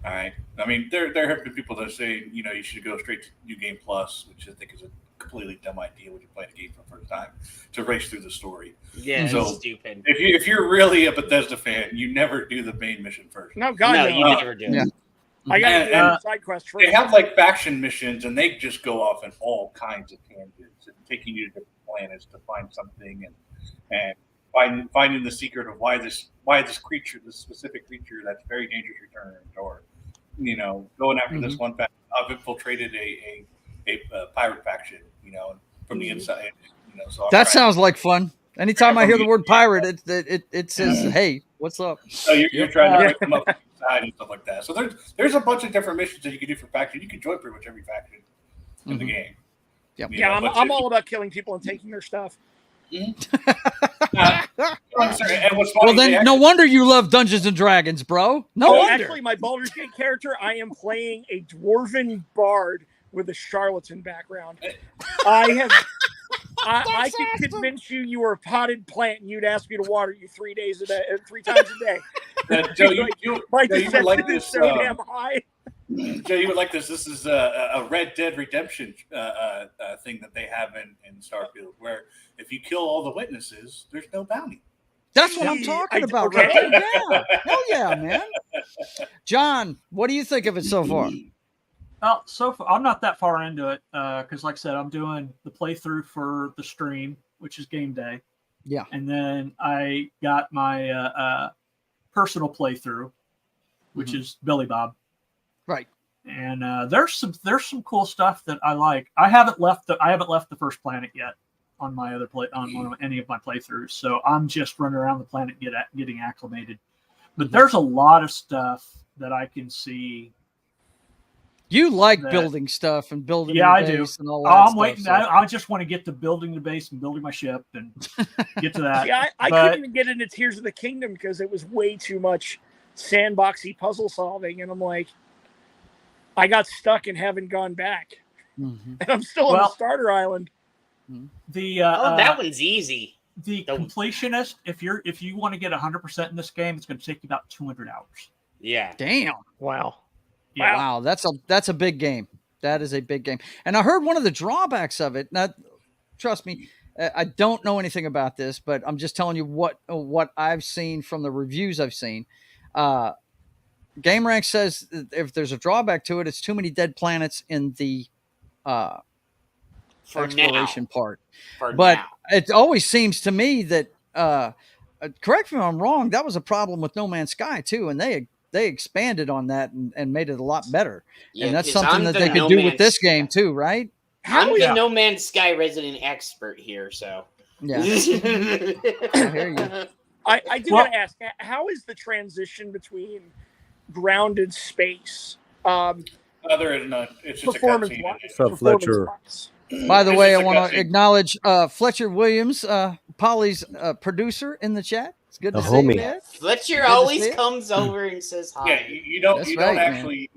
All right. I mean, there have been people that say, you know, you should go straight to New Game Plus, which I think is a completely dumb idea when you play the game for the first time to race through the story. Yeah, so it's stupid. If you're really a Bethesda fan, you never do the main mission first. No, God, no. You never do. Yeah. I got to side quest first. They have like faction missions, and they just go off in all kinds of tangents and taking you to different planets to find something and finding the secret of why this creature, this specific creature that's very dangerous returned, or you know, going after this one faction. I've infiltrated a pirate faction, you know, from the inside. You know, so that sounds like fun. Anytime I hear the word pirate, it says, "Hey, what's up?" So you're trying to break them up inside and stuff like that. So there's a bunch of different missions that you can do for faction. You can join pretty much every faction in the game. Yep. Yeah, I'm all about killing people and taking their stuff. Well, then no wonder you love Dungeons and Dragons, bro. No wonder. Actually, my Baldur's Gate character, I am playing a dwarven bard with a charlatan background. I could convince you were a potted plant and you'd ask me to water you 3 times a day. Joe, you would like this. So damn high. Joe, you would like this. This is a Red Dead Redemption thing that they have in Starfield, where if you kill all the witnesses, there's no bounty. That's what I'm talking about. Right? Yeah. Hell yeah, man. John, what do you think of it so far? Well, so far, I'm not that far into it because, like I said, I'm doing the playthrough for the stream, which is game day. Yeah. And then I got my personal playthrough, which is Billy Bob. Right. And there's some cool stuff that I like. I haven't left the first planet yet on my other any of my playthroughs. So I'm just running around the planet getting acclimated. But there's a lot of stuff that I can see. You like building stuff and building I base do. And all that I'm stuff, waiting. so. I just want to get to building the base and building my ship and get to that. Yeah, I couldn't even get into Tears of the Kingdom because it was way too much sandboxy puzzle solving, and I'm like, I got stuck and haven't gone back, and I'm still on the starter island. That one's easy. The completionist, if you want to get 100% in this game, it's going to take you about 200 hours. Yeah. Damn. Wow. Yeah. Wow. That's a big game. That is a big game. And I heard one of the drawbacks of it. Now, trust me, I don't know anything about this, but I'm just telling you what I've seen from the reviews I've seen. GameRank says if there's a drawback to it, it's too many dead planets in the exploration part. But it always seems to me that, correct me if I'm wrong, that was a problem with No Man's Sky too, and they expanded on that and made it a lot better. Yeah, and that's something that they could do with this game too, right? I'm the No Man's Sky resident expert here, so. Yeah. I hear you. I do want to ask, how is the transition between ground and space? There is none. It's just performance a wise. What's up, Fletcher? By the way, I want to acknowledge Fletcher Williams, Polly's producer in the chat. It's good to see you there. Fletcher always comes over and says hi. Yeah, you don't actually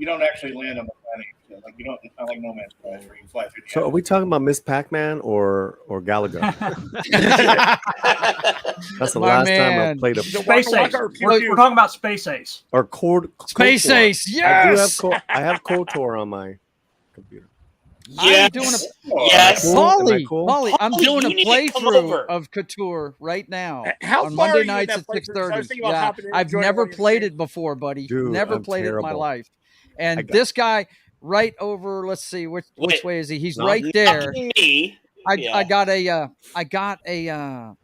land on the planet. Like you don't. It's not like No Man's Sky where you fly through the So, are we talking about Miss Pac-Man or Galaga? That's the last time I played a Space Ace. We're talking about Space Ace. Or Space KOTOR. Ace. Yes. I have KOTOR on my computer. I'm doing Polly, I'm doing a playthrough of KOTOR right now on Monday nights at 6:30. Yeah, I've never played it before, buddy. Dude, never played it in my life. And this guy right over, let's see, which way is he? He's right there. I got a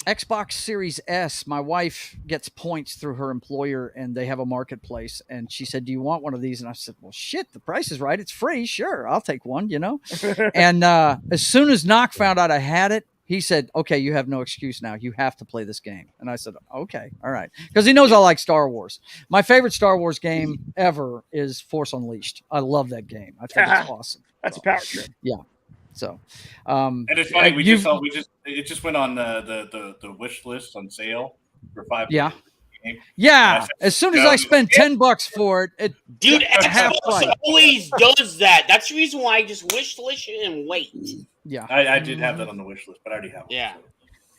Xbox Series S. My wife gets points through her employer, and they have a marketplace. And she said, "Do you want one of these?" And I said, "Well, shit, the price is right. It's free. Sure, I'll take one." You know. And as soon as Knock found out I had it, he said, "Okay, you have no excuse now. You have to play this game." And I said, "Okay, all right," because he knows I like Star Wars. My favorite Star Wars game ever is Force Unleashed. I love that game. I think it's awesome. That's a power trip. Yeah. So, and it's funny. It just went on the wish list on sale for $5. Yeah. Yeah. As soon as I spend $10 for it, dude, Xbox always does that. That's the reason why I just wish list it and wait. Yeah, I did have that on the wish list, but I already have it. Yeah.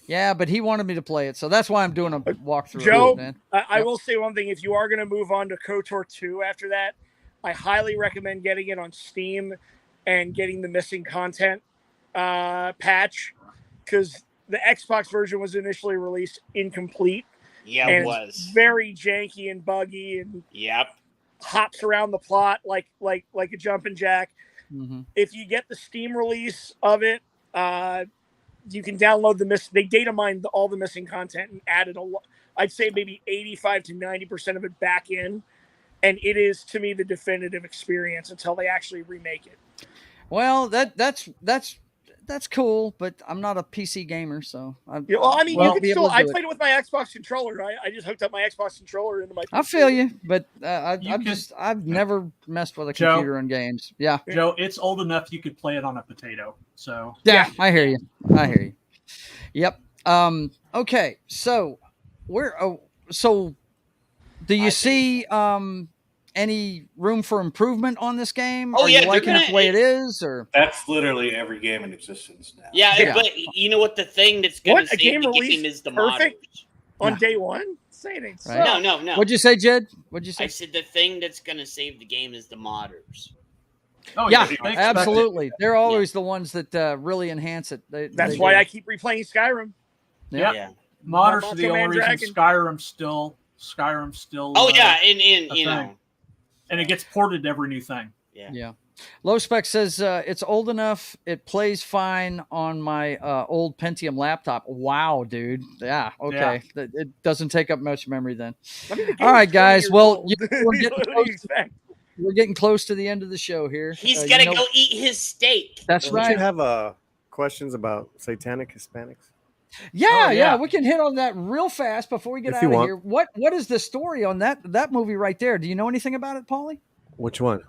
Yeah, but he wanted me to play it, so that's why I'm doing a walkthrough. Joe, of it, man. I will say one thing. If you are going to move on to KOTOR 2 after that, I highly recommend getting it on Steam and getting the missing content patch, because the Xbox version was initially released incomplete. Yeah, and it was very janky and buggy, and hops around the plot like a jumping jack. Mm-hmm. If you get the Steam release of it, you can download they data mined all the missing content and added I'd say maybe 85 to 90% of it back in, and it is, to me, the definitive experience until they actually remake it. Well, that's cool, but I'm not a PC gamer, so you can still. I played it with my Xbox controller. I just hooked up my Xbox controller into my PC. I feel you, but I've never messed with a computer in games. Yeah, Joe, it's old enough you could play it on a potato. So yeah. I hear you. Yep. Okay, so do you see any room for improvement on this game? Oh, Are you liking it the way it is, or that's literally every game in existence now. Yeah, but you know what? The thing that's going to save the game is the perfect modders. On day one. Say it ain't so. Right. No. What'd you say, Jed? What'd you say? I said the thing that's going to save the game is the modders. Oh yeah, absolutely. They're always the ones that really enhance it. That's why I keep replaying Skyrim. Yeah. Modders are the only reason Skyrim's still. Oh yeah, and you know, and it gets ported to every new thing. Yeah. Low Spec says it's old enough. It plays fine on my old Pentium laptop. Wow, dude. Yeah. Okay. Yeah. It doesn't take up much memory then. All right, guys. Well, we're getting close to the end of the show here. He's got to go eat his steak. That's right. Did you have questions about satanic Hispanics? Yeah, we can hit on that reil fast before we get out of here. What is the story on that movie right there? Do you know anything about it, Paulie? Which one?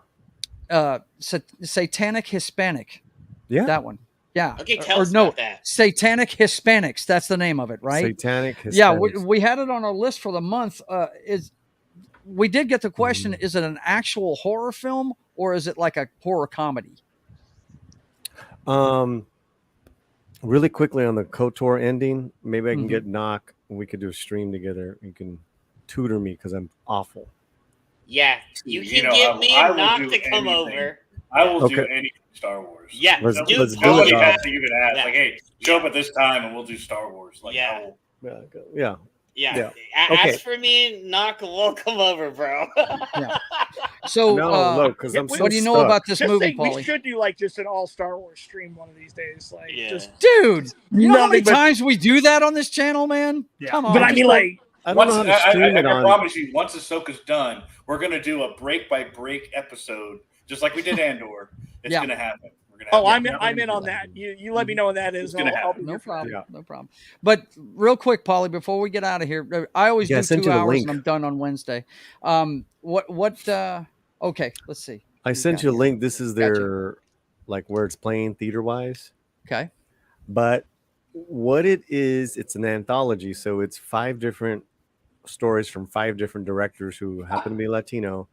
Satanic Hispanic. Yeah, that one. Yeah. Okay, tell us about that. Satanic Hispanics. That's the name of it, right? Satanic Hispanics. Yeah, we had it on our list for the month. We did get the question: is it an actual horror film or is it like a horror comedy? Really quickly on the KOTOR ending, maybe I can get Knock and we could do a stream together. You can tutor me because I'm awful. Yeah, you can get me and Knock to come over. I will do any Star Wars. Yeah, let's do it. You can ask, like, hey, show up at this time and we'll do Star Wars. Like, yeah. Ask for me and Knock, we'll come over, bro. Yeah. So, because I'm what do you know about this movie, Paulie? We should do like just an all Star Wars stream one of these days. Like, dude, you know how many times we do that on this channel, man? Yeah. Come on. But I mean, like, I promise you, once Ahsoka's done, we're gonna do a break by break episode, just like we did Andor. It's gonna happen. I'm in on that. You let me know when that is. No problem. But real quick, Paulie, before we get out of here, I always do 2 hours and I'm done on Wednesday. Okay, let's see. I sent you a link. This is their like where it's playing theater wise. Okay. But what it is, it's an anthology. So it's 5 different stories from 5 different directors who happen to be Latino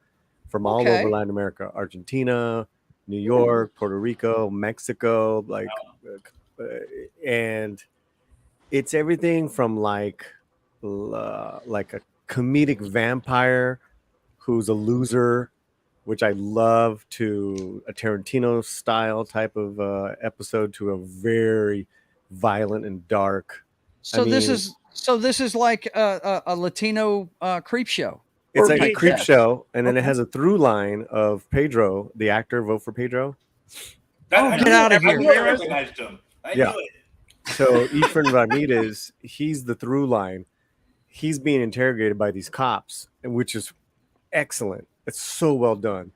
from all over Latin America, Argentina, New York, Puerto Rico, Mexico, and it's everything from like a comedic vampire who's a loser, which I love, to a Tarantino style type of episode, to a very violent and dark. This is like a Latino creep show. It's like a creep show, and then it has a through line of Pedro, the actor. Vote for Pedro. Get out of here! I recognized him. I knew it. So Efren Ramirez, he's the through line. He's being interrogated by these cops, which is excellent. It's so well done.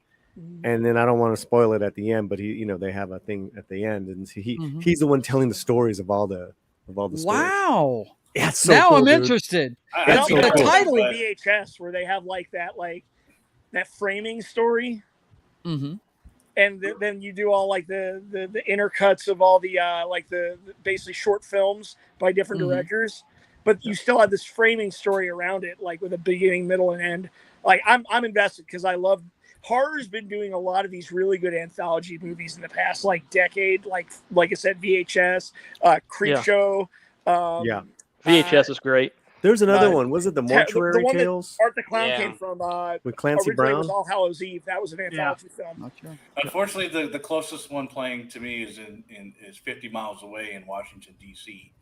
And then I don't want to spoil it at the end, but they have a thing at the end, and he's the one telling the stories of all the stories. Wow. Yeah, it's so now cool, I'm dude. interested. It's the title of VHS where they have that framing story, and then you do all like the intercuts of all the the basically short films by different directors, but you still have this framing story around it, like with a beginning, middle, and end. Like I'm invested because I love horror's been doing a lot of these really good anthology movies in the past decade, like I said, VHS, Creepshow. VHS is great. There's another one. Was it the Mortuary the one Tales? that Art the Clown came from? With Clancy originally Brown? was All Hallows Eve. That was an anthology film. Unfortunately, the closest one playing to me is is 50 miles away in Washington D.C.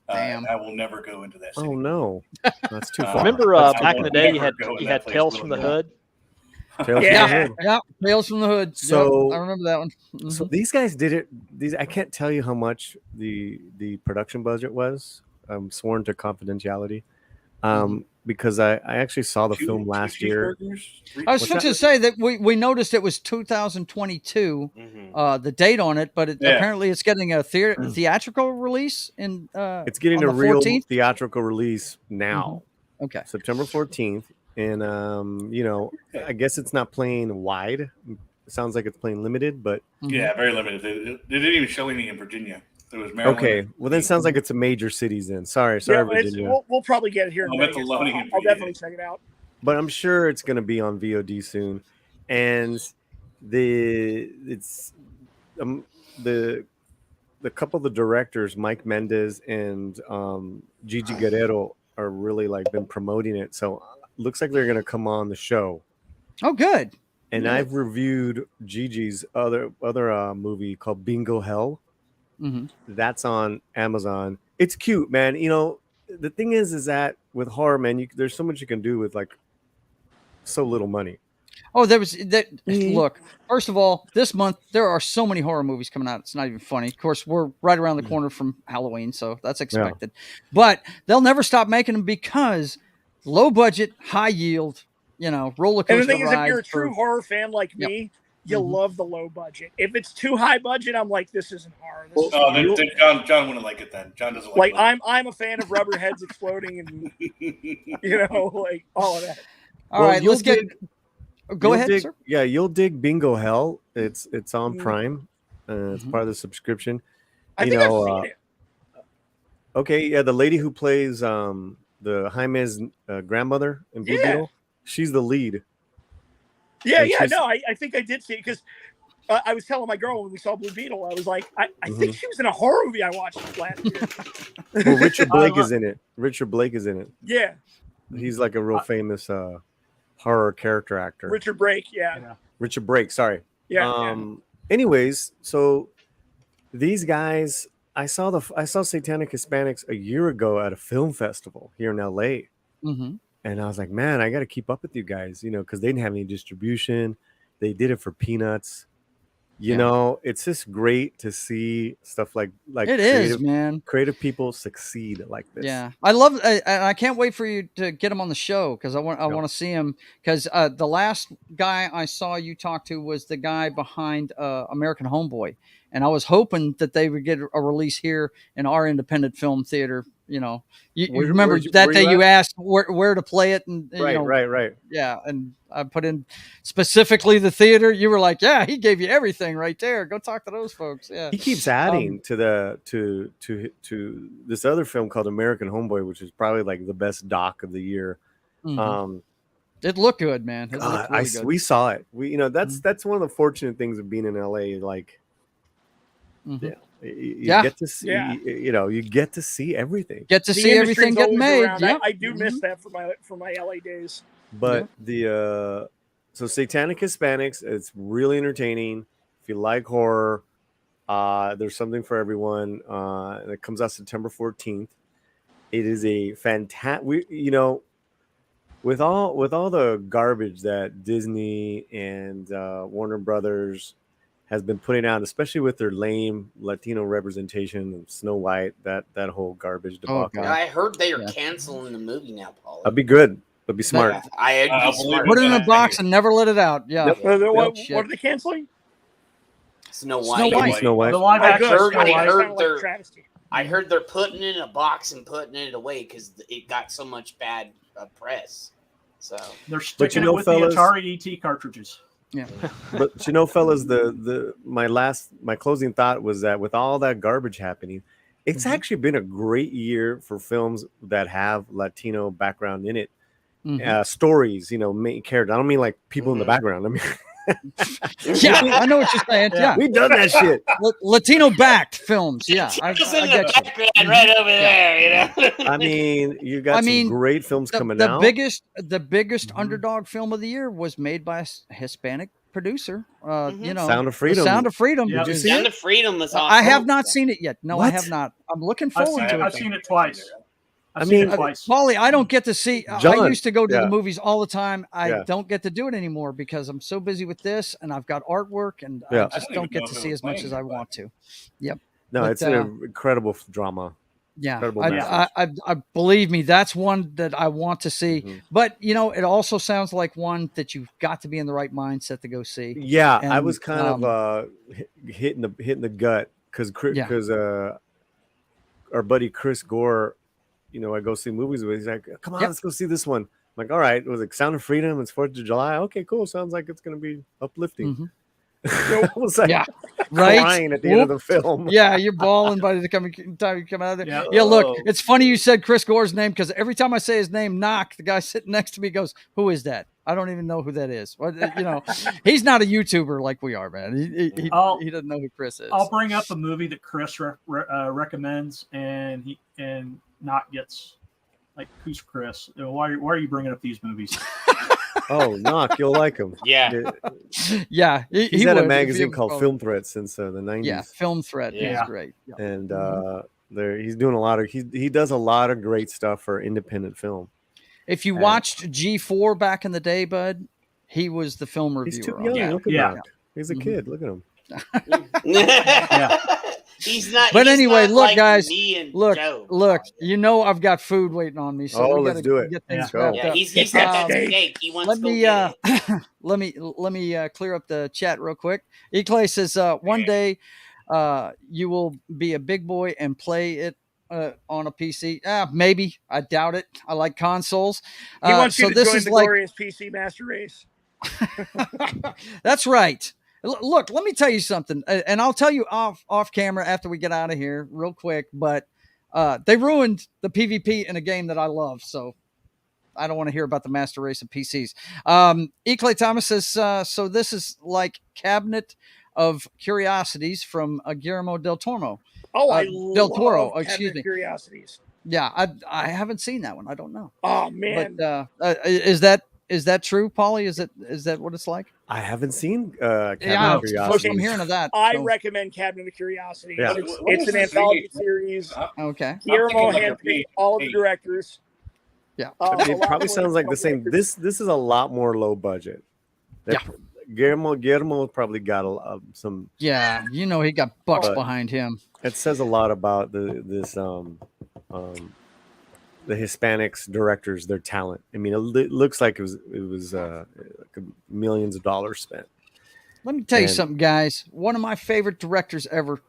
Damn. I will never go into that city. Oh no, that's too far. Remember back in the day, you had place Tales from the Hood. Tales from the Hood. Yeah, Tales from the Hood. So yep, I remember that one. So these guys did it. I can't tell you how much the production budget was. I'm sworn to confidentiality. Because I actually saw the film last year. I was supposed to say that we noticed it was 2022, the date on it, but apparently it's getting a theatrical release in. It's getting on a the real 14th? theatrical release now. Okay, September 14th, and I guess it's not playing wide. It sounds like it's playing limited, but yeah, very limited. They didn't even show any in Virginia. It was Maryland. Okay, well then it sounds like it's a major cities then. Sorry, Virginia. We'll probably get it here in Vegas. I'll definitely check it out. But I'm sure it's going to be on VOD soon, and the couple of the directors, Mike Mendez and Gigi Guerrero, are really been promoting it. So looks like they're going to come on the show. Oh, good. And I've reviewed Gigi's other movie called Bingo Hell. That's on Amazon. It's cute, man. The thing is that with horror, man, there's so much you can do with so little money. Oh, there was that. Look, first of all, this month there are so many horror movies coming out. It's not even funny. Of course, we're right around the corner from Halloween, so that's expected. But they'll never stop making them because low budget, high yield. Roller coaster. And the thing is, if rides you're a true horror fan like me, you love the low budget. If it's too high budget, I'm like, this isn't horror. Then John wouldn't like it then. John doesn't like it. I'm a fan of rubber heads exploding and all of that. All right, let's get. Go ahead, sir. Yeah, you'll dig Bingo Hell. It's on Prime. It's part of the subscription. I think I've seen it. Okay, yeah, the lady who plays the Jaime's grandmother in Blue Beetle, she's the lead. Yeah, no, I think I did see it because I was telling my girl when we saw Blue Beetle, I was like, I think she was in a horror movie I watched last year. Well, Richard Blake is in it. Richard Blake is in it. Yeah. He's like a real famous horror character actor. Richard Brake, yeah. Richard Brake, sorry. Yeah. Anyways, so these guys, I saw Satanic Hispanics a year ago at a film festival here in LA. And I was like, man, I got to keep up with you guys, because they didn't have any distribution. They did it for peanuts. It's just great to see stuff like it is, man. Creative people succeed like this. Yeah, I love. I can't wait for you to get him on the show because I want to see him. Because the last guy I saw you talk to was the guy behind American Homeboy, and I was hoping that they would get a release here in our independent film theater. You remember that day you asked where to play it, and right. Yeah, and I put in specifically the theater. You were like, yeah, he gave you everything right there. Go talk to those folks. Yeah, he keeps adding to this other film called American Homeboy, which is probably the best doc of the year. It looked good, man. It looked really good. We saw it. That's one of the fortunate things of being in LA. You get to see, you get to see everything. Get to see everything get made. Yep. I do miss that for my LA days. But so Satanic Hispanics, it's really entertaining. If you like horror, there's something for everyone. It comes out September 14th. It is a fantastic. With all the garbage that Disney and Warner Brothers has been putting out, especially with their lame Latino representation of Snow White, that whole garbage debacle. I heard they are canceling the movie now, Paul. That'd be good. That'd be smart. Put it in a box and never let it out. Yeah. Yep. What are they canceling? Snow White. Snow White. The live action. I heard they're putting it in a box and putting it away because it got so much bad press. So they're sticking it with the Atari ET cartridges. Yeah. But fellas, my closing thought was that with all that garbage happening, it's actually been a great year for films that have Latino background in it. Stories, main characters. I don't mean like people in the background. I mean Yeah, I know what you're saying. Yeah, we done that shit. Latino backed films. Yeah, I in get the you. background right over there, you know. I mean, you got some great films coming the out. The biggest underdog film of the year was made by a Hispanic producer. You know, Sound of Freedom. The Sound of Freedom. Yep. Did you see Sound it? of Freedom was awesome. I have not seen it yet. No, I What? have not. I'm looking forward to it. I've seen it twice. I mean, Paulie, I don't get to see. I John, used to go to yeah. the movies all the time. I Yeah. don't get to do it anymore because I'm so busy with this, and I've got artwork, and Yeah. I just don't get to see as much as I want to. Yep. No, But, it's an incredible drama. Yeah, Incredible message. I believe me, that's one that I want to see. Mm-hmm. But you know, it also sounds like one that you've got to be in the right mindset to go see. Yeah, And, I was kind of hitting the gut because our buddy Chris Gore, you know, I go see movies with. He's like, "Come on, let's go see this one." I'm like, "All right." It was like Sound of Freedom. It's 4th of July. Okay, cool. Sounds like it's gonna be uplifting. I was like, crying at the end of the film. Yeah, you're bawling by the time you come out of there. Yeah, look, it's funny you said Chris Gore's name because every time I say his name, knock, the guy sitting next to me goes, "Who is that?" I don't even know who that is. Well, you know, he's not a YouTuber like we are, man. He doesn't know who Chris is. I'll bring up a movie that Chris recommends, and not gets like, who's Chris? Why are you bringing up these movies? Oh, Knock, you'll like him. Yeah. Yeah. He's had a magazine called Film Threat since the 90s. Yeah, Film Threat is great. Yeah. And he's doing a lot of he does a lot of great stuff for independent film. If you watched G4 back in the day, bud, he was the film reviewer. He's too young. Look at that. He's a kid. Look at him. He's not. But he's anyway, not look, like guys. me and Look. Joe. You know I've got food waiting on me, so we let's gotta do it. get things Yeah, wrapped up. he's got that steak. He wants Let to me go get it. let me clear up the chat real quick. Eclay says one day you will be a big boy and play it on a PC. Maybe. I doubt it. I like consoles. He wants you so to this join is the like glorious PC Master Race. That's right. Look, let me tell you something, and I'll tell you off camera after we get out of here real quick, but they ruined the PvP in a game that I love, so I don't want to hear about the master race of PCs. Eclay Thomas says, so this is like Cabinet of Curiosities from Guillermo del Toro. Oh, I del love Toro, Cabinet excuse me. Curiosities. Yeah, I haven't seen that one. I don't know. Oh man, but is that true, Paulie? Is that what it's like? I haven't seen Cabinet of Curiosities. Curiosities. I'm hearing of that. I so- recommend Cabinet of Curiosities. Yeah. It's an anthology series. Okay. Guillermo like a handpicked all of the directors. Yeah. It probably sounds like the same. This is a lot more low budget. Guillermo probably got some. Yeah, you know he got bucks behind him. It says a lot about the Hispanics directors, their talent. I mean, it looks like it was like millions of dollars spent. Let me tell you something, guys. One of my favorite directors ever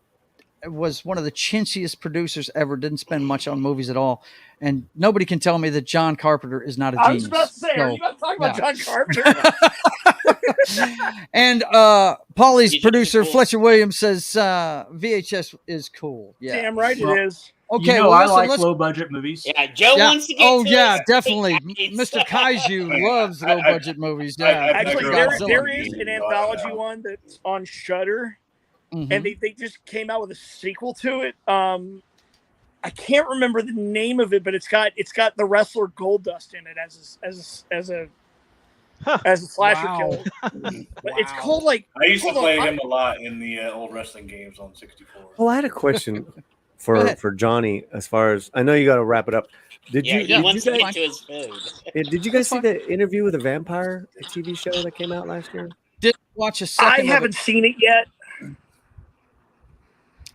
was one of the chintziest producers ever. Didn't spend much on movies at all, and nobody can tell me that John Carpenter is not a genius. I was about to say, are you about to talk about John Carpenter? And Paulie's producer Fletcher Williams says VHS is cool. Yeah, damn right it is. Okay, you know, I listen, like low budget movies. Yeah, Joe wants to get. Oh to yeah, his definitely. steak. Mr. Kaiju loves low budget movies. Yeah, Actually, Godzilla. there is an anthology one that's on Shudder, and they just came out with a sequel to it. I can't remember the name of it, but it's got the wrestler Goldust in it as a slasher killer. But it's called like. I used to play him a lot in the old wrestling games on 64. Well, I had a question for Johnny. As far as I know, you got to wrap it up. He wants to get to his food. Did you guys see the interview with a vampire, a TV show that came out last year? Didn't watch a second. I haven't seen it yet.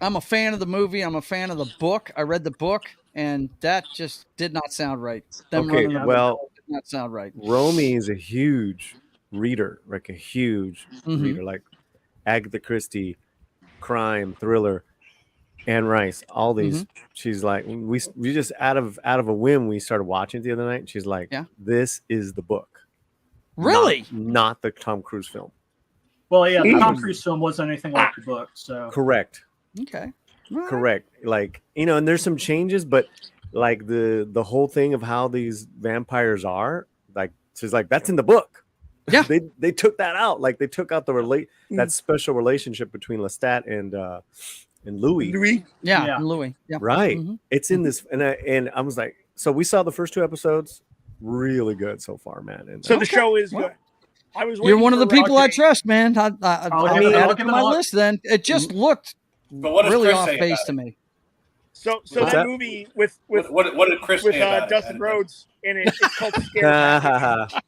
I'm a fan of the movie. I'm a fan of the book. I read the book, and that just did not sound right. Okay, well, did not sound right. Romy is a huge reader, like a huge reader, like Agatha Christie, crime, thriller, Anne Rice, all these. She's like, we just out of a whim, we started watching it the other night. And she's like, this is the book. Really? Not the Tom Cruise film. Well, yeah, the Tom Cruise film wasn't anything like the book, so correct. Okay. Correct. Like, and there's some changes, but like the whole thing of how these vampires are, like, she's like, that's in the book. Yeah. they took that out. Like they took out that special relationship between Lestat and Louis. Yeah. Louis. Yeah. Right. Mhm. It's in this, and I was like, so we saw the first 2 episodes, really good so far, man. And So the show is good. I was. You're one of the people I Okay. trust, man. I'll add it to my list. Then it just looked But what does really Chris off say base about to it? me. So What's that that? movie with what did Chris with say about Dustin it? Rhodes in it, it's called Scare Package.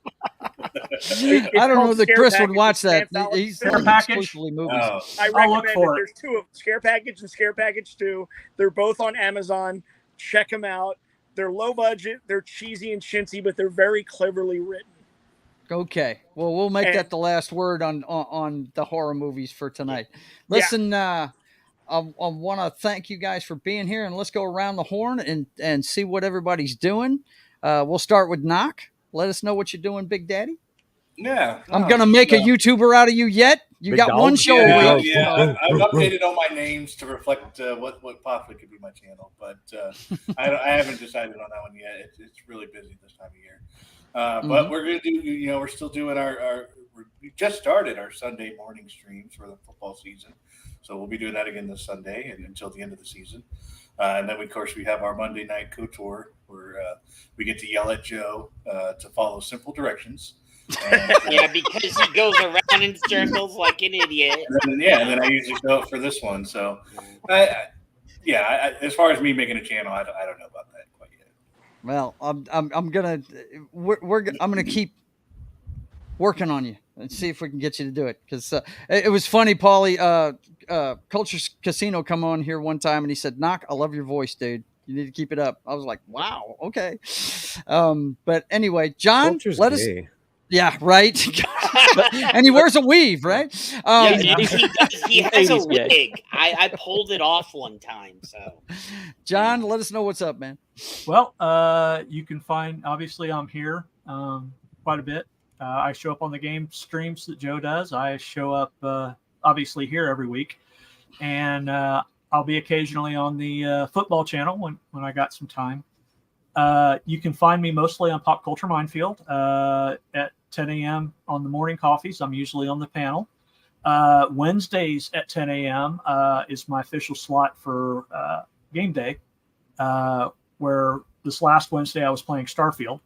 I don't know that Scare Chris would Package watch with that. Sam He's Fallon. exclusively movies. Oh. I I'll look recommend for it. it. There's 2 of them, Scare Package and Scare Package 2. They're both on Amazon. Check them out. They're low budget. They're cheesy and chintzy, but they're very cleverly written. Okay. Well, we'll make that the last word on the horror movies for tonight. Listen, I want to thank you guys for being here, and let's go around the horn and see what everybody's doing. We'll start with Knock. Let us know what you're doing, Big Daddy. Yeah. I'm going to make a YouTuber out of you yet. You Big got dog? one show Yeah, a week. I've updated all my names to reflect what possibly could be my channel, but I haven't decided on that one yet. It's really busy this time of year. But we're going to do, we're still doing we just started our Sunday morning streams for the football season. So we'll be doing that again this Sunday and until the end of the season. And then, of course, we have our Monday night couture where we get to yell at Joe to follow simple directions. And, yeah, because he goes around in circles like an idiot. And then I usually show up for this one. So, as far as me making a channel, I don't know about that quite yet. Well, I'm gonna keep working on you and see if we can get you to do it, because it was funny. Paulie, Culture Casino come on here one time and he said, "Knock, I love your voice, dude. You need to keep it up." I was like, "Wow, okay." But anyway, John, Culture's let us. gay. Yeah, right. And he wears a weave, right? He has a wig. I pulled it off one time. So, John, let us know what's up, man. Well, you can find, obviously I'm here quite a bit. I show up on the game streams that Joe does. I show up obviously here every week, and I'll be occasionally on the football channel when I got some time. You can find me mostly on Pop Culture Minefield at 10 a.m. on the morning coffees. I'm usually on the panel. Wednesdays at 10 a.m. Is my official slot for game day, where this last Wednesday I was playing Starfield.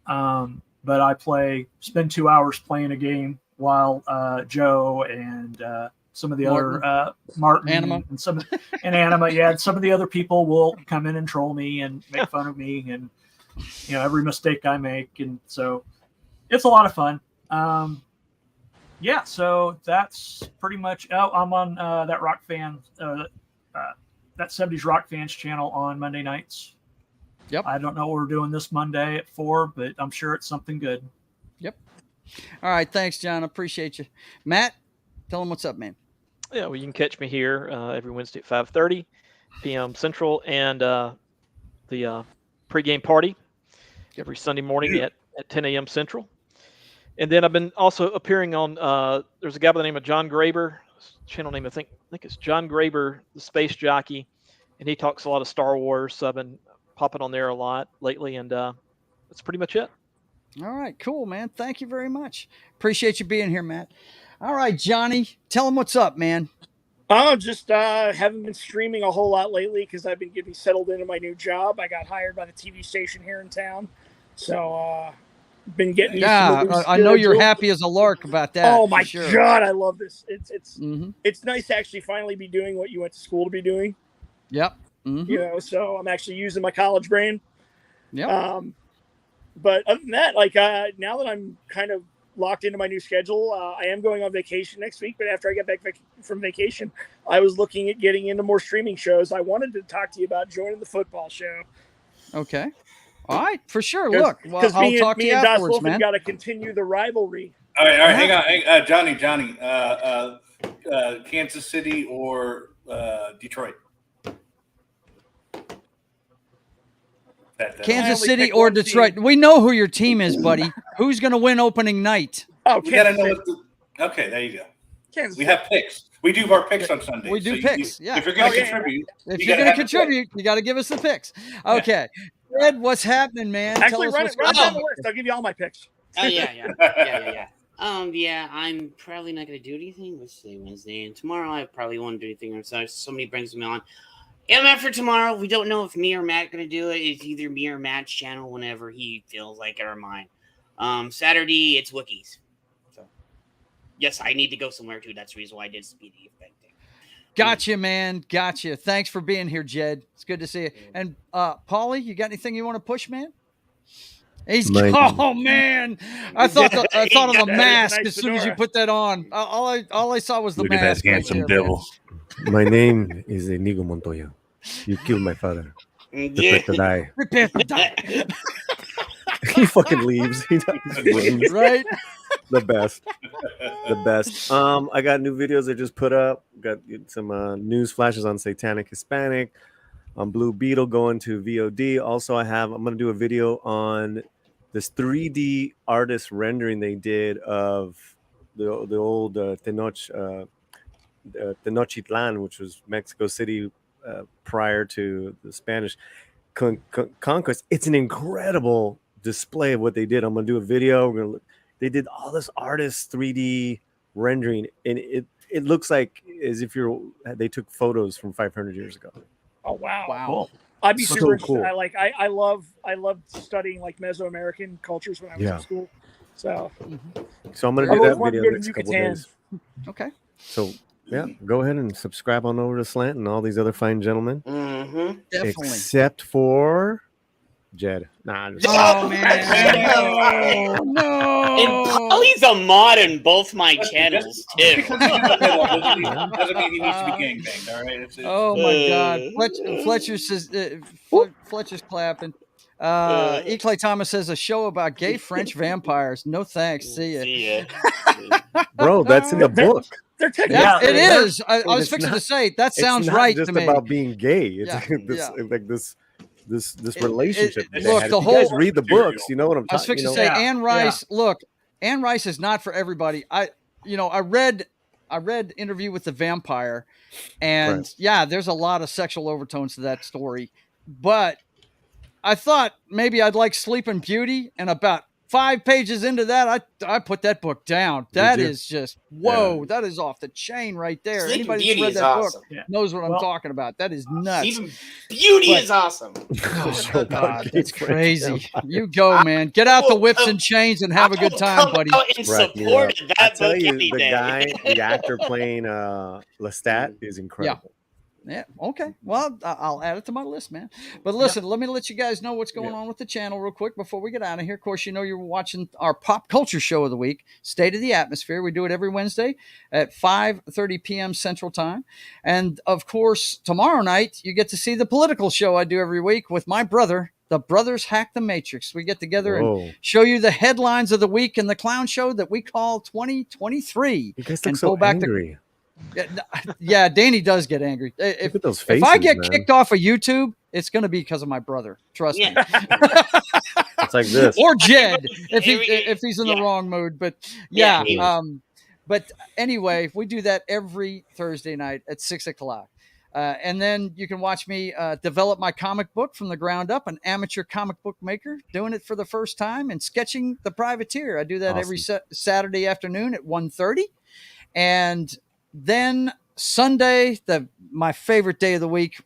But I spend 2 hours playing a game while Joe and some of the other Martin Anima. and Anima, and some of the other people will come in and troll me and make fun of me and every mistake I make, and so it's a lot of fun. So that's pretty much. I'm on that rock fan, that 70s rock fans channel on Monday nights. Yep. I don't know what we're doing this Monday at 4, but I'm sure it's something good. Yep. All right. Thanks, John. I appreciate you. Matt, tell them what's up, man. Yeah, well, you can catch me here every Wednesday at 5:30 p.m. Central, and the pregame party every Sunday morning at 10 a.m. Central. And then I've been also appearing on. There's a guy by the name of John Graber, channel name I think it's John Graber, the Space Jockey, and he talks a lot of Star Wars. So I've been popping on there a lot lately, and that's pretty much it. All right, cool, man. Thank you very much. Appreciate you being here, Matt. All right, Johnny, tell him what's up, man. Oh, just haven't been streaming a whole lot lately because I've been getting settled into my new job. I got hired by the TV station here in town, so been getting. Yeah, I know you're happy as a lark about that. Oh my sure. God, I love this. It's Mm-hmm. It's nice to actually finally be doing what you went to school to be doing. Yep. Mm-hmm. So I'm actually using my college brain. Yep. But other than that, now that I'm kind of locked into my new schedule, I am going on vacation next week. But after I get back from vacation, I was looking at getting into more streaming shows. I wanted to talk to you about joining the football show. Okay. All right, for sure. Look, I'll talk to you and afterwards, man. Got to continue the rivalry. All right, hang on, Johnny, Kansas City or Detroit? Kansas City or Detroit? We know who your team is, buddy. Who's going to win opening night? Oh, we got to know. Okay, there you go. We have picks. We do our picks on Sunday. We do picks. Yeah. If you're going to contribute, you got to give us the picks. Okay. Ed, what's happening, man? Actually, run down the list. I'll give you all my picks. Oh, yeah. Yeah, I'm probably not going to do anything. Let's say Wednesday, and tomorrow I probably won't do anything. So somebody brings me on. MF for tomorrow. We don't know if me or Matt going to do it. It's either me or Matt's channel whenever he feels like it or mine. Saturday it's Wookiees. So yes, I need to go somewhere too. That's the reason why I did Speedy thing. Gotcha, man. Gotcha. Thanks for being here, Jed. It's good to see you. And Paulie, you got anything you want to push, man? He's oh man! I thought of the mask as soon as you put that on. All I saw was the Look mask. at that handsome devil. My name is Inigo Montoya. You killed my father. Prepare to die. Prepare to die. He fucking leaves. He runs. Right? The best. The best. I got new videos I just put up. Got some news flashes on Satanic Hispanic, on Blue Beetle going to VOD. Also, I'm gonna do a video on this 3D artist rendering they did of the old Tenochtitlan, which was Mexico City prior to the Spanish conquest. It's an incredible display of what they did. I'm gonna do a video. They did all this artist 3D rendering, and it looks like as if they took photos from 500 years ago. Oh wow! Wow. Cool. I'd be So super cool. interested. I love studying like Mesoamerican cultures when I was in school. So I'm gonna do that video next couple days. Okay. So yeah, go ahead and subscribe on over to Slant and all these other fine gentlemen. Mm-hmm. Definitely. Except for Jed. Nah, I'm just oh man! No. And Polly's a mod in both my channels too. Doesn't mean he needs to be gangbanged. All right. Oh my God! Fletcher says Fletcher's clapping. E. Clay Thomas says a show about gay French vampires. No thanks. See ya. See ya. bro. That's in the book. They're taking it is. I was fixing to say that sounds right just to me. about being gay. It's like this relationship. Look, the if whole you guys read the books, you know what I'm I was talking. fixing to say Anne Rice. Look, Anne Rice is not for everybody. I read Interview with the Vampire, and there's a lot of sexual overtones to that story, but I thought maybe I'd like Sleeping Beauty, and about 5 pages into that, I put that book down. That is just that is off the chain right there. Sleeping Anybody Beauty who's read is that awesome. book knows what I'm talking about. That is nuts. Sleeping Beauty is awesome. Oh, God, that's crazy. You go, man. Get out the whips and chains and have a good time, buddy. In support of I that tell book you, any the day. guy, the actor playing Lestat is incredible. Yeah. Okay. Well, I'll add it to my list, man. But listen, let me let you guys know what's going on with the channel real quick before we get out of here. Of course, you know you're watching our pop culture show of the week, State of the Atmosphere. We do it every Wednesday at 5:30 p.m. Central Time. And of course, tomorrow night you get to see the political show I do every week with my brother. The Brothers Hack the Matrix. We get together and show you the headlines of the week in the clown show that we call 2023. You guys look so angry. Yeah, Danny does get angry. Look at those faces, if I get man. kicked off of YouTube, it's going to be because of my brother. Trust me. It's like this. Or Jed, if he's in the wrong mood. But but anyway, we do that every Thursday night at 6:00. And then you can watch me develop my comic book from the ground up, an amateur comic book maker, doing it for the first time and sketching The Privateer. I do that every Saturday afternoon at 1:30. And then Sunday, my favorite day of the week,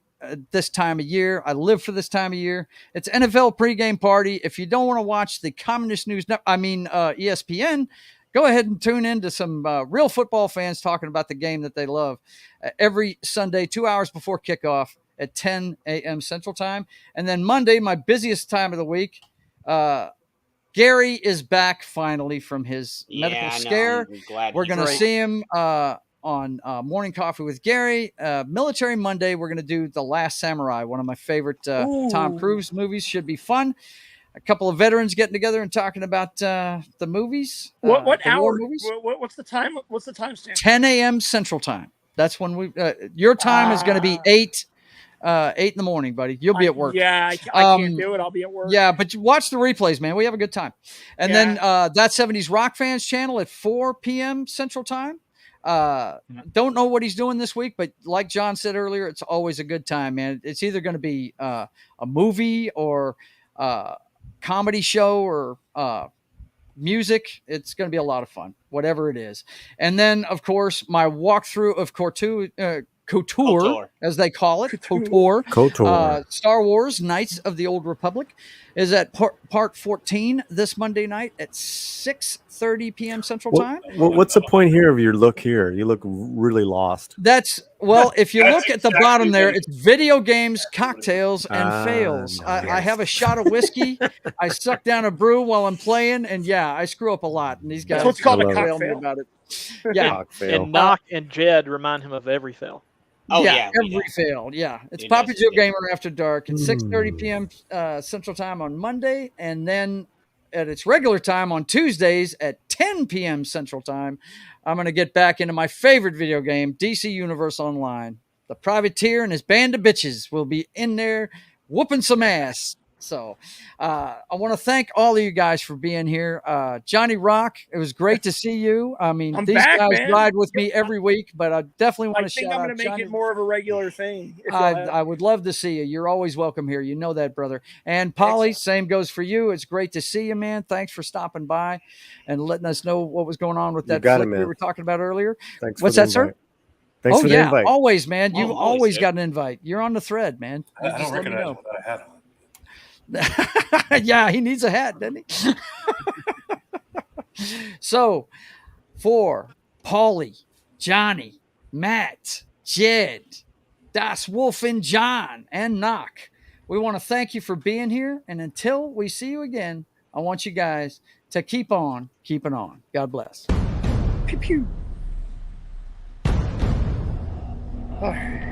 this time of year. I live for this time of year. It's NFL pregame party. If you don't want to watch the Communist News, ESPN, go ahead and tune in to some real football fans talking about the game that they love every Sunday, 2 hours before kickoff at 10 a.m. Central Time. And then Monday, my busiest time of the week, Gary is back finally from his medical scare. We're going to see him on Morning Coffee with Gary. Military Monday, we're going to do The Last Samurai, one of my favorite Tom Cruise movies. Should be fun. A couple of veterans getting together and talking about the movies. What the hour? war movies. What's the time? What's the time stamp? 10 a.m. Central Time. That's when we. Your time is going to be 8 in the morning, buddy. You'll be at work. Yeah, I can't do it. I'll be at work. Yeah, but you watch the replays, man. We have a good time. And then That 70s Rock Fans channel at 4 p.m. Central Time. Don't know what he's doing this week, but like John said earlier, it's always a good time, man. It's either going to be a movie or comedy show or music. It's going to be a lot of fun, whatever it is. And then, of course, my walkthrough of KOTOR, as they call it, KOTOR. Star Wars Knights of the Old Republic is at part 14 this Monday night at 6:30 p.m. Central Time. What's the point here of your look here? You look really lost. If you look at the bottom there, it's video games, cocktails, and fails. I have a shot of whiskey. I suck down a brew while I'm playing, and I screw up a lot. And these guys, that's what's called a fail me cocktail. about it. Yeah, and Knock and Jed remind him of every fail. Oh every fail. Yeah, it's Poppy Joe Gamer After Dark at 6:30 p.m. Central Time on Monday, and then at its regular time on Tuesdays at 10 p.m. Central Time. I'm going to get back into my favorite video game, DC Universe Online. The Privateer and his band of bitches will be in there whooping some ass. So I want to thank all of you guys for being here. Johnny Rock, it was great to see you. I mean, these guys ride with me every week, but I definitely want to shout out I'm going to make Johnny. it more of a regular thing. I would love to see you. You're always welcome here. You know that, brother. And Polly, same goes for you. It's great to see you, man. Thanks for stopping by and letting us know what was going on with that flick we were talking about earlier. Thanks. What's that, sir? Thanks for the invite. Always, man. You always got an invite. You're on the thread, man. I don't recognize what I had on. Yeah, he needs a hat, doesn't he? So, for Paulie, Johnny, Matt, Jed, Das Wolf, and John, and Knock, we want to thank you for being here. And until we see you again, I want you guys to keep on keeping on. God bless. Pew pew. All right.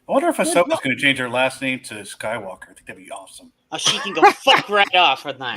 I wonder if Ahsoka's going to change her last name to Skywalker. I think that'd be awesome. Oh, she can go fuck right off with that.